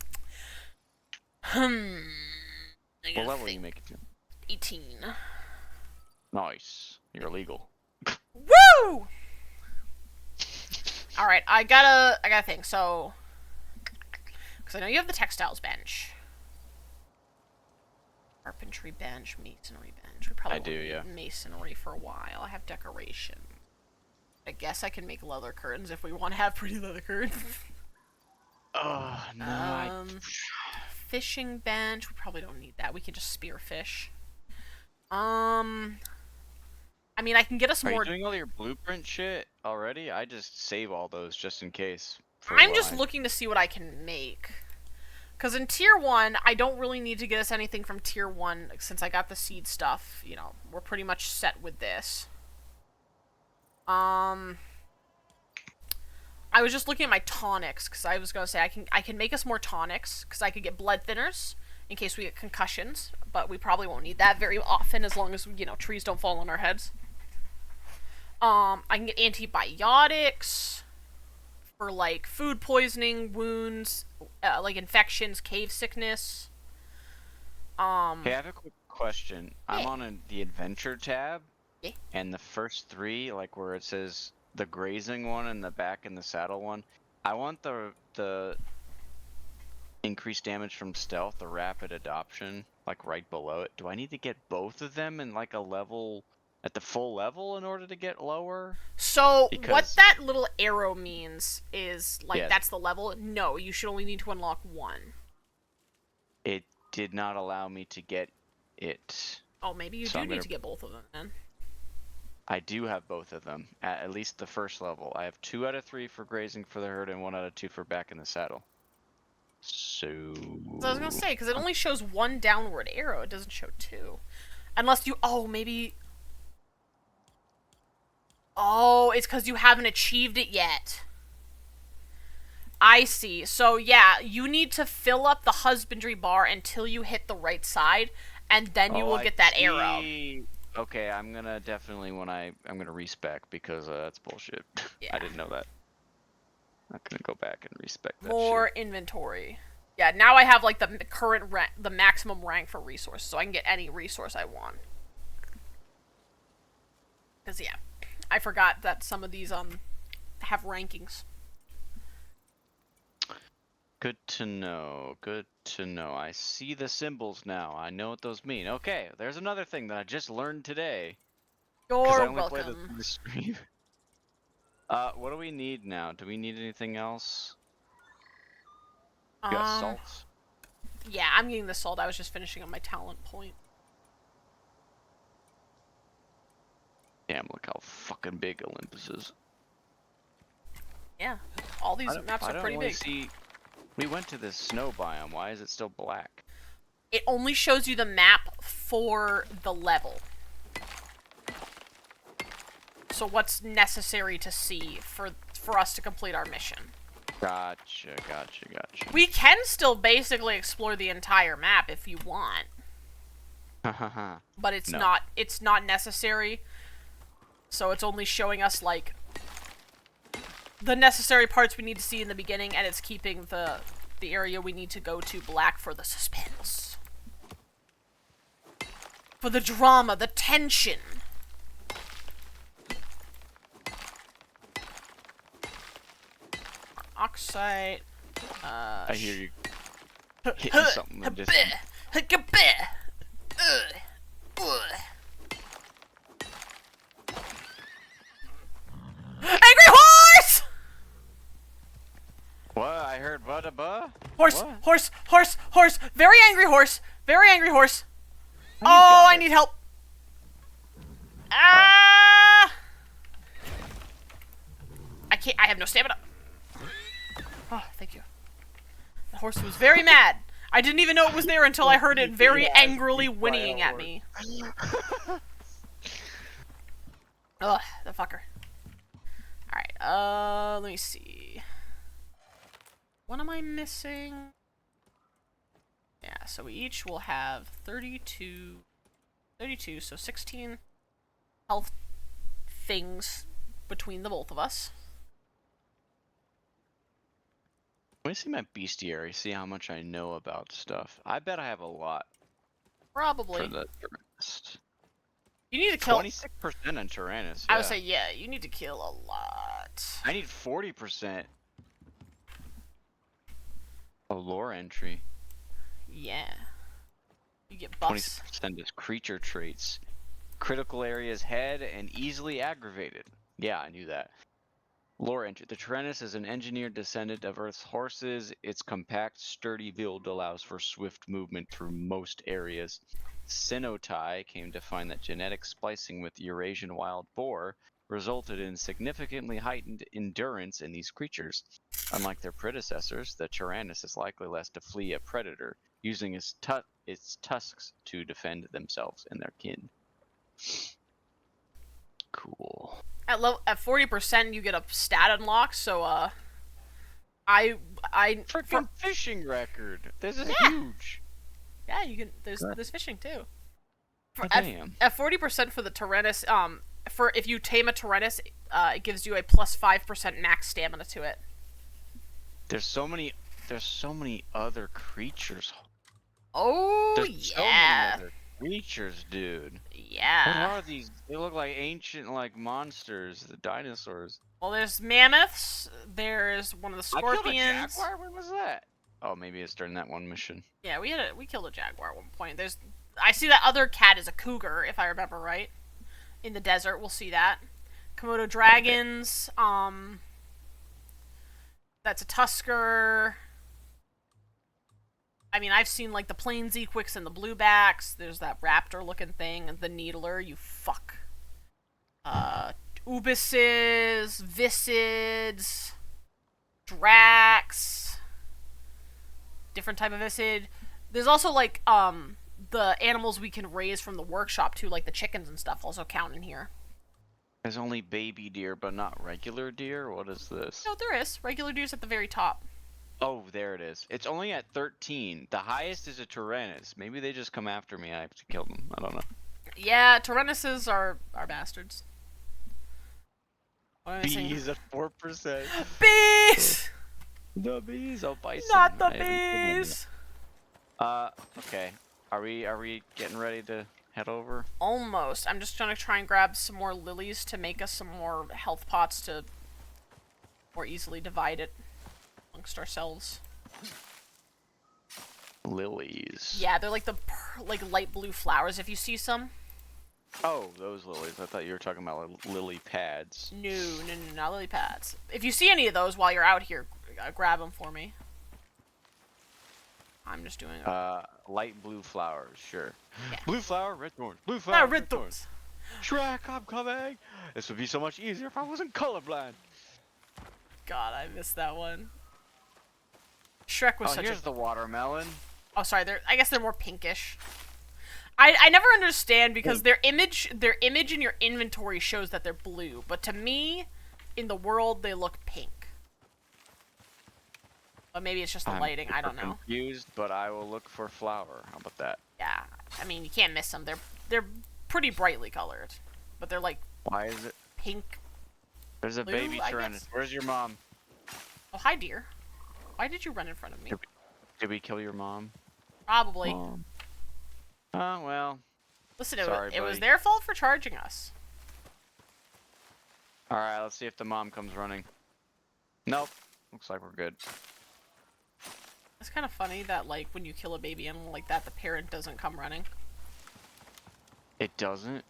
Speaker 2: What level you make it to?
Speaker 1: 18.
Speaker 2: Nice. You're illegal.
Speaker 1: Woo! All right, I gotta think. So, because I know you have the textiles bench, carpentry bench, masonry bench. We probably won't need masonry for a while. I have decoration. I guess I can make leather curtains if we want to have pretty leather curtains.
Speaker 2: Oh no.
Speaker 1: Fishing bench. We probably don't need that. We can just spear fish. I mean, I can get us more.
Speaker 2: Are you doing all your blueprint shit already? I just save all those just in case.
Speaker 1: I'm just looking to see what I can make. Because in Tier 1, I don't really need to get us anything from Tier 1 since I got the seed stuff. You know, we're pretty much set with this. I was just looking at my tonics because I was going to say I can make us more tonics because I could get blood thinners in case we get concussions, but we probably won't need that very often as long as, you know, trees don't fall on our heads. I can get antibiotics for, like, food poisoning, wounds, like infections, cave sickness.
Speaker 2: Hey, I have a quick question. Yeah. I'm on the adventure tab, and the first three, like where it says the grazing one and the back and the saddle one, I want the increased damage from stealth, the rapid adoption, like right below it. Do I need to get both of them in like a level, at the full level in order to get lower?
Speaker 1: So what that little arrow means is like that's the level. No, you should only need to unlock one.
Speaker 2: It did not allow me to get it.
Speaker 1: Oh, maybe you do need to get both of them then.
Speaker 2: I do have both of them, at least the first level. I have 2 out of 3 for grazing for the herd and 1 out of 2 for back in the saddle. So
Speaker 1: I was gonna say, because it only shows 1 downward arrow, it doesn't show 2. Unless you, maybe... Oh, it's because you haven't achieved it yet. I see. So yeah, you need to fill up the husbandry bar until you hit the right side, and then you will get that arrow.
Speaker 2: Okay, I'm gonna definitely I'm gonna respec because that's bullshit. Yeah. I didn't know that. I'm gonna go back and respec that
Speaker 1: More
Speaker 2: shit.
Speaker 1: Inventory. Yeah, now I have like the current rank, the maximum rank for resources, so I can get any resource I want. Because yeah, I forgot that some of these have rankings.
Speaker 2: Good to know. Good to know. I see the symbols now. I know what those mean. Okay, there's another thing that I just learned today. Because I
Speaker 1: You're
Speaker 2: only played this
Speaker 1: welcome.
Speaker 2: in the stream. What do we need now? Do we need anything else? You got salt?
Speaker 1: Yeah, I'm getting the salt. I was just finishing up my talent point.
Speaker 2: Damn, look how fucking big Olympus is.
Speaker 1: Yeah, all these maps
Speaker 2: I
Speaker 1: are
Speaker 2: don't
Speaker 1: pretty
Speaker 2: really
Speaker 1: big.
Speaker 2: see... We went to this snow biome. Why is it still black?
Speaker 1: It only shows you the map for the level. So what's necessary to see for us to complete our mission.
Speaker 2: Gotcha.
Speaker 1: We can still basically explore the entire map if you want. But it's not necessary. So it's only showing us like the necessary parts we need to see in the beginning, and it's keeping the area we need to go to black for the suspense. For the drama, the tension. Oxide.
Speaker 2: I hear you hitting something in the distance.
Speaker 1: Angry horse!
Speaker 2: What? I heard ba-da-ba?
Speaker 1: Horse,
Speaker 2: What?
Speaker 1: horse! Very angry horse! Very angry horse!
Speaker 2: You
Speaker 1: Oh,
Speaker 2: got
Speaker 1: I
Speaker 2: it.
Speaker 1: need help! Ah! I have no stamina. Oh, thank you. The horse was very mad. I didn't even know it was there until I heard it very angrily whinnying at me. Ugh, the fucker. Alright, let me see. What am I missing? Yeah, so we each will have 32, so 16 health things between the both of us.
Speaker 2: Let me see my bestiary, see how much I know about stuff. I bet I have a lot
Speaker 1: Probably.
Speaker 2: for the Tyrannus.
Speaker 1: You need to kill...
Speaker 2: 26% on Tyrannus,
Speaker 1: I would say, yeah, you need to kill a lot.
Speaker 2: I need 40% a lore entry.
Speaker 1: Yeah. You get buffs.
Speaker 2: 20% is creature traits. Critical areas head and easily aggravated. Yeah, I knew that. Lore entry. The Tyrannus is an engineered descendant of Earth's horses. Its compact, sturdy build allows for swift movement through most areas. Cenotai came to find that genetic splicing with Eurasian wild boar resulted in significantly heightened endurance in these creatures. Unlike their predecessors, the Tyrannus is likely less to flee a predator, using its tusks to defend themselves and their kin. Cool.
Speaker 1: At 40%, you get a stat unlock. So I
Speaker 2: Freaking fishing record. This is huge.
Speaker 1: Yeah, you can. There's fishing too.
Speaker 2: Damn.
Speaker 1: At 40% for the Tyrannus, for if you tame a Tyrannus, it gives you a plus 5% max stamina to it.
Speaker 2: There's so many other creatures.
Speaker 1: Oh
Speaker 2: There's so many
Speaker 1: yeah.
Speaker 2: other creatures, dude.
Speaker 1: Yeah.
Speaker 2: What are these? They look like ancient, like monsters, the dinosaurs.
Speaker 1: Well, there's mammoths. There's one of the scorpions.
Speaker 2: I killed a jaguar. When was that? Oh, maybe it's during that one mission.
Speaker 1: Yeah, we killed a jaguar at one point. I see that other cat is a cougar, if I remember right. In the desert, we'll see that. Komodo dragons. That's a tusker. I mean, I've seen like the plains equics and the bluebacks. There's that raptor-looking thing, the needler. You fuck. Ubises, Visids, Drax. Different type of Visid. There's also like the animals we can raise from the workshop too, like the chickens and stuff, also count in here.
Speaker 2: There's only baby deer, but not regular deer? What is this?
Speaker 1: No, there is. Regular deer's at the very top.
Speaker 2: Oh, there it is. It's only at 13. The highest is a Tyrannus. Maybe they just come after me. I have to kill them. I don't know.
Speaker 1: Yeah, Tyrannuses are bastards. What am I saying?
Speaker 2: Bees at 4%.
Speaker 1: Bees!
Speaker 2: The bees. Oh, bison.
Speaker 1: Not the
Speaker 2: I haven't killed them
Speaker 1: bees!
Speaker 2: yet. Okay. Are we getting ready to head over?
Speaker 1: Almost. I'm just gonna try and grab some more lilies to make us some more health pots to more easily divide it amongst ourselves.
Speaker 2: Lilies.
Speaker 1: Yeah, they're like the like light blue flowers. If you see some.
Speaker 2: Oh, those lilies. I thought you were talking about like, lily pads.
Speaker 1: No, not lily pads. If you see any of those while you're out here, grab them for me. I'm just doing it.
Speaker 2: Light blue flowers, sure.
Speaker 1: Yeah.
Speaker 2: Blue flower, red thorns. Blue flower,
Speaker 1: Red thorns.
Speaker 2: Shrek, I'm coming. This would be so much easier if I wasn't colorblind.
Speaker 1: God, I missed that one. Shrek was such
Speaker 2: here's the watermelon.
Speaker 1: Oh, sorry. I guess they're more pinkish. I never understand because their image in your inventory shows that they're blue, but to me, in the world, they look pink. But maybe it's just the lighting. I don't know.
Speaker 2: Confused, but I will look for flower. How about that?
Speaker 1: Yeah, I mean you can't miss them. They're pretty brightly colored, but they're like.
Speaker 2: Why is it
Speaker 1: pink?
Speaker 2: There's a
Speaker 1: blue,
Speaker 2: baby Tyrannus. Where's your mom?
Speaker 1: Oh, hi, dear. Why did you run in front of me?
Speaker 2: Did we kill your mom?
Speaker 1: Probably.
Speaker 2: Oh, well.
Speaker 1: Listen,
Speaker 2: Sorry,
Speaker 1: it was their fault for charging us.
Speaker 2: Alright, let's see if the mom comes running. Nope. Looks like we're good.
Speaker 1: It's kind of funny that, like, when you kill a baby animal like that, the parent doesn't come running.
Speaker 2: It doesn't?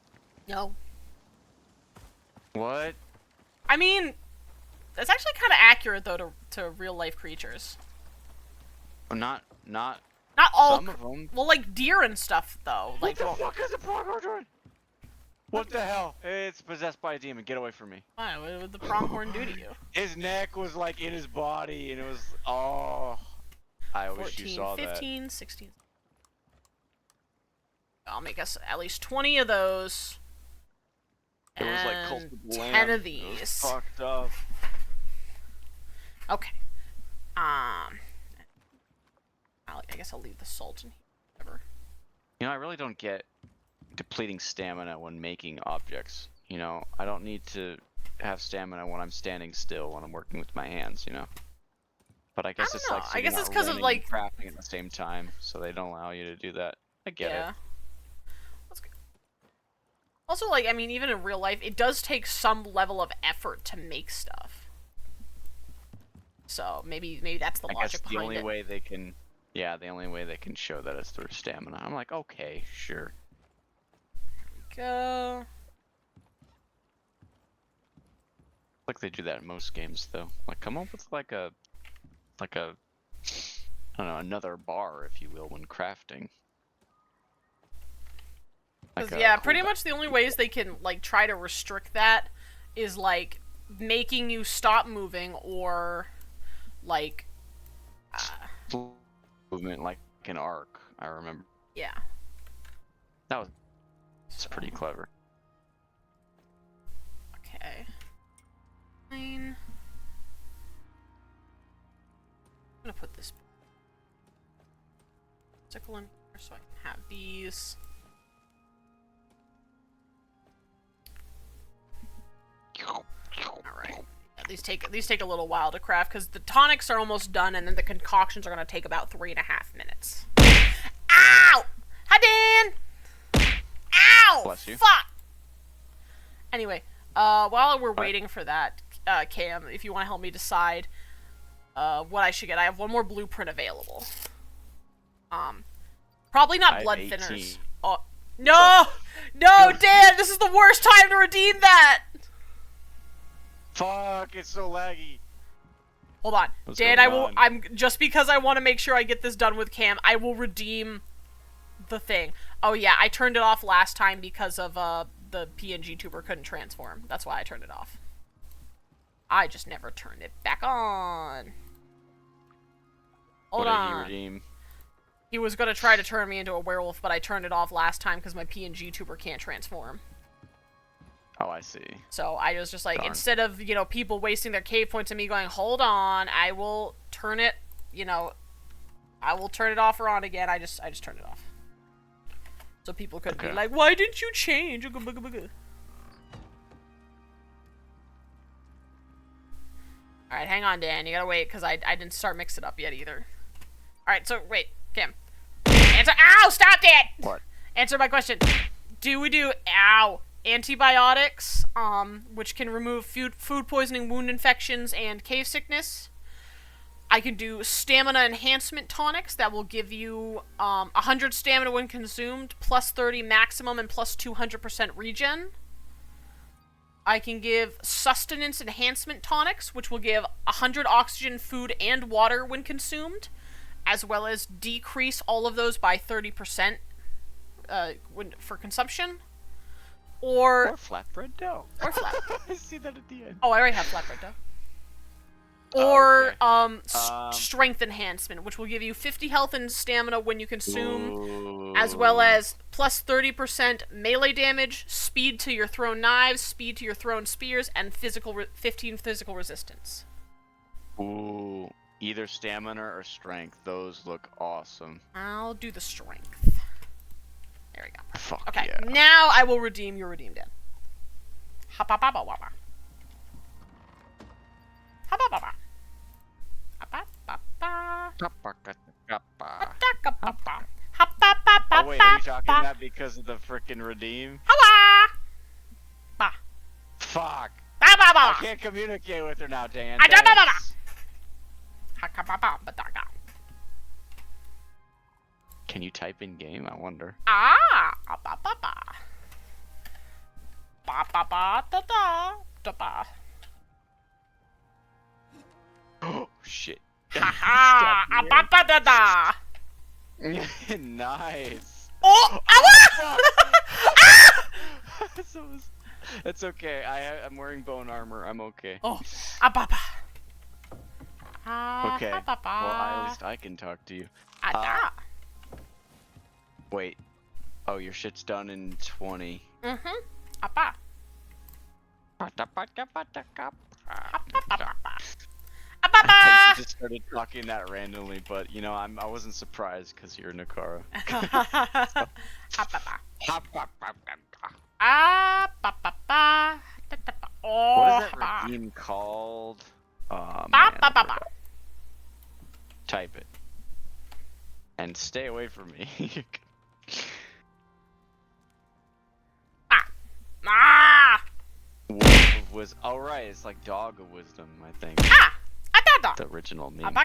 Speaker 1: No.
Speaker 2: What?
Speaker 1: I mean, that's actually kind of accurate, though, to real-life creatures.
Speaker 2: Not
Speaker 1: all.
Speaker 2: some of them.
Speaker 1: Well, like deer and stuff, though. Like,
Speaker 2: what the fuck is the pronghorn doing? What the hell? It's possessed by a demon. Get away from me.
Speaker 1: Why? What would the pronghorn do to you?
Speaker 2: His neck was like in his body, and it was I wish you
Speaker 1: 14,
Speaker 2: saw
Speaker 1: 15, 16. I'll make us at least 20 of those.
Speaker 2: that. It was like
Speaker 1: and
Speaker 2: cultible
Speaker 1: 10
Speaker 2: lamb.
Speaker 1: of
Speaker 2: It was
Speaker 1: these.
Speaker 2: fucked up.
Speaker 1: Okay. I guess I'll leave the salt in here. Whatever.
Speaker 2: You know, I really don't get depleting stamina when making objects. You know, I don't need to have stamina when I'm standing still when I'm working with my hands, you know. But I guess it's like
Speaker 1: I guess it's because of
Speaker 2: running
Speaker 1: like
Speaker 2: and crafting at the same time, so they don't allow you to do that. I get it.
Speaker 1: That's good. Also, like, I mean, even in real life, it does take some level of effort to make stuff. So maybe that's the logic behind it.
Speaker 2: The only way they can, the only way they can show that is through stamina. I'm like, okay, sure.
Speaker 1: Go.
Speaker 2: Like they do that in most games, though. Like, come up with like a, I don't know, another bar, if you will, when crafting. Like
Speaker 1: Yeah, pretty much the only ways they can like try to restrict that is like making you stop moving or like
Speaker 2: movement, like an arc. I remember.
Speaker 1: Yeah.
Speaker 2: It's pretty clever.
Speaker 1: Okay. Fine. I'm gonna put this sickle in here so I can have these. Alright. Yeah, these take a little while to craft because the tonics are almost done and then the concoctions are gonna take about 3.5 minutes. Ow! Hi, Dan! Ow!
Speaker 2: Bless you.
Speaker 1: Fuck! Anyway, while we're waiting for that, Cam, if you want to help me decide what I should get, I have one more blueprint available. Probably not blood thinners. Oh, no! No, Dan! This is the worst time to redeem that!
Speaker 2: Fuck, it's so laggy.
Speaker 1: Hold on.
Speaker 2: What's
Speaker 1: Dan,
Speaker 2: going on?
Speaker 1: just because I want to make sure I get this done with Cam, I will redeem the thing. Oh yeah, I turned it off last time because of, the PNG tuber couldn't transform. That's why I turned it off. I just never turned it back on. Hold on.
Speaker 2: What did you redeem?
Speaker 1: He was gonna try to turn me into a werewolf, but I turned it off last time because my PNG tuber can't transform.
Speaker 2: Oh, I see.
Speaker 1: So I was just like,
Speaker 2: Darn.
Speaker 1: instead of, you know, people wasting their cave points and me going, hold on, I will turn it, you know, I will turn it off or on again. I just turned it off. So people couldn't be like, why didn't you change? Alright, hang on, Dan. You gotta wait, because I didn't start mixing it up yet either. Alright, so, wait. Cam. Answer. Ow! Stop that!
Speaker 2: What?
Speaker 1: Answer my question. Do we do... Ow. antibiotics, which can remove food poisoning, wound infections, and cave sickness. I can do stamina enhancement tonics that will give you 100 stamina when consumed, plus 30 maximum, and plus 200% regen. I can give sustenance enhancement tonics, which will give 100 oxygen, food, and water when consumed, as well as decrease all of those by 30% for consumption. Or
Speaker 2: flatbread dough.
Speaker 1: Or flat.
Speaker 2: I see that at the end.
Speaker 1: Oh, I already have flatbread dough. Or
Speaker 2: okay.
Speaker 1: Strength enhancement, which will give you 50 health and stamina when you consume,
Speaker 2: Ooh.
Speaker 1: as well as plus 30% melee damage, speed to your thrown knives, speed to your thrown spears, and 15 physical resistance.
Speaker 2: Ooh, either stamina or strength. Those look awesome.
Speaker 1: I'll do the strength. There we go.
Speaker 2: Fuck
Speaker 1: okay,
Speaker 2: yeah.
Speaker 1: Now I will redeem your redeem dead. Ha-ba-ba-ba-wa-ba. Ha-ba-ba-ba.
Speaker 2: Oh wait, are you talking that because of the frickin' redeem? Fuck! I can't communicate with her now, Dan. Can you type in game? I wonder. Oh shit. Nice.
Speaker 1: Oh!
Speaker 2: It's okay. I'm wearing bone armor. I'm okay.
Speaker 1: Oh,
Speaker 2: Okay. Well, at least I can talk to you. Wait. Oh, your shit's done in 20. I just started talking that randomly, but you know, I wasn't surprised because you're Nakara. What is that redeem called? Man, type it. And stay away from me. Oh right, it's like Dog of Wisdom, I think. The original meme.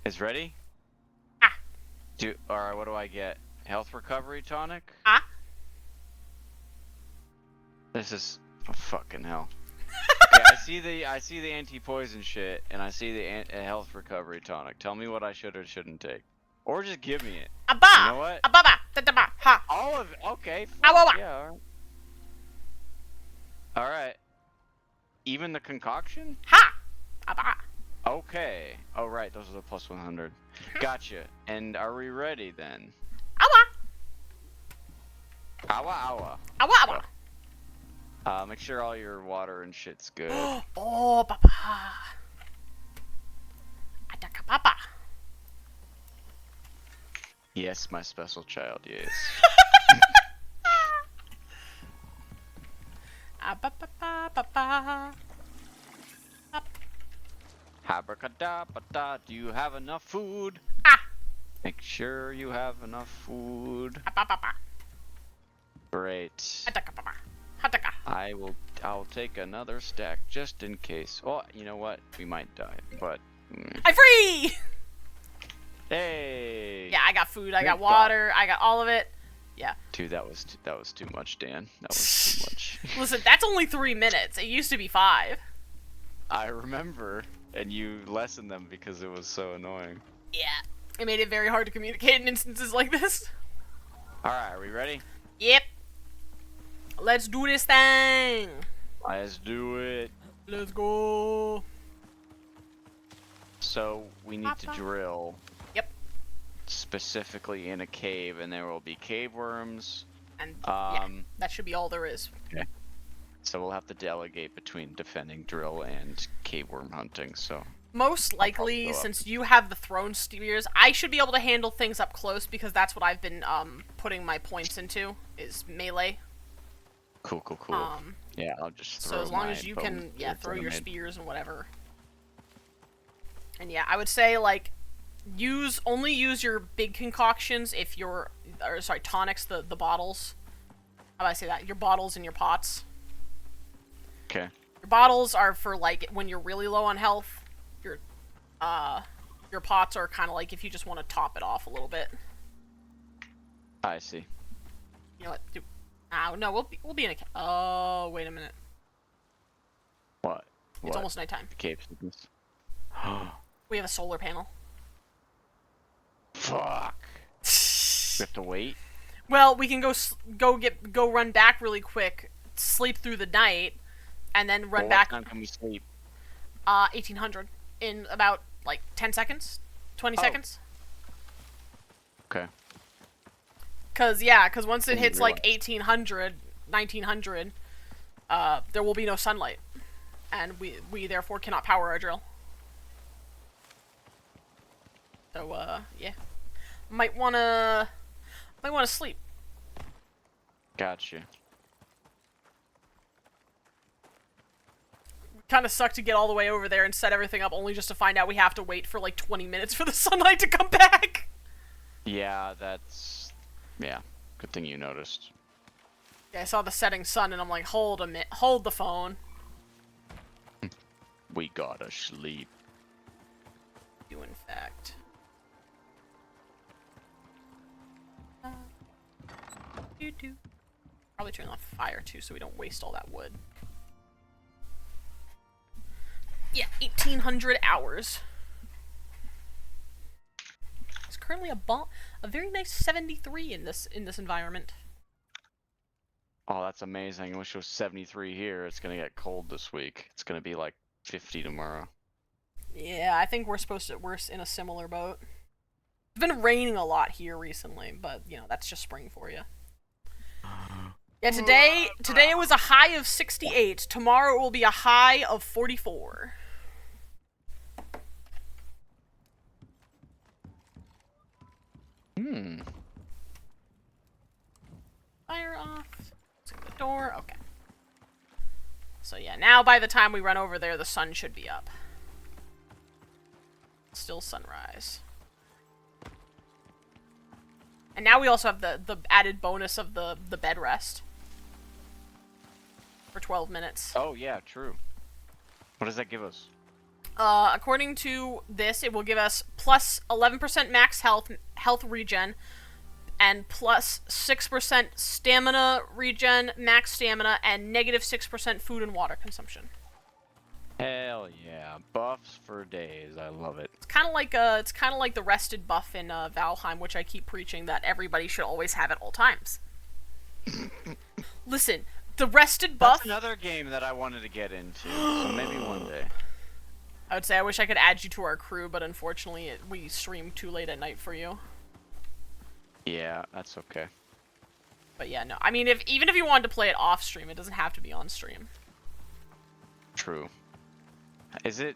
Speaker 2: Is ready? Alright, what do I get? Health recovery tonic? This is fucking hell. Okay, I see the anti-poison shit, and I see the health recovery tonic. Tell me what I should or shouldn't take, or just give me it. You know what? All of it. Okay. Yeah. All right. Even the concoction? Okay. Oh right, those are the plus 100. Gotcha. And are we ready then? Awa. Make sure all your water and shit's good.
Speaker 1: Oh, papa. Ataka papa.
Speaker 2: Yes, my special child, yes. Abracadabra, do you have enough food? Make sure you have enough food. Great. I'll take another stack just in case. Well, you know what? We might die, but
Speaker 1: I'm free!
Speaker 2: Hey!
Speaker 1: Yeah, I got food, I got water, I got all of it. Yeah.
Speaker 2: Dude, that was too much, Dan. That was too much.
Speaker 1: Listen, that's only 3 minutes. It used to be 5.
Speaker 2: I remember, and you lessened them because it was so annoying.
Speaker 1: Yeah. It made it very hard to communicate in instances like this.
Speaker 2: Alright, are we ready?
Speaker 1: Yep. Let's do this thing.
Speaker 2: Let's do it.
Speaker 1: Let's go.
Speaker 2: So, we need to drill.
Speaker 1: Yep.
Speaker 2: Specifically in a cave, and there will be cave worms.
Speaker 1: And yeah, that should be all there is.
Speaker 2: Okay. So we'll have to delegate between defending drill and cave worm hunting, so...
Speaker 1: Most likely, since you have the thrown spears, I should be able to handle things up close because that's what I've been putting my points into, is melee.
Speaker 2: Cool. Yeah, I'll just throw
Speaker 1: so as long
Speaker 2: my
Speaker 1: as you can,
Speaker 2: bows
Speaker 1: throw your
Speaker 2: towards
Speaker 1: spears and whatever. And yeah, I would say like only use your big concoctions if you're, or sorry, tonics, the bottles. How do I say that? Your bottles and your pots.
Speaker 2: Okay.
Speaker 1: Your bottles are for like when you're really low on health. Your pots are kind of like if you just want to top it off a little bit.
Speaker 2: I see.
Speaker 1: You know what? No, we'll be in a. Oh, wait a minute.
Speaker 2: What?
Speaker 1: It's almost nighttime.
Speaker 2: The cave sickness.
Speaker 1: We have a solar panel.
Speaker 2: Fuck. We have to wait.
Speaker 1: Well, we can go run back really quick, sleep through the night, and then run back.
Speaker 2: What time can we sleep?
Speaker 1: 1800 in about like 10 seconds, 20 seconds.
Speaker 2: Okay.
Speaker 1: Cause once it hits like 1800, 1900, there will be no sunlight, and we therefore cannot power our drill. So yeah, might wanna sleep.
Speaker 2: Gotcha.
Speaker 1: Kind of sucked to get all the way over there and set everything up, only just to find out we have to wait for like 20 minutes for the sunlight to come back.
Speaker 2: Yeah, yeah. Good thing you noticed.
Speaker 1: Yeah, I saw the setting sun and I'm like, hold the phone.
Speaker 2: We gotta sleep.
Speaker 1: Do in fact. Probably turn off fire too, so we don't waste all that wood. Yeah, 1800 hours. It's currently a very nice 73 in this environment.
Speaker 2: Oh, that's amazing. I wish it was 73 here. It's gonna get cold this week. It's gonna be like 50 tomorrow.
Speaker 1: Yeah, I think we're in a similar boat. It's been raining a lot here recently, but you know, that's just spring for you. Yeah, today it was a high of 68. Tomorrow it will be a high of 44. Fire off. Let's get the door. Okay. So yeah, now by the time we run over there, the sun should be up. Still sunrise. And now we also have the added bonus of the bed rest. For 12 minutes.
Speaker 2: Oh yeah, true. What does that give us?
Speaker 1: According to this, it will give us plus 11% max health regen, and plus 6% stamina regen, max stamina, and negative 6% food and water consumption.
Speaker 2: Hell yeah, buffs for days. I love it.
Speaker 1: It's kind of like the rested buff in Valheim, which I keep preaching that everybody should always have at all times. Listen, the rested buff.
Speaker 2: That's another game that I wanted to get into, so maybe one day.
Speaker 1: I would say I wish I could add you to our crew, but unfortunately we stream too late at night for you.
Speaker 2: Yeah, that's okay.
Speaker 1: But yeah, no. I mean, even if you wanted to play it off stream, it doesn't have to be on stream.
Speaker 2: True. Is it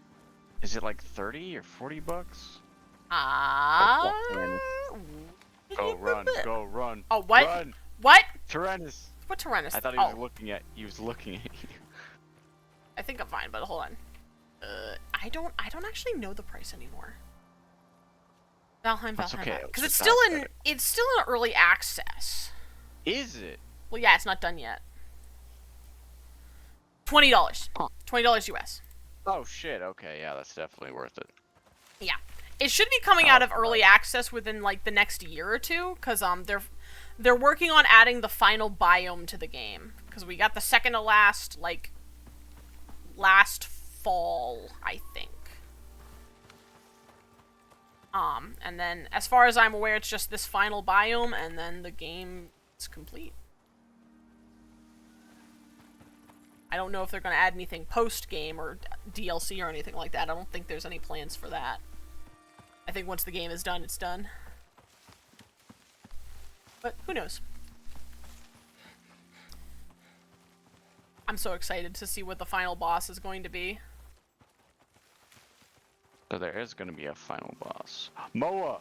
Speaker 2: like 30 or 40 bucks? Go run, go run.
Speaker 1: Oh, what?
Speaker 2: Run.
Speaker 1: What?
Speaker 2: Tyrannus.
Speaker 1: What Tyrannus?
Speaker 2: I thought he was looking at you.
Speaker 1: I think I'm fine, but hold on. I don't actually know the price anymore. Valheim,
Speaker 2: okay.
Speaker 1: Because it's still in early access.
Speaker 2: Is it?
Speaker 1: Well, yeah, it's not done yet. $20. $20 US.
Speaker 2: Oh shit. Okay, yeah, that's definitely worth it.
Speaker 1: Yeah, it should be coming out of early access within like the next year or two, because they're working on adding the final biome to the game. Because we got the second to last fall, I think. And then as far as I'm aware, it's just this final biome, and then the game is complete. I don't know if they're going to add anything post-game or DLC or anything like that. I don't think there's any plans for that. I think once the game is done, it's done. But who knows? I'm so excited to see what the final boss is going to be.
Speaker 2: So there is going to be a final boss. Moa!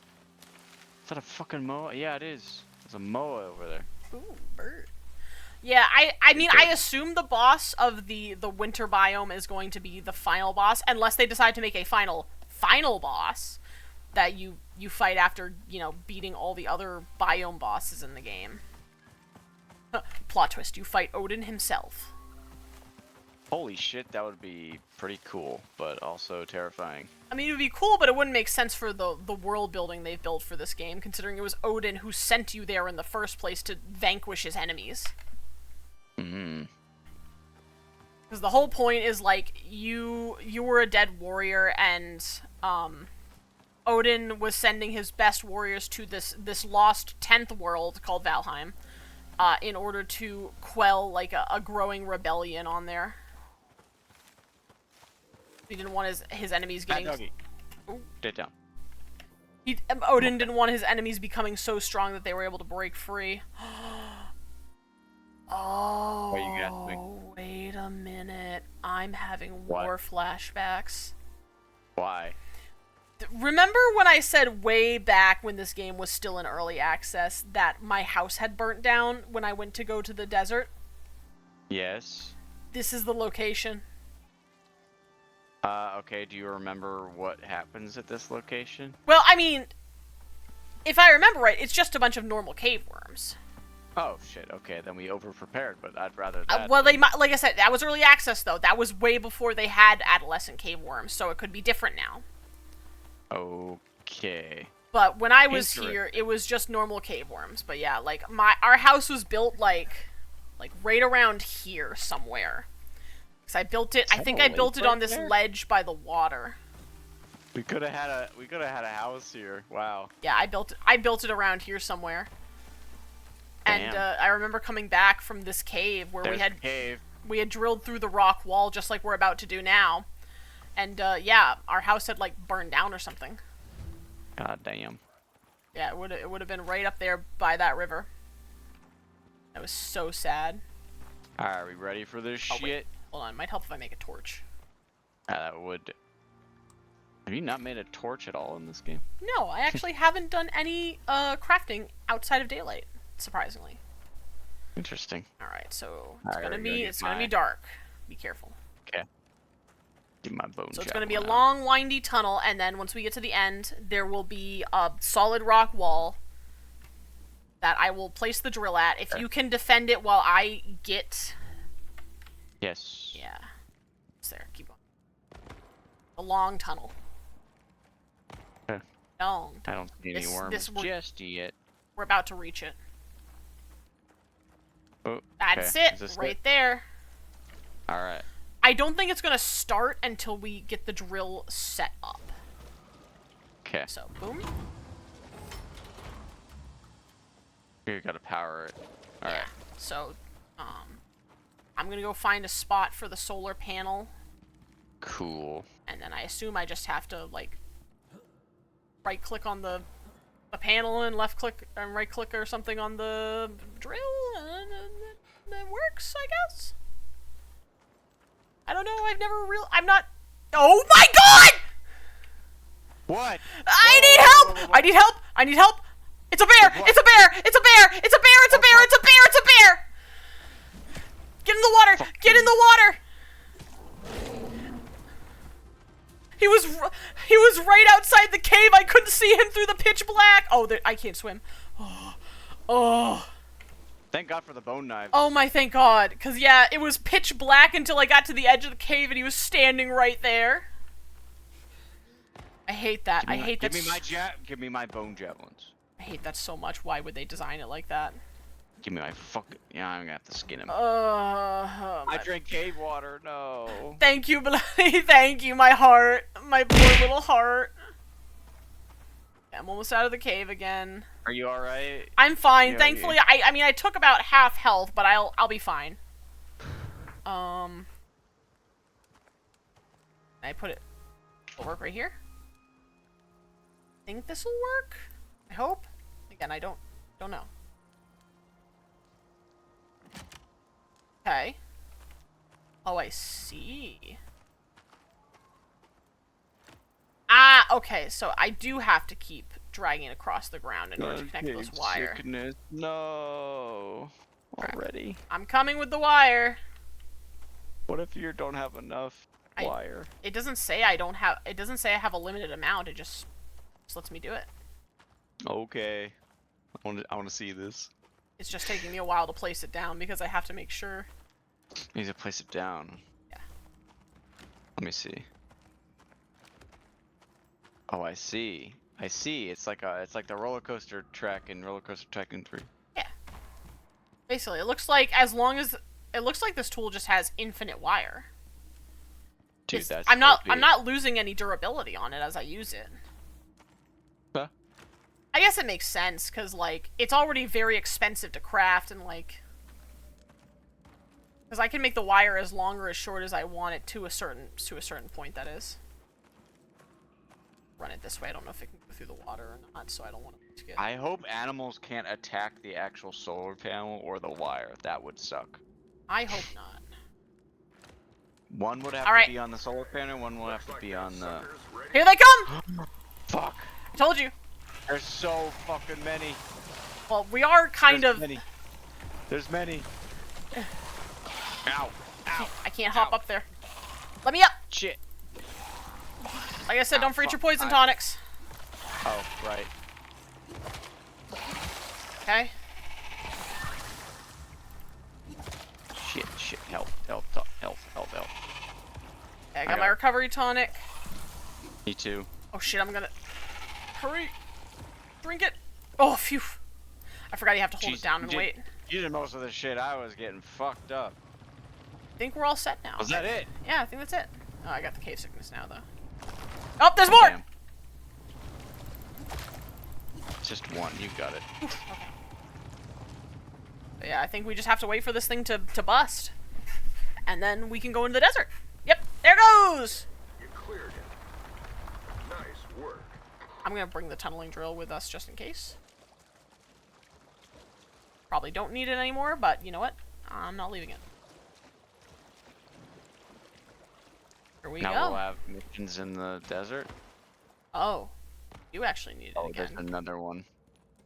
Speaker 2: Is that a fucking Moa? Yeah, it is. There's a Moa over there.
Speaker 1: Ooh, bird. Yeah, I mean, I assume the boss of the winter biome is going to be the final boss, unless they decide to make a final final boss that you fight after, you know, beating all the other biome bosses in the game. Plot twist, you fight Odin himself.
Speaker 2: Holy shit, that would be pretty cool, but also terrifying.
Speaker 1: I mean, it would be cool, but it wouldn't make sense for the world building they've built for this game, considering it was Odin who sent you there in the first place to vanquish his enemies.
Speaker 2: Mm-hmm.
Speaker 1: Because the whole point is, like, you were a dead warrior, and Odin was sending his best warriors to this lost 10th world called Valheim, in order to quell, like, a growing rebellion on there. He didn't want his enemies getting...
Speaker 2: Doggy. Get down.
Speaker 1: Odin didn't want his enemies becoming so strong that they were able to break free. Oh,
Speaker 2: Why you got me?
Speaker 1: wait a minute. I'm having
Speaker 2: What?
Speaker 1: war flashbacks.
Speaker 2: Why?
Speaker 1: Remember when I said way back when this game was still in early access that my house had burnt down when I went to go to the desert?
Speaker 2: Yes.
Speaker 1: This is the location.
Speaker 2: Okay, do you remember what happens at this location?
Speaker 1: Well, I mean, if I remember right, it's just a bunch of normal cave worms.
Speaker 2: Oh, shit, okay, then we over-prepared, but I'd rather that.
Speaker 1: Well, they might, like I said, that was early access, though. That was way before they had adolescent cave worms, so it could be different now.
Speaker 2: Okay.
Speaker 1: But when I was here, it was just normal cave worms. But yeah, like, our house was built, like right around here somewhere. Because I built it, I think I built it on this ledge by the water.
Speaker 2: We could have had a house here. Wow.
Speaker 1: Yeah, I built it around here somewhere. And
Speaker 2: Damn.
Speaker 1: I remember coming back from this cave where
Speaker 2: There's a cave.
Speaker 1: we had drilled through the rock wall just like we're about to do now. And yeah, our house had like burned down or something.
Speaker 2: God damn.
Speaker 1: Yeah, it would have been right up there by that river. That was so sad.
Speaker 2: Alright, are we ready for this
Speaker 1: Oh,
Speaker 2: shit?
Speaker 1: wait. Hold on, it might help if I make a torch.
Speaker 2: That would. Have you not made a torch at all in this game?
Speaker 1: No, I actually haven't done any crafting outside of daylight, surprisingly.
Speaker 2: Interesting.
Speaker 1: All right, so
Speaker 2: Alright,
Speaker 1: gonna
Speaker 2: we're gonna get
Speaker 1: it's gonna be
Speaker 2: my-
Speaker 1: dark. Be careful.
Speaker 2: Okay. Get my bone.
Speaker 1: So it's gonna be a
Speaker 2: javelin out.
Speaker 1: long, windy tunnel, and then once we get to the end, there will be a solid rock wall that I will place the drill at. If you can defend it while I get...
Speaker 2: Yes.
Speaker 1: Yeah. It's there. Keep going. A long tunnel.
Speaker 2: Okay.
Speaker 1: Long.
Speaker 2: I don't see any worms just yet.
Speaker 1: We're about to reach it.
Speaker 2: Oh,
Speaker 1: That's
Speaker 2: okay.
Speaker 1: it.
Speaker 2: Is this
Speaker 1: Right there.
Speaker 2: Alright.
Speaker 1: I don't think it's gonna start until we get the drill set up.
Speaker 2: Okay.
Speaker 1: So, boom.
Speaker 2: You gotta power it. Alright.
Speaker 1: Yeah. So, I'm gonna go find a spot for the solar panel,
Speaker 2: Cool.
Speaker 1: and then I assume I just have to, like, right-click on the panel and left-click and right-click or something on the drill, and it works, I guess? I don't know, I'm not... Oh my god!
Speaker 2: What?
Speaker 1: I need help! I need help! I need help! It's a bear! It's a bear! It's a bear! It's a bear! It's a bear! It's a bear! It's a bear! Get in the water! Get in the water! He was right outside the cave. I couldn't see him through the pitch black. Oh, I can't swim. Oh. Oh.
Speaker 2: Thank God for the bone knife.
Speaker 1: Oh my thank God. Cause yeah, it was pitch black until I got to the edge of the cave and he was standing right there. I hate that. I hate that.
Speaker 2: Give me my bone javelins.
Speaker 1: I hate that so much. Why would they design it like that?
Speaker 2: Give me my fucking. Yeah, I'm gonna have to skin him.
Speaker 1: I
Speaker 2: drink cave water. No.
Speaker 1: Thank you, Bloody. Thank you, my heart. My poor little heart. I'm almost out of the cave again.
Speaker 2: Are you alright?
Speaker 1: I'm fine.
Speaker 2: Yeah,
Speaker 1: Thankfully, I mean, I took about half health, but I'll be fine. I put it. Will work right here. Think this will work. I hope. Again, I don't know. Okay. Oh, I see. Ah, okay, so I do have to keep dragging it across the ground in order to connect this wire.
Speaker 2: Sickness. No. Already.
Speaker 1: I'm coming with the wire.
Speaker 2: What if you don't have enough? wire.
Speaker 1: It doesn't say I don't have. It doesn't say I have a limited amount. It just lets me do it.
Speaker 2: Okay. I want to see this.
Speaker 1: It's just taking me a while to place it down because I have to make sure.
Speaker 2: You need to place it down.
Speaker 1: Yeah.
Speaker 2: Let me see. Oh, I see. I see. It's like the roller coaster track in Roller Coaster Tycoon 3.
Speaker 1: Yeah. Basically, it looks like this tool just has infinite wire.
Speaker 2: Dude, that's
Speaker 1: I'm not losing any durability on it as I use it.
Speaker 2: Huh?
Speaker 1: I guess it makes sense because like it's already very expensive to craft and like because I can make the wire as long or as short as I want it to a certain point. That is. Run it this way. I don't know if it can go through the water or not, so I don't want to get.
Speaker 2: I hope animals can't attack the actual solar panel or the wire. That would suck.
Speaker 1: I hope not.
Speaker 2: One would have to be on the solar panel, one would have to be on the...
Speaker 1: Here they come!
Speaker 2: Fuck.
Speaker 1: I told you.
Speaker 2: There's so fucking many.
Speaker 1: Well, we are kind of...
Speaker 2: Many. There's many. Ow. Ow.
Speaker 1: I can't hop up there. Let me up!
Speaker 2: Shit.
Speaker 1: Like I said, don't forget your poison tonics.
Speaker 2: Oh, right.
Speaker 1: Okay.
Speaker 2: Shit. Health.
Speaker 1: Okay, I got my recovery tonic.
Speaker 2: Me too.
Speaker 1: Oh shit, I'm gonna... Hurry! Drink it! Oh, phew. I forgot you have to hold it down and wait.
Speaker 2: You did most of the shit. I was getting fucked up.
Speaker 1: I think we're all set now.
Speaker 2: Was that it?
Speaker 1: Yeah, I think that's it. Oh, I got the cave sickness now, though. Oh, there's more!
Speaker 2: Damn. Just one. You got it.
Speaker 1: Okay. But yeah, I think we just have to wait for this thing to bust. And then we can go into the desert. Yep, there goes!
Speaker 3: You cleared it. Nice work.
Speaker 1: I'm gonna bring the tunneling drill with us just in case. Probably don't need it anymore, but you know what? I'm not leaving it. Here we go.
Speaker 2: Now we'll have missions in the desert.
Speaker 1: Oh, you actually need it again.
Speaker 2: There's another one.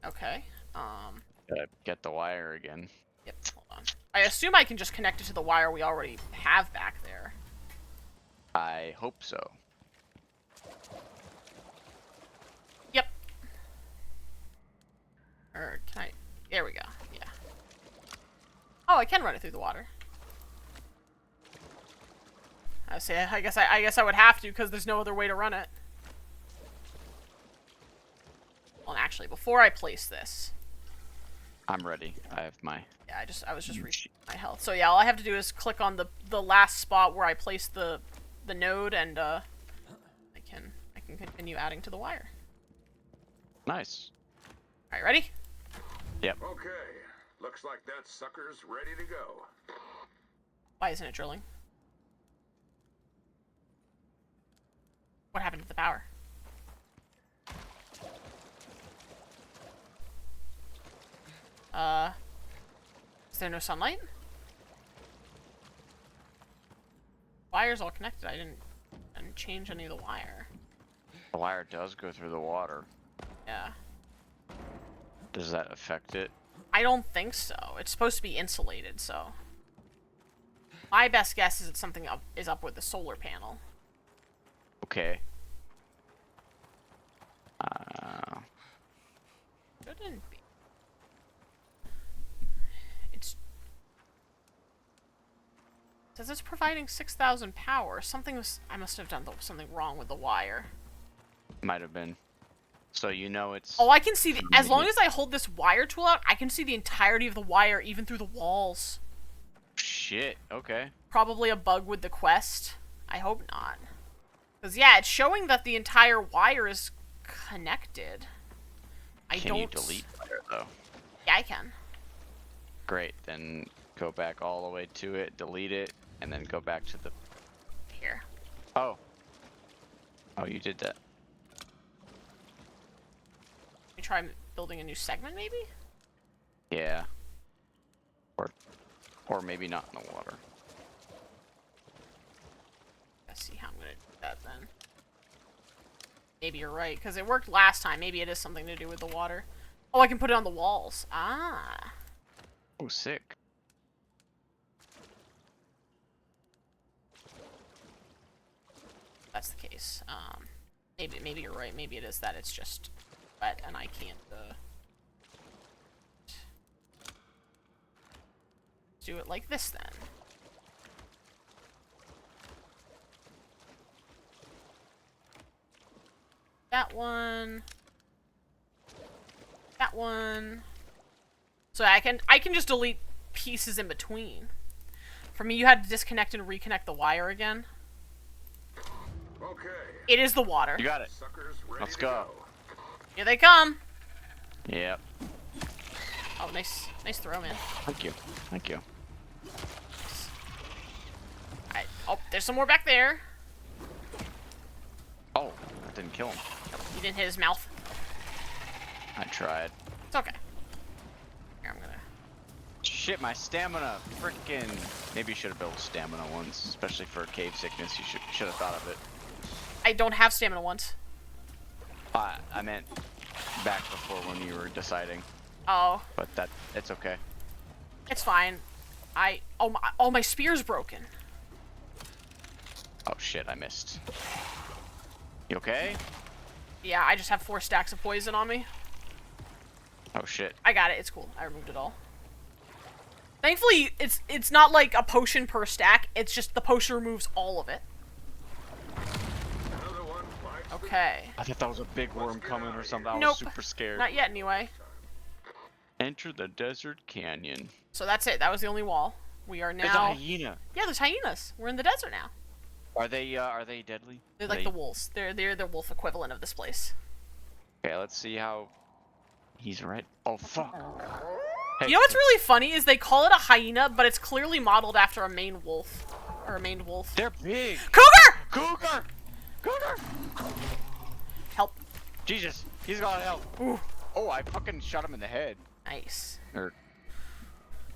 Speaker 1: Okay.
Speaker 2: Gotta get the wire again.
Speaker 1: Yep. Hold on. I assume I can just connect it to the wire we already have back there.
Speaker 2: I hope so.
Speaker 1: Yep. Or can I? There we go. Yeah. Oh, I can run it through the water. I guess I would have to because there's no other way to run it. Well, actually, before I place this,
Speaker 2: I'm ready. I have my...
Speaker 1: Yeah, I was just reaching my health. So yeah, all I have to do is click on the last spot where I placed the node, and I can continue adding to the wire.
Speaker 2: Nice.
Speaker 1: All right, ready?
Speaker 2: Yep.
Speaker 3: Okay. Looks like that sucker's ready to go.
Speaker 1: Why isn't it drilling? What happened to the power? Is there no sunlight? Wire's all connected. I didn't change any of the wire.
Speaker 2: The wire does go through the water.
Speaker 1: Yeah.
Speaker 2: Does that affect it?
Speaker 1: I don't think so. It's supposed to be insulated, so... My best guess is it's something is up with the solar panel.
Speaker 2: Okay.
Speaker 1: Shouldn't be. It says it's providing 6,000 power. I must have done something wrong with the wire.
Speaker 2: Might have been. So you know it's...
Speaker 1: Oh, I can see as long as I hold this wire tool out, I can see the entirety of the wire, even through the walls.
Speaker 2: Shit, okay.
Speaker 1: Probably a bug with the quest. I hope not. Because, yeah, it's showing that the entire wire is connected.
Speaker 2: Can you delete wire, though?
Speaker 1: Yeah, I can.
Speaker 2: Great, then go back all the way to it, delete it, and then go back to the...
Speaker 1: Here.
Speaker 2: Oh. Oh, you did that.
Speaker 1: We try building a new segment, maybe?
Speaker 2: Yeah. Or maybe not in the water.
Speaker 1: Let's see how I'm gonna do that then. Maybe you're right, because it worked last time. Maybe it is something to do with the water. Oh, I can put it on the walls. Ah.
Speaker 2: Oh, sick.
Speaker 1: that's the case. Maybe you're right. Maybe it is that it's just wet and I can't. Do it like this then. That one. That one. So I can just delete pieces in between. For me, you had to disconnect and reconnect the wire again.
Speaker 3: Okay.
Speaker 1: It is the water.
Speaker 2: You got it.
Speaker 3: Suckers ready
Speaker 2: Let's
Speaker 3: to
Speaker 2: go.
Speaker 1: Here they come.
Speaker 2: Yep.
Speaker 1: Oh, nice throw, man.
Speaker 2: Thank you. Thank you.
Speaker 1: Oh, there's some more back there.
Speaker 2: Oh, that didn't kill him.
Speaker 1: Nope, he didn't hit his mouth.
Speaker 2: I tried.
Speaker 1: It's okay. Here, I'm gonna.
Speaker 2: Shit, my stamina. Frickin'. Maybe you should have built stamina once, especially for cave sickness. You should have thought of it.
Speaker 1: I don't have stamina once.
Speaker 2: I meant back before when you were deciding.
Speaker 1: Oh.
Speaker 2: But it's okay.
Speaker 1: It's fine. Oh, my spear's broken.
Speaker 2: Oh shit, I missed. You okay?
Speaker 1: Yeah, I just have 4 stacks of poison on me.
Speaker 2: Oh shit.
Speaker 1: I got it. It's cool. I removed it all. Thankfully, it's not like a potion per stack. It's just the potion removes all of it.
Speaker 3: Another one bites the
Speaker 1: Okay.
Speaker 2: I thought that was a big worm coming or something. I
Speaker 1: Nope.
Speaker 2: was super scared.
Speaker 1: Not yet, anyway.
Speaker 2: Enter the desert canyon.
Speaker 1: So that's it. That was the only wall. We are
Speaker 2: There's a
Speaker 1: now.
Speaker 2: hyena.
Speaker 1: Yeah, there's hyenas. We're in the desert now.
Speaker 2: Are they deadly?
Speaker 1: They're like the wolves. They're the wolf equivalent of this place.
Speaker 2: Okay, let's see how he's right. Oh fuck. Hey,
Speaker 1: You know what's really funny is they call it a hyena, but it's clearly modeled after a Maine wolf. Or a maned wolf.
Speaker 2: they're big.
Speaker 1: Cougar!
Speaker 2: Cougar! Cougar!
Speaker 1: Help.
Speaker 2: Jesus, he's got help.
Speaker 1: Ooh.
Speaker 2: Oh, I fucking shot him in the head.
Speaker 1: Nice.
Speaker 2: Or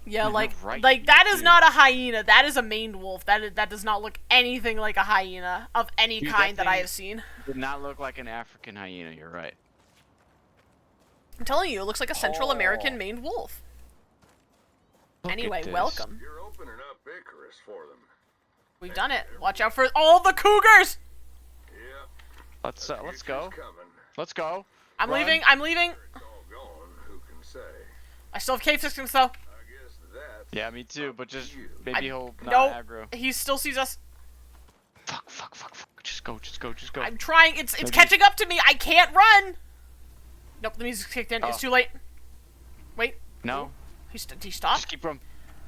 Speaker 1: Yeah,
Speaker 2: You're
Speaker 1: like
Speaker 2: right,
Speaker 1: that
Speaker 2: you
Speaker 1: is
Speaker 2: do.
Speaker 1: not a hyena. That is a maned wolf. That does not look anything like a hyena of any
Speaker 2: Dude,
Speaker 1: kind
Speaker 2: that
Speaker 1: that I
Speaker 2: thing-
Speaker 1: have seen.
Speaker 2: did not look like an African hyena. You're right.
Speaker 1: I'm telling you, it looks like a Central
Speaker 2: Oh.
Speaker 1: American maned wolf.
Speaker 2: Look
Speaker 1: Anyway,
Speaker 2: at this.
Speaker 1: welcome.
Speaker 3: You're opening up Icarus for them.
Speaker 1: We've done it. Watch out for all the cougars!
Speaker 3: Yep.
Speaker 2: Let's
Speaker 3: Future's
Speaker 2: go.
Speaker 3: coming.
Speaker 2: Let's go.
Speaker 1: I'm
Speaker 2: Run.
Speaker 1: leaving. I'm leaving.
Speaker 3: It's all gone. Who can say?
Speaker 1: I still have cave systems though.
Speaker 3: I guess that's.
Speaker 2: Yeah, me too. But just
Speaker 3: you.
Speaker 2: maybe he'll not
Speaker 1: No,
Speaker 2: aggro.
Speaker 1: he still sees us.
Speaker 2: Fuck. Just go. Just go.
Speaker 1: I'm trying. It's
Speaker 2: Maybe-
Speaker 1: catching up to me. I can't run. Nope, the music's kicked in.
Speaker 2: Oh.
Speaker 1: It's too late. Wait.
Speaker 2: No.
Speaker 1: He stopped.
Speaker 2: Just keep going.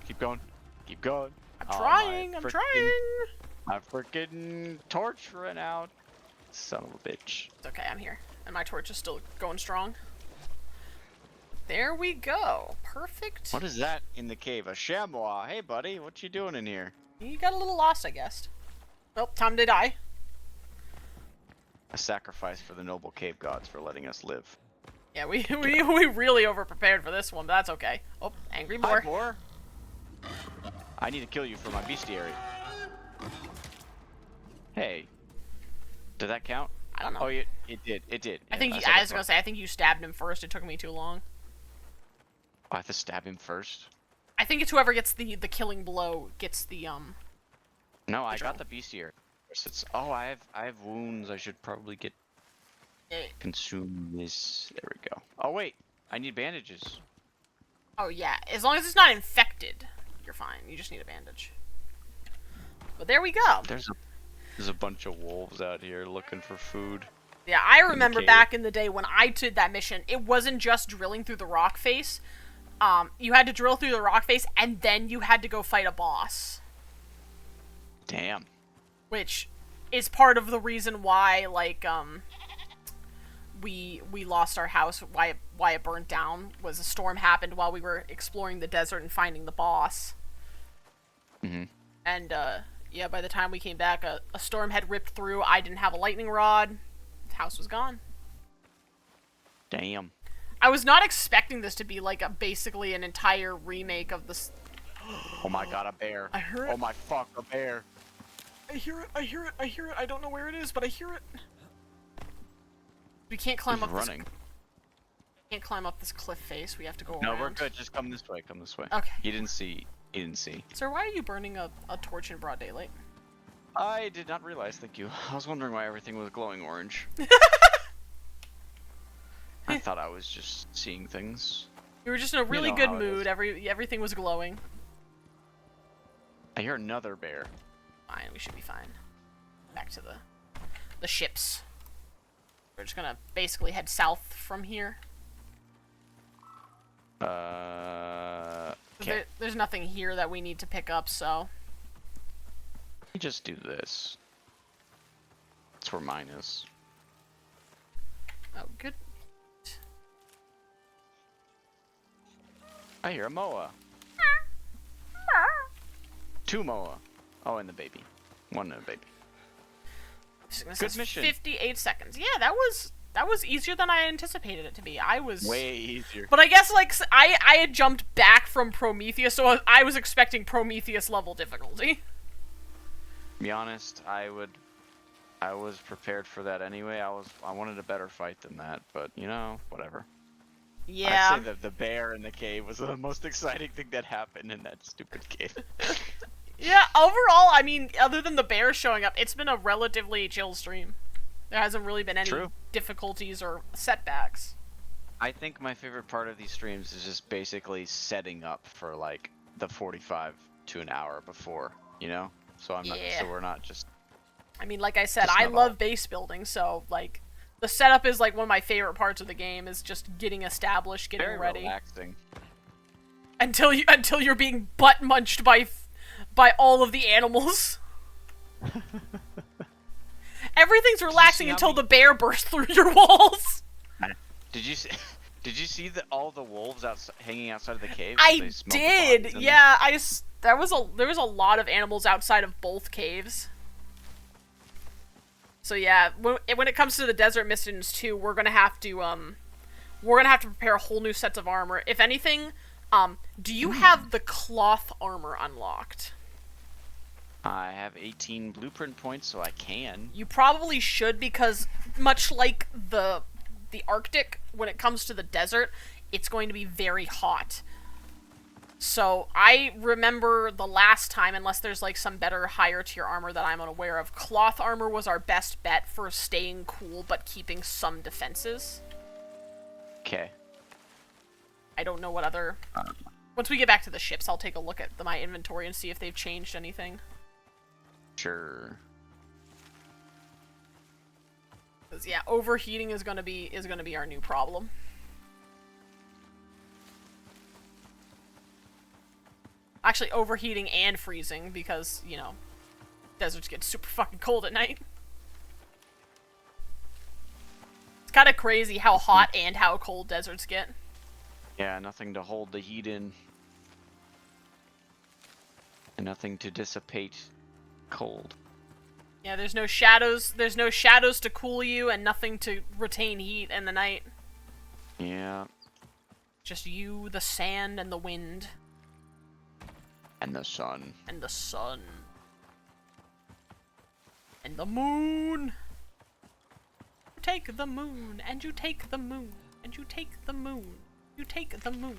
Speaker 2: Keep going. Keep going.
Speaker 1: I'm
Speaker 2: Oh,
Speaker 1: trying.
Speaker 2: my
Speaker 1: I'm
Speaker 2: frickin-
Speaker 1: trying.
Speaker 2: My freaking torch ran out. Son of a bitch.
Speaker 1: It's okay. I'm here, and my torch is still going strong. There we go. Perfect.
Speaker 2: What is that in the cave? A chamois. Hey, buddy. What you doing in here?
Speaker 1: You got a little lost, I guess. Well, time to die.
Speaker 2: A sacrifice for the noble cave gods for letting us live.
Speaker 1: Yeah, we really over prepared for this one, but that's okay. Oh, angry
Speaker 2: Hi,
Speaker 1: boar.
Speaker 2: boar. I need to kill you for my bestiary. Hey. Did that count?
Speaker 1: I don't know.
Speaker 2: Oh, it did. It did.
Speaker 1: I think
Speaker 2: Yeah,
Speaker 1: you,
Speaker 2: said
Speaker 1: I
Speaker 2: it
Speaker 1: was gonna
Speaker 2: first.
Speaker 1: say I think you stabbed him first. It took me too long.
Speaker 2: Oh, I have to stab him first?
Speaker 1: I think it's whoever gets the killing blow gets the
Speaker 2: No, I got
Speaker 1: Control.
Speaker 2: the bestiary. It's, oh, I have wounds. I should probably get consume this. There we go. Oh wait, I need bandages.
Speaker 1: Oh yeah, as long as it's not infected, you're fine. You just need a bandage. But there we go.
Speaker 2: There's a bunch of wolves out here looking for food.
Speaker 1: Yeah, I remember
Speaker 2: cave.
Speaker 1: back in the day when I did that mission, it wasn't just drilling through the rock face. You had to drill through the rock face, and then you had to go fight a boss.
Speaker 2: Damn.
Speaker 1: Which is part of the reason why, like, we lost our house, why it burnt down, was a storm happened while we were exploring the desert and finding the boss.
Speaker 2: Mhm.
Speaker 1: And, yeah, by the time we came back, a storm had ripped through, I didn't have a lightning rod, the house was gone.
Speaker 2: Damn.
Speaker 1: I was not expecting this to be, like, basically an entire remake of this.
Speaker 2: Oh my god, a bear.
Speaker 1: I heard
Speaker 2: Oh
Speaker 1: it.
Speaker 2: my fuck, a bear.
Speaker 1: I hear it, I hear it, I hear it, I don't know where it is, but I hear it. We can't climb
Speaker 2: He's
Speaker 1: up
Speaker 2: running.
Speaker 1: this. Can't climb up this cliff face. We have to go
Speaker 2: No,
Speaker 1: around.
Speaker 2: we're good. Just come this way. Come this way.
Speaker 1: Okay.
Speaker 2: He didn't see. He didn't see.
Speaker 1: Sir, why are you burning a torch in broad daylight?
Speaker 2: I did not realize, thank you. I was wondering why everything was glowing orange. I thought I was just seeing things.
Speaker 1: You were just in a really
Speaker 2: know
Speaker 1: good
Speaker 2: how it
Speaker 1: mood.
Speaker 2: is.
Speaker 1: Everything was glowing.
Speaker 2: I hear another bear.
Speaker 1: Fine, we should be fine. Back to the ships. We're just gonna basically head south from here.
Speaker 2: Okay.
Speaker 1: There's nothing here that we need to pick up, so...
Speaker 2: Let me just do this. That's where mine is.
Speaker 1: Oh, good.
Speaker 2: I hear a moa. 2 moa. Oh, and the baby. 1 and a baby. Good mission.
Speaker 1: 58 seconds. Yeah, that was easier than I anticipated it to be. I was
Speaker 2: Way easier.
Speaker 1: But I guess like I had jumped back from Prometheus, so I was expecting Prometheus level difficulty.
Speaker 2: To be honest, I was prepared for that anyway. I wanted a better fight than that, but you know, whatever.
Speaker 1: Yeah.
Speaker 2: I'd say that the bear in the cave was the most exciting thing that happened in that stupid cave.
Speaker 1: Yeah, overall, I mean, other than the bear showing up, it's been a relatively chill stream. There hasn't really been any difficulties or setbacks.
Speaker 2: I think my favorite part of these streams is just basically setting up for like the 45 to an hour before, you know? So so we're not just...
Speaker 1: I mean, like I said, I love base building, so like the setup is like one of my favorite parts of the game, is just getting established, getting
Speaker 2: very
Speaker 1: ready.
Speaker 2: Relaxing.
Speaker 1: Until you're being butt munched by all of the animals. Everything's relaxing until the bear bursts through your walls.
Speaker 2: Did you see all the wolves hanging outside of the cave?
Speaker 1: I did. Yeah, there was a lot of animals outside of both caves. So yeah, when it comes to the desert missions too, we're gonna have to prepare whole new sets of armor. If anything, do you have the cloth armor unlocked?
Speaker 2: I have 18 blueprint points, so I can.
Speaker 1: You probably should, because much like the Arctic, when it comes to the desert, it's going to be very hot. So I remember the last time, unless there's like some better higher tier armor that I'm unaware of, cloth armor was our best bet for staying cool but keeping some defenses.
Speaker 2: Okay.
Speaker 1: I don't know what other... Once we get back to the ships, I'll take a look at my inventory and see if they've changed anything.
Speaker 2: Sure.
Speaker 1: Because yeah, overheating is gonna be our new problem. Actually, overheating and freezing, because, you know, deserts get super fucking cold at night. It's kind of crazy how hot and how cold deserts get.
Speaker 2: Yeah, nothing to hold the heat in. And nothing to dissipate cold.
Speaker 1: Yeah, there's no shadows to cool you, and nothing to retain heat in the night.
Speaker 2: Yeah.
Speaker 1: Just you, the sand, and the wind.
Speaker 2: And the sun.
Speaker 1: And the sun. And the moon! You take the moon, and you take the moon, and you take the moon. You take the moon.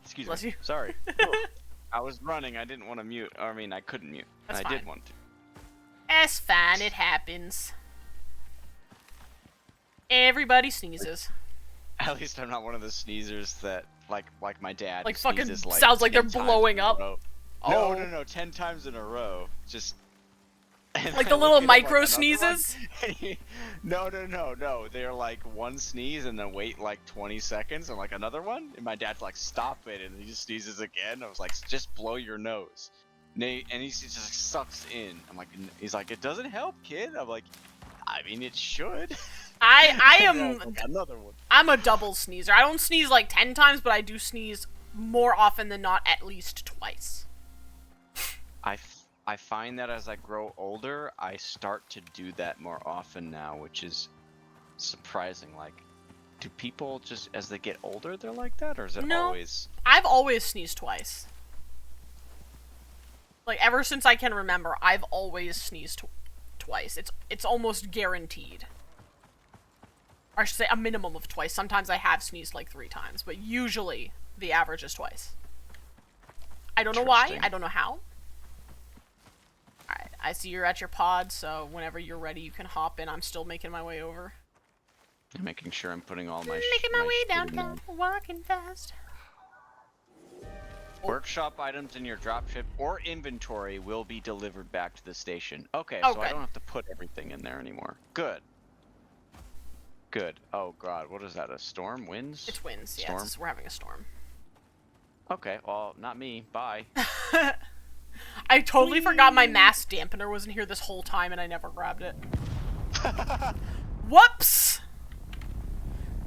Speaker 2: Excuse
Speaker 1: Bless
Speaker 2: me.
Speaker 1: you.
Speaker 2: Sorry. I was running, I didn't want to mute. I mean, I couldn't mute.
Speaker 1: That's
Speaker 2: and I
Speaker 1: fine.
Speaker 2: did want to.
Speaker 1: That's fine, it happens. Everybody sneezes.
Speaker 2: At least I'm not one of the sneezers that, like my dad.
Speaker 1: Like,
Speaker 2: who
Speaker 1: fucking
Speaker 2: sneezes, like,
Speaker 1: sounds like they're
Speaker 2: 10 times
Speaker 1: blowing
Speaker 2: in a
Speaker 1: up.
Speaker 2: row.
Speaker 1: Oh.
Speaker 2: No, 10 times in a row. Just...
Speaker 1: Like the little micro sneezes?
Speaker 2: No. They're like one sneeze and then wait like 20 seconds and like another one. And my dad's like, stop it. And he just sneezes again. I was like, just blow your nose. And he just sucks in. I'm like, he's like, it doesn't help, kid. I'm like, I mean, it should.
Speaker 1: I am...
Speaker 2: Like, another one.
Speaker 1: I'm a double sneezer. I don't sneeze like 10 times, but I do sneeze more often than not, at least twice.
Speaker 2: I find that as I grow older, I start to do that more often now, which is surprising. Like, do people just, as they get older, they're like that? Or is it always...
Speaker 1: I've always sneezed twice. Like, ever since I can remember, I've always sneezed twice. It's almost guaranteed. Or I should say a minimum of twice. Sometimes I have sneezed like 3 times, but usually the average is twice. I don't know why. I don't know how. I see you're at your pod, so whenever you're ready, you can hop in. I'm still making my way over.
Speaker 2: I'm making sure I'm putting all my
Speaker 1: Making my way
Speaker 2: shit in
Speaker 1: downtown, walking fast.
Speaker 2: Workshop items in your dropship or inventory will be delivered back to the station. Okay,
Speaker 1: Oh,
Speaker 2: so
Speaker 1: good.
Speaker 2: I don't have to put everything in there anymore. Good. Good. Oh god, what is that? A storm? Winds?
Speaker 1: It's winds. Yeah,
Speaker 2: Storm?
Speaker 1: we're having a storm.
Speaker 2: Okay, well, not me. Bye.
Speaker 1: I totally forgot my mass dampener was in here this whole time, and I never grabbed it. Whoops!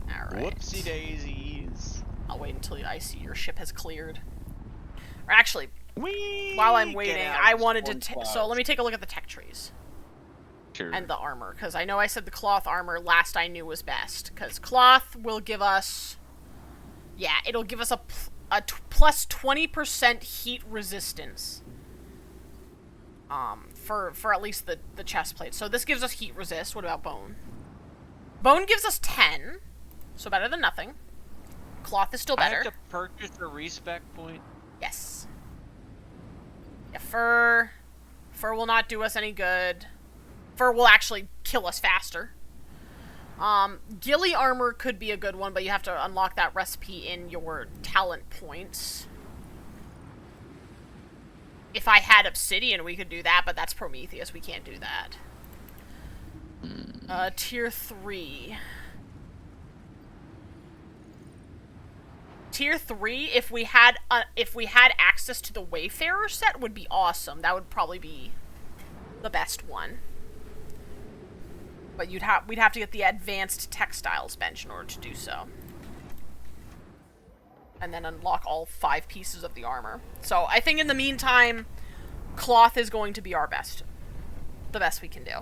Speaker 1: Alright.
Speaker 2: Whoopsie daisies.
Speaker 1: I'll wait until I see your ship has cleared. Or actually,
Speaker 2: Whee!
Speaker 1: while I'm
Speaker 2: Get
Speaker 1: waiting,
Speaker 2: out
Speaker 1: I
Speaker 2: of
Speaker 1: wanted
Speaker 2: storm
Speaker 1: to...
Speaker 2: clouds.
Speaker 1: So let me take a look at the tech trees.
Speaker 2: Sure.
Speaker 1: And the armor, because I know I said the cloth armor last I knew was best. Because cloth will give us... Yeah, it'll give us a plus 20% heat resistance. For at least the chest plate. So this gives us heat resist. What about bone? Bone gives us 10, so better than nothing. Cloth is still
Speaker 2: I
Speaker 1: better.
Speaker 2: have to purchase a respec point.
Speaker 1: Yes. Yeah, fur will not do us any good. Fur will actually kill us faster. Ghillie armor could be a good one, but you have to unlock that recipe in your talent points. If I had obsidian, we could do that, but that's Prometheus. We can't do that. Tier 3. Tier 3, if we had access to the Wayfarer set, would be awesome. That would probably be the best one. But we'd have to get the advanced textiles bench in order to do so. And then unlock all 5 pieces of the armor. So I think in the meantime, cloth is going to be our best. The best we can do.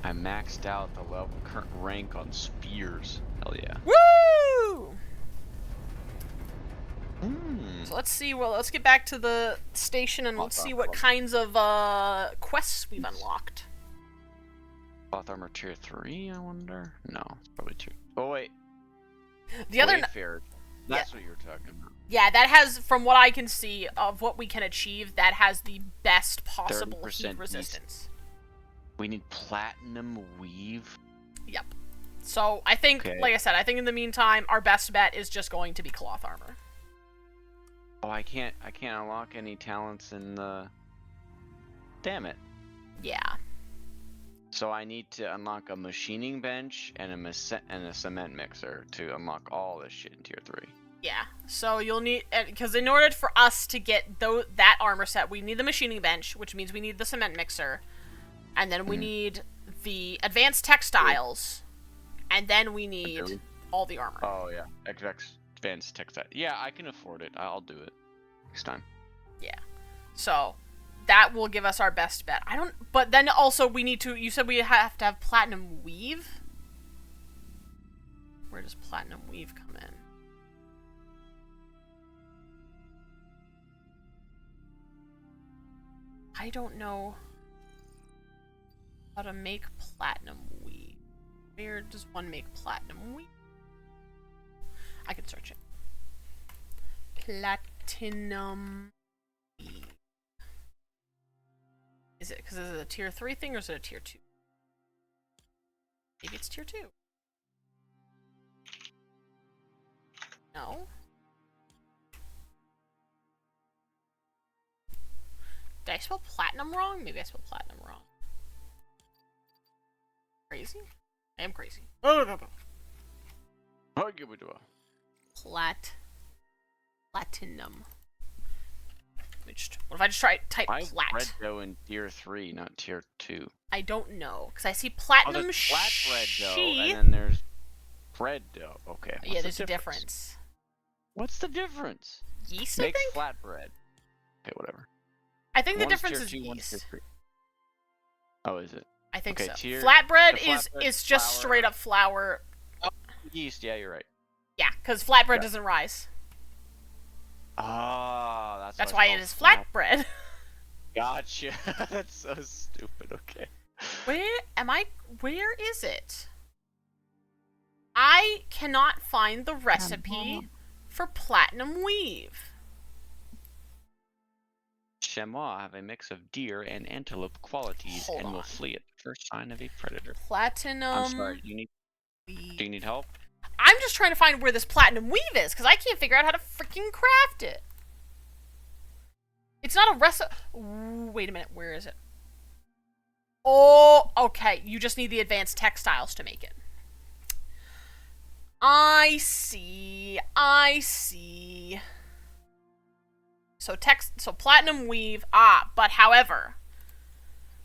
Speaker 2: I maxed out the level current rank on spears. Hell yeah.
Speaker 1: Woo!
Speaker 2: Hmm.
Speaker 1: So let's see. Well, let's get back to the station and let's see what kinds of quests we've unlocked.
Speaker 2: Cloth armor tier 3, I wonder? No, it's probably 2. Oh wait.
Speaker 1: The other,
Speaker 2: Wayfarer. That's what you were talking about.
Speaker 1: yeah, that has, from what I can see of what we can achieve, that has the best possible
Speaker 2: 30%
Speaker 1: heat resistance.
Speaker 2: We need platinum weave.
Speaker 1: Yep. So I think,
Speaker 2: Okay.
Speaker 1: like I said, I think in the meantime, our best bet is just going to be cloth armor.
Speaker 2: Oh, I can't unlock any talents in the. Damn it.
Speaker 1: Yeah.
Speaker 2: So I need to unlock a machining bench and a cement mixer to unlock all this shit in tier 3.
Speaker 1: Yeah. So you'll need, because in order for us to get that armor set, we need the machining bench, which means we need the cement mixer, and then we need the advanced textiles, and then we need all the armor.
Speaker 2: Oh yeah, advanced textile. Yeah, I can afford it. I'll do it next time.
Speaker 1: Yeah. So that will give us our best bet. But then also we need to, you said we have to have platinum weave? Where does platinum weave come in? I don't know how to make platinum weave. Where does one make platinum weave? I can search it. Platinum weave. Is it because is it a tier 3 thing or is it a tier 2? Maybe it's tier 2. No. Did I spell platinum wrong? Maybe I spelled platinum wrong. Crazy? I am crazy.
Speaker 2: I'll give it to her.
Speaker 1: Platinum. What if I just type
Speaker 2: Why
Speaker 1: plat?
Speaker 2: red dough in tier 3, not tier 2?
Speaker 1: I don't know, because I see
Speaker 2: Oh,
Speaker 1: platinum
Speaker 2: there's flat red dough,
Speaker 1: she.
Speaker 2: and then there's bread dough. Okay.
Speaker 1: Yeah,
Speaker 2: what's
Speaker 1: there's
Speaker 2: the
Speaker 1: a difference.
Speaker 2: What's the difference?
Speaker 1: Yeast, I
Speaker 2: Makes
Speaker 1: think?
Speaker 2: flat bread. Okay, whatever.
Speaker 1: I think the
Speaker 2: One's
Speaker 1: difference
Speaker 2: tier
Speaker 1: is
Speaker 2: 2, one's tier
Speaker 1: yeast.
Speaker 2: 3. Oh, is it?
Speaker 1: I think
Speaker 2: Okay,
Speaker 1: so.
Speaker 2: tier-
Speaker 1: Flatbread
Speaker 2: the
Speaker 1: is
Speaker 2: flatbread's
Speaker 1: just
Speaker 2: flour.
Speaker 1: straight up flour.
Speaker 2: Yeast, yeah, you're right.
Speaker 1: Yeah, because flatbread
Speaker 2: Yeah.
Speaker 1: doesn't rise.
Speaker 2: Ah,
Speaker 1: That's
Speaker 2: why
Speaker 1: why
Speaker 2: it's
Speaker 1: it
Speaker 2: called
Speaker 1: is flatbread.
Speaker 2: Gotcha. That's so stupid. Okay.
Speaker 1: Where is it? I cannot find the recipe for platinum weave.
Speaker 2: Chamois have a mix of deer and antelope qualities
Speaker 1: Hold
Speaker 2: and will
Speaker 1: on.
Speaker 2: flee at the first sign of a predator.
Speaker 1: Platinum.
Speaker 2: I'm sorry. Do you need help?
Speaker 1: I'm just trying to find where this platinum weave is, because I can't figure out how to freaking craft it. It's not a wait a minute, where is it? Oh, okay. You just need the advanced textiles to make it. I see. So platinum weave. But however,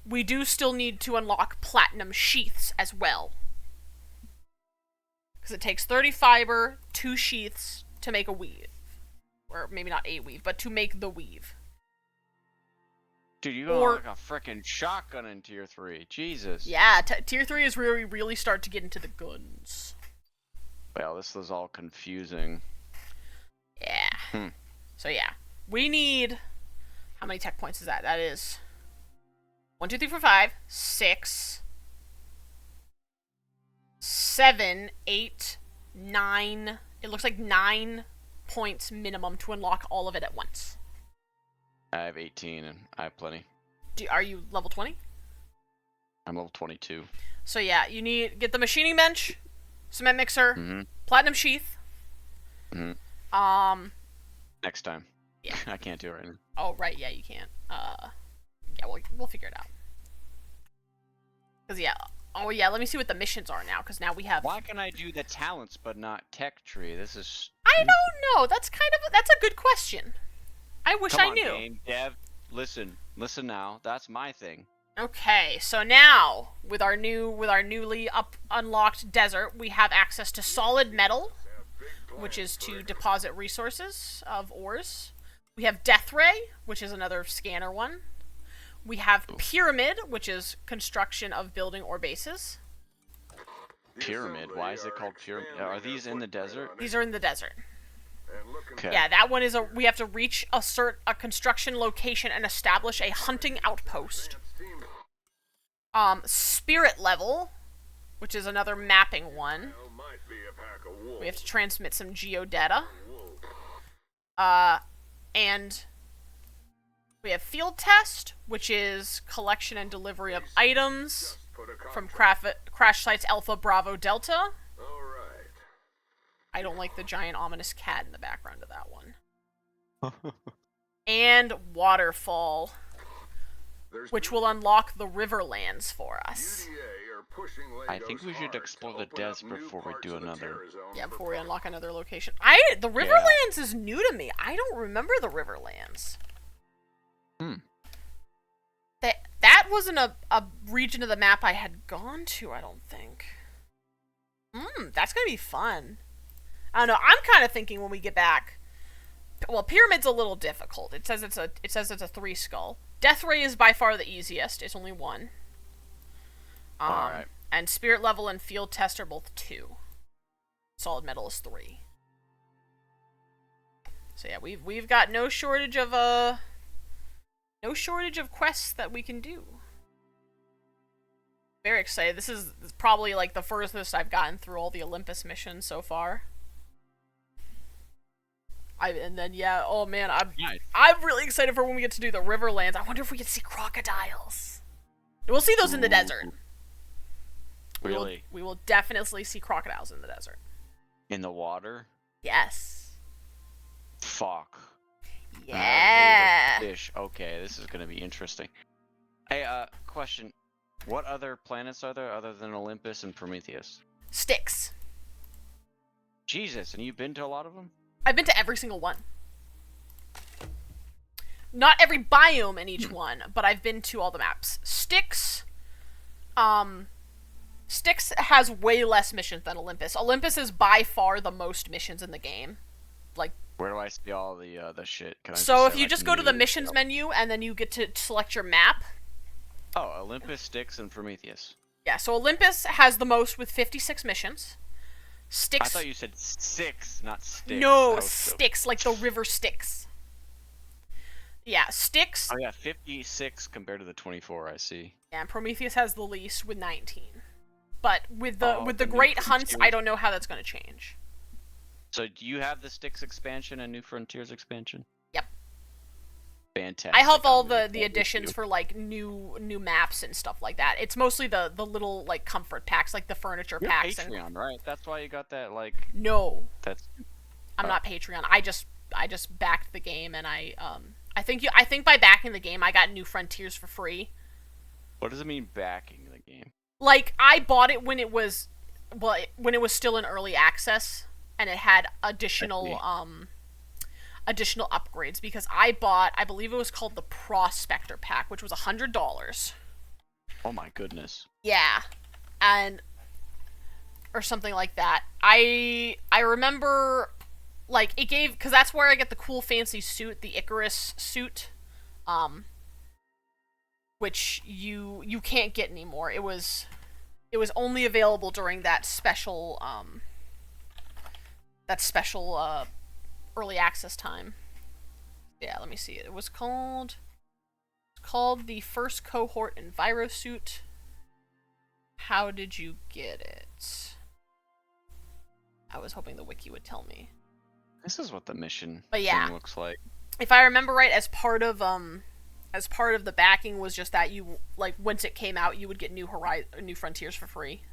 Speaker 1: we do still need to unlock platinum sheaths as well. Because it takes 30 fiber, 2 sheaths to make a weave. Or maybe not a weave, but to make the weave.
Speaker 2: Dude, you go like a freaking shotgun in tier 3. Jesus.
Speaker 1: Yeah, tier 3 is where we really start to get into the guns.
Speaker 2: Well, this was all confusing.
Speaker 1: Yeah. So yeah, we need... How many tech points is that? That is 1, 2, 3, 4, 5, 6, 7, 8, 9. It looks like 9 points minimum to unlock all of it at once.
Speaker 2: I have 18 and I have plenty.
Speaker 1: Are you level 20?
Speaker 2: I'm level 22.
Speaker 1: So yeah, you get the machining bench, cement mixer, platinum sheath.
Speaker 2: Next time.
Speaker 1: Yeah.
Speaker 2: I can't do it right now.
Speaker 1: Oh right, yeah, you can't. Yeah, we'll figure it out. Cause yeah. Oh yeah, let me see what the missions are now. Cause now we have.
Speaker 2: Why can I do the talents but not tech tree? This is.
Speaker 1: I don't know. That's a good question. I wish I knew.
Speaker 2: Game dev, listen now. That's my thing.
Speaker 1: Okay, so now with our newly unlocked desert, we have access to solid metal, which is to deposit resources of ores. We have Death Ray, which is another scanner one. We have Pyramid, which is construction of building or bases.
Speaker 2: Pyramid? Why is it called pyramid? Are these in the desert?
Speaker 1: These are in the desert.
Speaker 2: Okay.
Speaker 1: Yeah, that one is we have to reach a construction location and establish a hunting outpost. Spirit level, which is another mapping one. We have to transmit some geodata. And we have field test, which is collection and delivery of items from crash sites Alpha, Bravo, Delta. I don't like the giant ominous cat in the background of that one. And waterfall, which will unlock the Riverlands for us.
Speaker 2: I think we should explore the desert before we do another.
Speaker 1: Yeah, before we unlock another location. The Riverlands is new to me. I don't remember the Riverlands. That wasn't a region of the map I had gone to, I don't think. That's gonna be fun. I don't know. I'm kind of thinking when we get back. Well, Pyramid's a little difficult. It says it's a 3 skull. Death Ray is by far the easiest. It's only 1.
Speaker 2: Alright.
Speaker 1: And Spirit level and Field Test are both 2. Solid Metal is 3. So yeah, we've got no shortage of quests that we can do. Very excited. This is probably like the furthest I've gotten through all the Olympus missions so far. Oh man, I'm really excited for when we get to do the Riverlands. I wonder if we can see crocodiles. We'll see those in the desert.
Speaker 2: Really?
Speaker 1: We will definitely see crocodiles in the desert.
Speaker 2: In the water?
Speaker 1: Yes.
Speaker 2: Fuck.
Speaker 1: Yeah.
Speaker 2: Fish. Okay, this is gonna be interesting. Hey, question. What other planets are there other than Olympus and Prometheus?
Speaker 1: Styx.
Speaker 2: Jesus, and you've been to a lot of them?
Speaker 1: I've been to every single one. Not every biome in each one, but I've been to all the maps. Styx has way less missions than Olympus. Olympus is by far the most missions in the game. Like,
Speaker 2: where do I see all the shit?
Speaker 1: So if you just go to the missions menu and then you get to select your map.
Speaker 2: Oh, Olympus, Styx, and Prometheus.
Speaker 1: Yeah, so Olympus has the most with 56 missions. Styx.
Speaker 2: I thought you said 6, not Styx.
Speaker 1: No, Styx, like the river Styx. Yeah, Styx.
Speaker 2: Oh yeah, 56 compared to the 24 I see.
Speaker 1: Yeah, and Prometheus has the least with 19. But with the Great Hunts, I don't know how that's going to change.
Speaker 2: So do you have the Styx expansion and New Frontiers expansion?
Speaker 1: Yep.
Speaker 2: fantastic.
Speaker 1: I have all
Speaker 2: I'm
Speaker 1: the
Speaker 2: looking forward
Speaker 1: additions
Speaker 2: to.
Speaker 1: for like new maps and stuff like that. It's mostly the little like comfort packs, like the furniture
Speaker 2: You're
Speaker 1: packs and
Speaker 2: Patreon, right? That's why you got that. Like,
Speaker 1: no,
Speaker 2: that's.
Speaker 1: I'm
Speaker 2: Oh,
Speaker 1: not Patreon. I just backed the game and I think by backing the game I got New Frontiers for free.
Speaker 2: what does it mean backing the game?
Speaker 1: Like I bought it when it was when it was still in early access and it had
Speaker 2: I see.
Speaker 1: additional upgrades because I believe it was called the Prospector pack, which was $100.
Speaker 2: Oh my goodness.
Speaker 1: Yeah. And or something like that. I remember like it gave cuz that's where I get the cool fancy suit, the Icarus suit. Um which you can't get anymore. It was only available during that special early access time. Yeah, let me see. It was called the first cohort Envirosuit. How did you get it? I was hoping the wiki would tell me.
Speaker 2: This is what the mission
Speaker 1: But yeah,
Speaker 2: thing looks like.
Speaker 1: if I remember right, as part of the backing was just that you like once it came out, you would get New Frontiers for free.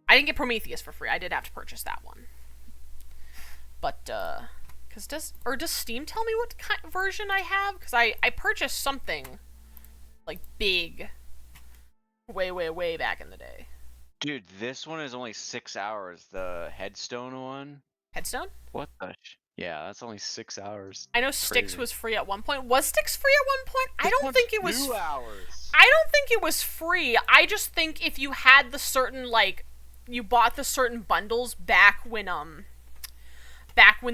Speaker 1: I didn't get Prometheus for free. I did have to purchase that one. But cuz does Steam tell me what version I have? Cuz I purchased something like big way back in the day.
Speaker 2: Dude, this one is only 6 hours. The headstone one.
Speaker 1: Headstone?
Speaker 2: What the? Yeah, that's only 6 hours.
Speaker 1: I know
Speaker 2: It's
Speaker 1: Styx
Speaker 2: crazy.
Speaker 1: was free at one point. Was Styx free at one point? I
Speaker 2: This
Speaker 1: don't
Speaker 2: one's
Speaker 1: think it was
Speaker 2: 2 hours.
Speaker 1: I don't think it was free. I just think if you had the certain like you bought the certain bundles back when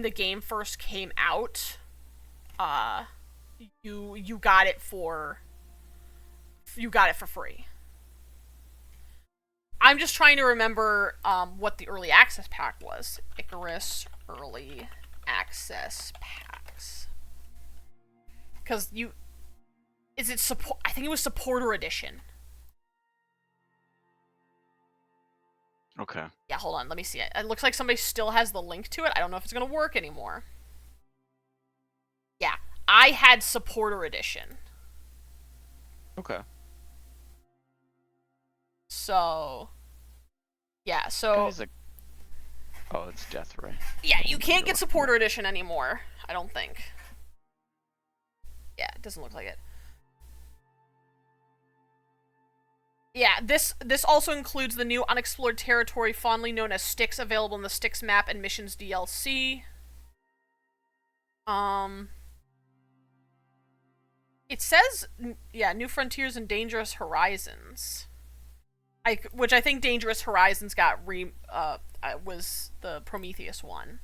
Speaker 1: the game first came out, you got it for free. I'm just trying to remember what the early access pack was. Icarus early access packs. Cuz is it support? I think it was supporter edition.
Speaker 2: Okay.
Speaker 1: Yeah, hold on. Let me see it. It looks like somebody still has the link to it. I don't know if it's going to work anymore. Yeah, I had supporter edition.
Speaker 2: Okay.
Speaker 1: So, yeah, so
Speaker 2: Oh, it's Death Ray.
Speaker 1: yeah, you can't get supporter edition anymore. I don't think. Yeah, it doesn't look like it. Yeah, this also includes the new unexplored territory, fondly known as Styx, available in the Styx map and missions DLC. It says, yeah, New Frontiers and Dangerous Horizons. Which I think Dangerous Horizons was the Prometheus one.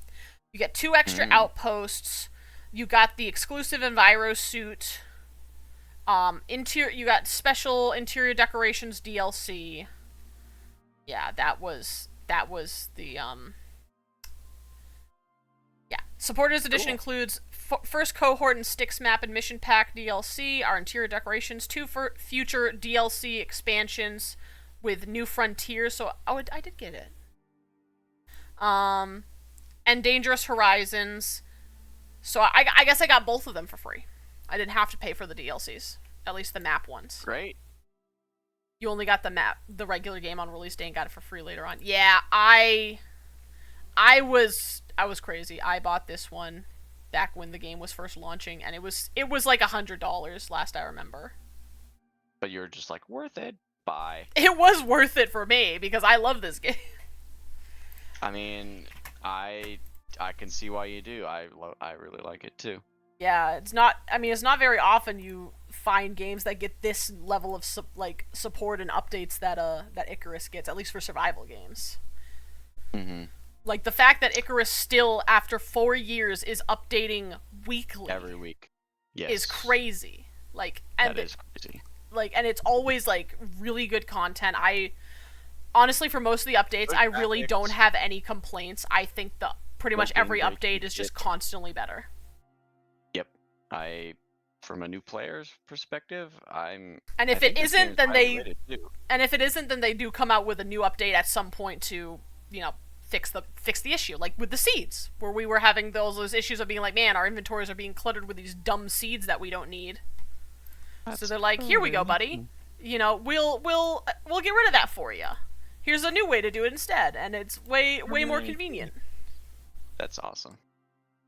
Speaker 1: You get 2 extra outposts. You got the exclusive Enviro suit. You got special interior decorations DLC. Yeah, that was the yeah. Supporters edition includes first cohort and Styx map and mission pack DLC, our interior decorations, 2 future DLC expansions with New Frontiers. So I did get it. And Dangerous Horizons. So I guess I got both of them for free. I didn't have to pay for the DLCs, at least the map ones.
Speaker 2: Great.
Speaker 1: You only got the regular game on release day and got it for free later on. Yeah, I was crazy. I bought this one back when the game was first launching, and it was like $100 last I remember.
Speaker 2: But you're just like, worth it. Bye.
Speaker 1: It was worth it for me because I love this game.
Speaker 2: I mean, I can see why you do. I really like it too.
Speaker 1: Yeah, it's not very often you find games that get this level of support and updates that Icarus gets, at least for survival games.
Speaker 2: Mm-hmm.
Speaker 1: Like the fact that Icarus still, after 4 years, is updating weekly
Speaker 2: Every week. Yes.
Speaker 1: is crazy.
Speaker 2: That is crazy.
Speaker 1: And it's always like really good content. I honestly, for most of the updates, I really don't have any complaints. I think pretty much every update is just constantly better.
Speaker 2: Yep. From a new player's perspective,
Speaker 1: And if it isn't, then they do come out with a new update at some point to, fix the issue, like with the seeds, where we were having those issues of being like, man, our inventories are being cluttered with these dumb seeds that we don't need. So they're like, here we go, buddy. You know, we'll get rid of that for you. Here's a new way to do it instead, and it's way more convenient.
Speaker 2: That's awesome.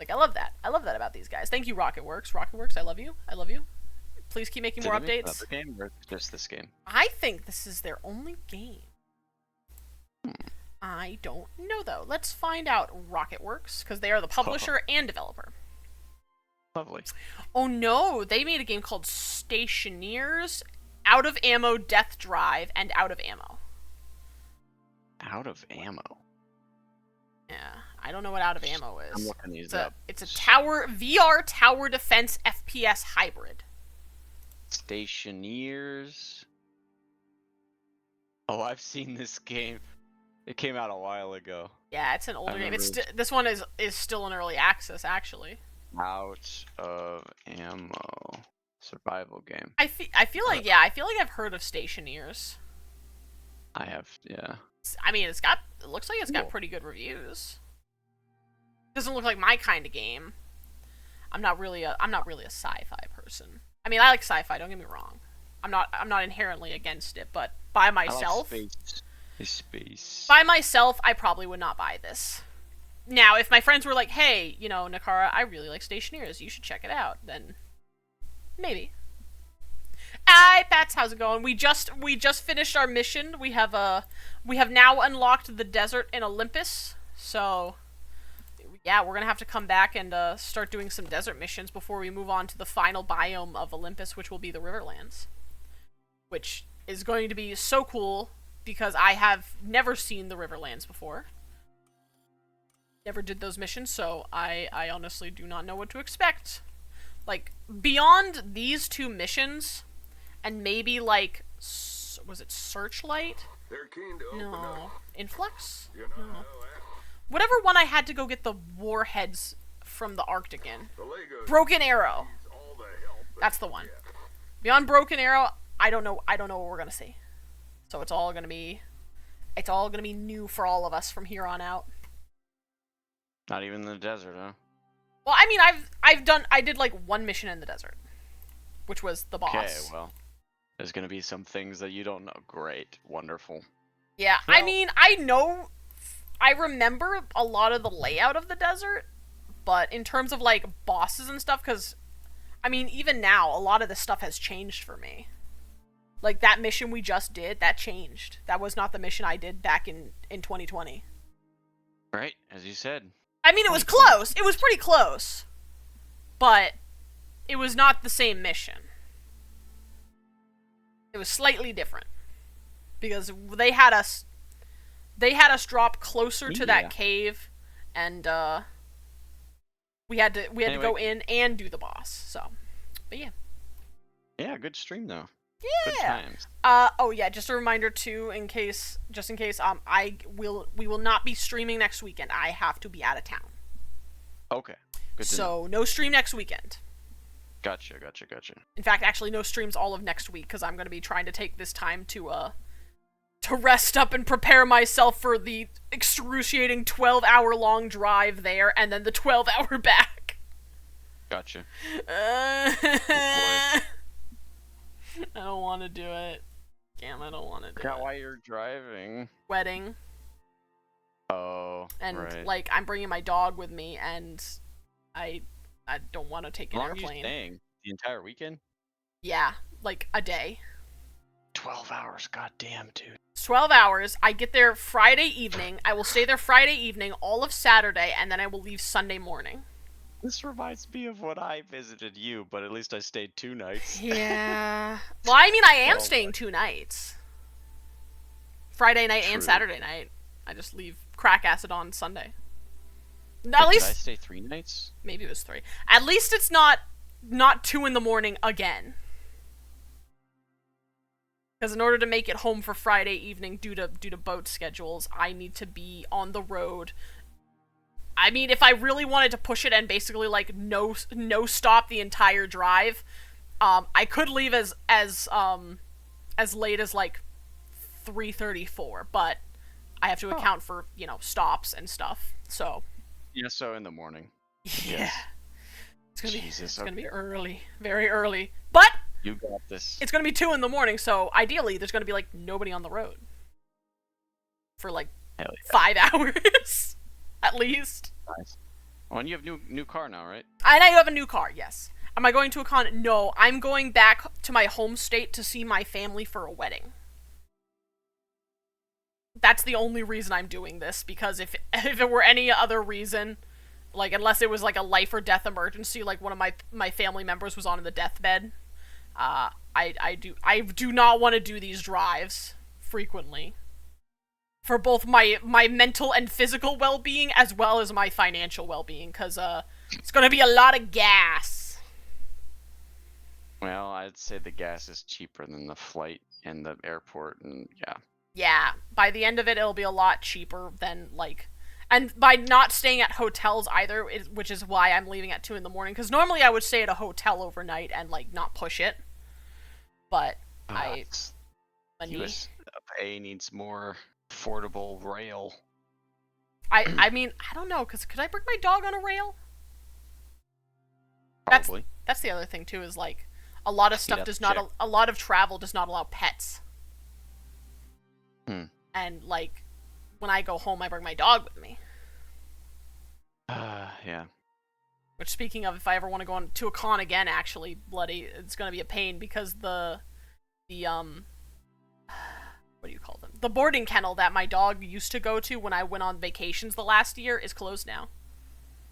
Speaker 1: Like, I love that. I love that about these guys. Thank you, Rocketworks. Rocketworks, I love you. I love you. Please keep making more updates.
Speaker 2: Another game or just this game?
Speaker 1: I think this is their only game. I don't know, though. Let's find out, Rocketworks, because they are the publisher and developer.
Speaker 2: Lovely.
Speaker 1: Oh no, they made a game called Stationeers, Out of Ammo, Death Drive, and Out of Ammo.
Speaker 2: Out of Ammo?
Speaker 1: Yeah, I don't know what Out of Ammo is.
Speaker 2: I'm looking these up.
Speaker 1: It's a VR tower defense FPS hybrid.
Speaker 2: Stationeers. Oh, I've seen this game. It came out a while ago.
Speaker 1: Yeah, it's an older game. This one is still in early access, actually.
Speaker 2: Out of Ammo. Survival game.
Speaker 1: I feel like I've heard of Stationeers.
Speaker 2: I have, yeah.
Speaker 1: I mean, it looks like it's got pretty good reviews. Doesn't look like my kind of game. I'm not really a sci-fi person. I mean, I like sci-fi, don't get me wrong. I'm not inherently against it, but by myself,
Speaker 2: space.
Speaker 1: By myself, I probably would not buy this. Now, if my friends were like, "Hey, you know, Nakara, I really like Stationeers. You should check it out," then maybe. Hi, Pats. How's it going? We just finished our mission. We have now unlocked the desert in Olympus. So, yeah, we're gonna have to come back and start doing some desert missions before we move on to the final biome of Olympus, which will be the Riverlands, which is going to be so cool because I have never seen the Riverlands before. Never did those missions, so I honestly do not know what to expect. Like, beyond these two missions, and maybe, like, was it Searchlight?
Speaker 3: They're keen to open
Speaker 1: No.
Speaker 3: up.
Speaker 1: Influx?
Speaker 3: You know
Speaker 1: No.
Speaker 3: how that-
Speaker 1: Whatever one I had to go get the warheads from the Arctic in.
Speaker 3: the Legos
Speaker 1: Broken Arrow.
Speaker 3: needs all the help they
Speaker 1: That's the
Speaker 3: can
Speaker 1: one.
Speaker 3: get.
Speaker 1: Beyond Broken Arrow, I don't know what we're gonna see. So it's all gonna be new for all of us from here on out.
Speaker 2: Not even in the desert, huh?
Speaker 1: Well, I mean, I did like one mission in the desert, which was the boss.
Speaker 2: Okay, well, there's gonna be some things that you don't know. Great, wonderful.
Speaker 1: Yeah,
Speaker 2: Well-
Speaker 1: I mean, I remember a lot of the layout of the desert, but in terms of like bosses and stuff, because, I mean, even now, a lot of this stuff has changed for me. Like, that mission we just did, that changed. That was not the mission I did back in 2020.
Speaker 2: Right, as you said.
Speaker 1: I mean, it was close. It was pretty close. But it was not the same mission. It was slightly different. Because they had us drop closer to that cave, and we had to go in and do the boss. So, but yeah.
Speaker 2: Yeah, good stream though.
Speaker 1: Yeah.
Speaker 2: Good times.
Speaker 1: Oh yeah, just a reminder too, just in case, we will not be streaming next weekend. I have to be out of town.
Speaker 2: Okay. Good to know.
Speaker 1: So, no stream next weekend.
Speaker 2: Gotcha.
Speaker 1: In fact, actually, no streams all of next week, because I'm going to be trying to take this time to rest up and prepare myself for the excruciating 12-hour-long drive there, and then the 12-hour back.
Speaker 2: Gotcha.
Speaker 1: I don't want to do it. Damn, I don't want to do
Speaker 2: Forgot
Speaker 1: it.
Speaker 2: why you're driving.
Speaker 1: Wedding.
Speaker 2: Oh,
Speaker 1: And,
Speaker 2: right.
Speaker 1: like, I'm bringing my dog with me, and I don't want to take an
Speaker 2: How long are you
Speaker 1: airplane.
Speaker 2: staying? The entire weekend?
Speaker 1: Yeah, like, a day.
Speaker 2: 12 hours, goddamn, dude.
Speaker 1: It's 12 hours. I get there Friday evening. I will stay there Friday evening, all of Saturday, and then I will leave Sunday morning.
Speaker 2: This reminds me of when I visited you, but at least I stayed 2 nights.
Speaker 1: Yeah. Well, I mean, I am
Speaker 2: Oh,
Speaker 1: staying 2 nights. Friday night and
Speaker 2: True.
Speaker 1: Saturday night. I just leave crack acid on Sunday. At
Speaker 2: Did I
Speaker 1: least,
Speaker 2: stay 3 nights?
Speaker 1: maybe it was 3. At least it's not 2 in the morning again. Because in order to make it home for Friday evening due to boat schedules, I need to be on the road. I mean, if I really wanted to push it and basically like no stop the entire drive, I could leave as late as like 3:34, but I have to account for, stops and stuff. So,
Speaker 2: Yeah, so in the morning.
Speaker 1: yeah.
Speaker 2: Yes. Jesus,
Speaker 1: it's gonna be
Speaker 2: okay.
Speaker 1: early. Very early. But
Speaker 2: You got this.
Speaker 1: it's gonna be 2 in the morning, so ideally there's gonna be like nobody on the road. For like
Speaker 2: Hell yeah.
Speaker 1: 5 hours. At least.
Speaker 2: Nice. Well, and you have new car now, right?
Speaker 1: And I have a new car, yes. Am I going to a con? No, I'm going back to my home state to see my family for a wedding. That's the only reason I'm doing this, because if it were any other reason, like unless it was like a life or death emergency, like one of my family members was on the deathbed, I do not want to do these drives frequently. For both my mental and physical well-being as well as my financial well-being, because it's gonna be a lot of gas.
Speaker 2: Well, I'd say the gas is cheaper than the flight and the airport, and yeah.
Speaker 1: Yeah, by the end of it, it'll be a lot cheaper than, like... And by not staying at hotels either, which is why I'm leaving at 2 in the morning, because normally I would stay at a hotel overnight and, like, not push it. But money...
Speaker 2: USA needs more affordable rail.
Speaker 1: I mean, I don't know, because could I bring my dog on a rail?
Speaker 2: Probably.
Speaker 1: That's the other thing, too, is, like, a lot of stuff does not... A lot of travel does not allow pets. And, like, when I go home, I bring my dog with me.
Speaker 2: Yeah.
Speaker 1: Which, speaking of, if I ever want to go on to a con again, actually, bloody, it's gonna be a pain, because the what do you call them? The boarding kennel that my dog used to go to when I went on vacations the last year is closed now.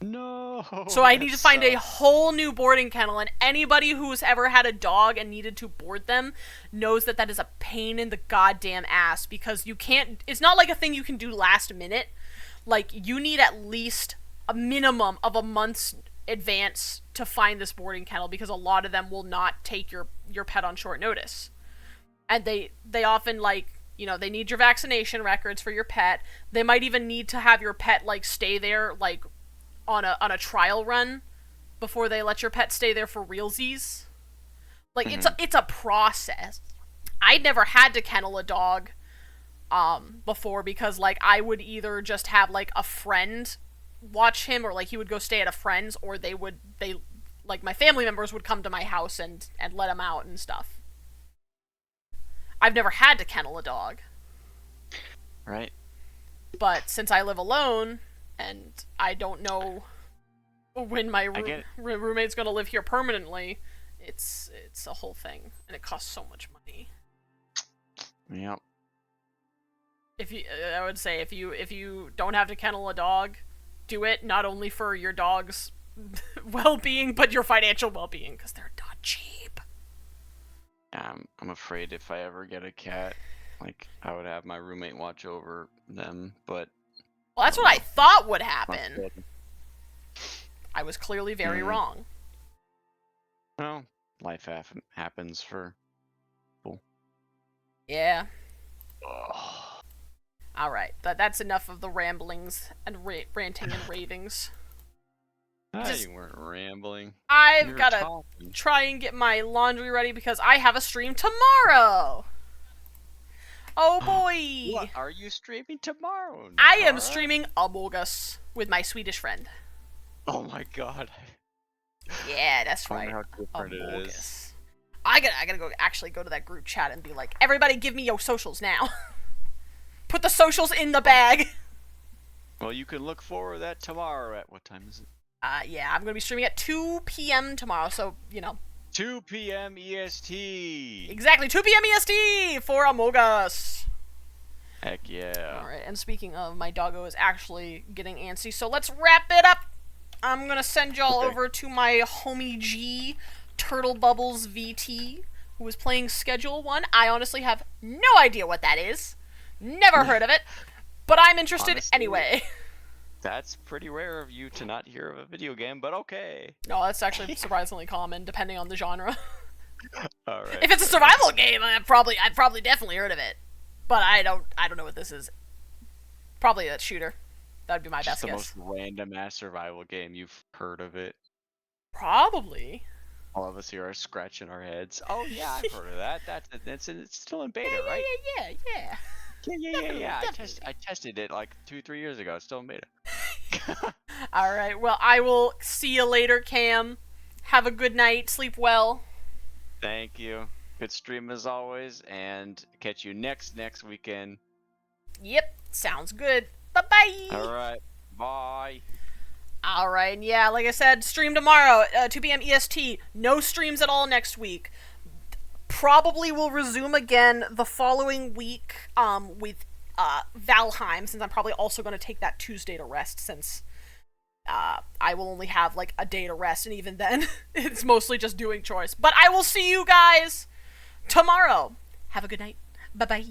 Speaker 2: No.
Speaker 1: So I need to find a whole new boarding kennel, and anybody who's ever had a dog and needed to board them knows that is a pain in the goddamn ass, because you can't... It's not like a thing you can do last minute. Like, you need at least a minimum of a month's advance to find this boarding kennel, because a lot of them will not take your pet on short notice. And they often, like, they need your vaccination records for your pet. They might even need to have your pet, like, stay there, like, on a trial run before they let your pet stay there for realsies. Like, it's a process. I'd never had to kennel a dog before, because, like, I would either just have, like, a friend watch him, or, like, he would go stay at a friend's, or like, my family members would come to my house and let him out and stuff. I've never had to kennel a dog.
Speaker 2: Right.
Speaker 1: But since I live alone, and I don't know when my roommate's gonna live here permanently, it's a whole thing, and it costs so much money.
Speaker 2: Yep.
Speaker 1: I would say if you don't have to kennel a dog, do it, not only for your dog's well-being, but your financial well-being, because they're not cheap.
Speaker 2: I'm afraid if I ever get a cat, like, I would have my roommate watch over them, but...
Speaker 1: Well, that's what I thought would happen. I was clearly very wrong.
Speaker 2: Well, life happens for people.
Speaker 1: Yeah.
Speaker 2: Ugh.
Speaker 1: Alright, that's enough of the ramblings and ranting and ravings.
Speaker 2: You weren't rambling.
Speaker 1: I've gotta try and get my laundry ready, because I have a stream tomorrow! Oh boy!
Speaker 2: What are you streaming tomorrow, Nakara?
Speaker 1: I am streaming Among Us with my Swedish friend.
Speaker 2: Oh my god.
Speaker 1: Yeah, that's right.
Speaker 2: How different
Speaker 1: Among
Speaker 2: it is.
Speaker 1: Us. I gotta go to that group chat and be like, everybody give me your socials now. Put the socials in the bag.
Speaker 2: Well, you can look forward to that tomorrow. At what time is it?
Speaker 1: Yeah, I'm gonna be streaming at 2 p.m. tomorrow, so,
Speaker 2: 2 p.m. EST!
Speaker 1: Exactly, 2 p.m. EST for Among Us!
Speaker 2: Heck yeah.
Speaker 1: Alright, and speaking of, my doggo is actually getting antsy, so let's wrap it up! I'm gonna send y'all over to my homie G, Turtle Bubbles VT, who is playing Schedule 1. I honestly have no idea what that is. Never heard of it. But I'm interested anyway.
Speaker 2: That's pretty rare of you to not hear of a video game, but okay.
Speaker 1: No, that's actually surprisingly common, depending on the genre.
Speaker 2: Alright.
Speaker 1: If it's a survival game, I've probably definitely heard of it. But I don't know what this is. Probably a shooter. That'd be my best
Speaker 2: the
Speaker 1: guess.
Speaker 2: most random ass survival game. You've heard of it.
Speaker 1: Probably.
Speaker 2: All of us here are scratching our heads. Oh yeah, I've heard of that. It's still in beta, right?
Speaker 1: Yeah.
Speaker 2: Yeah.
Speaker 1: Definitely.
Speaker 2: I tested it like 2-3 years ago. It still made it.
Speaker 1: All right. Well, I will see you later, Cam. Have a good night. Sleep well.
Speaker 2: Thank you. Good stream as always, and catch you next weekend.
Speaker 1: Yep. Sounds good. Bye bye.
Speaker 2: All right. Bye.
Speaker 1: All right. And yeah, like I said, stream tomorrow, 2 p.m. EST. No streams at all next week. Probably will resume again the following week with Valheim, since I'm probably also going to take that Tuesday to rest, since I will only have like a day to rest, and even then it's mostly just doing chores. But I will see you guys tomorrow. Have a good night. Bye bye.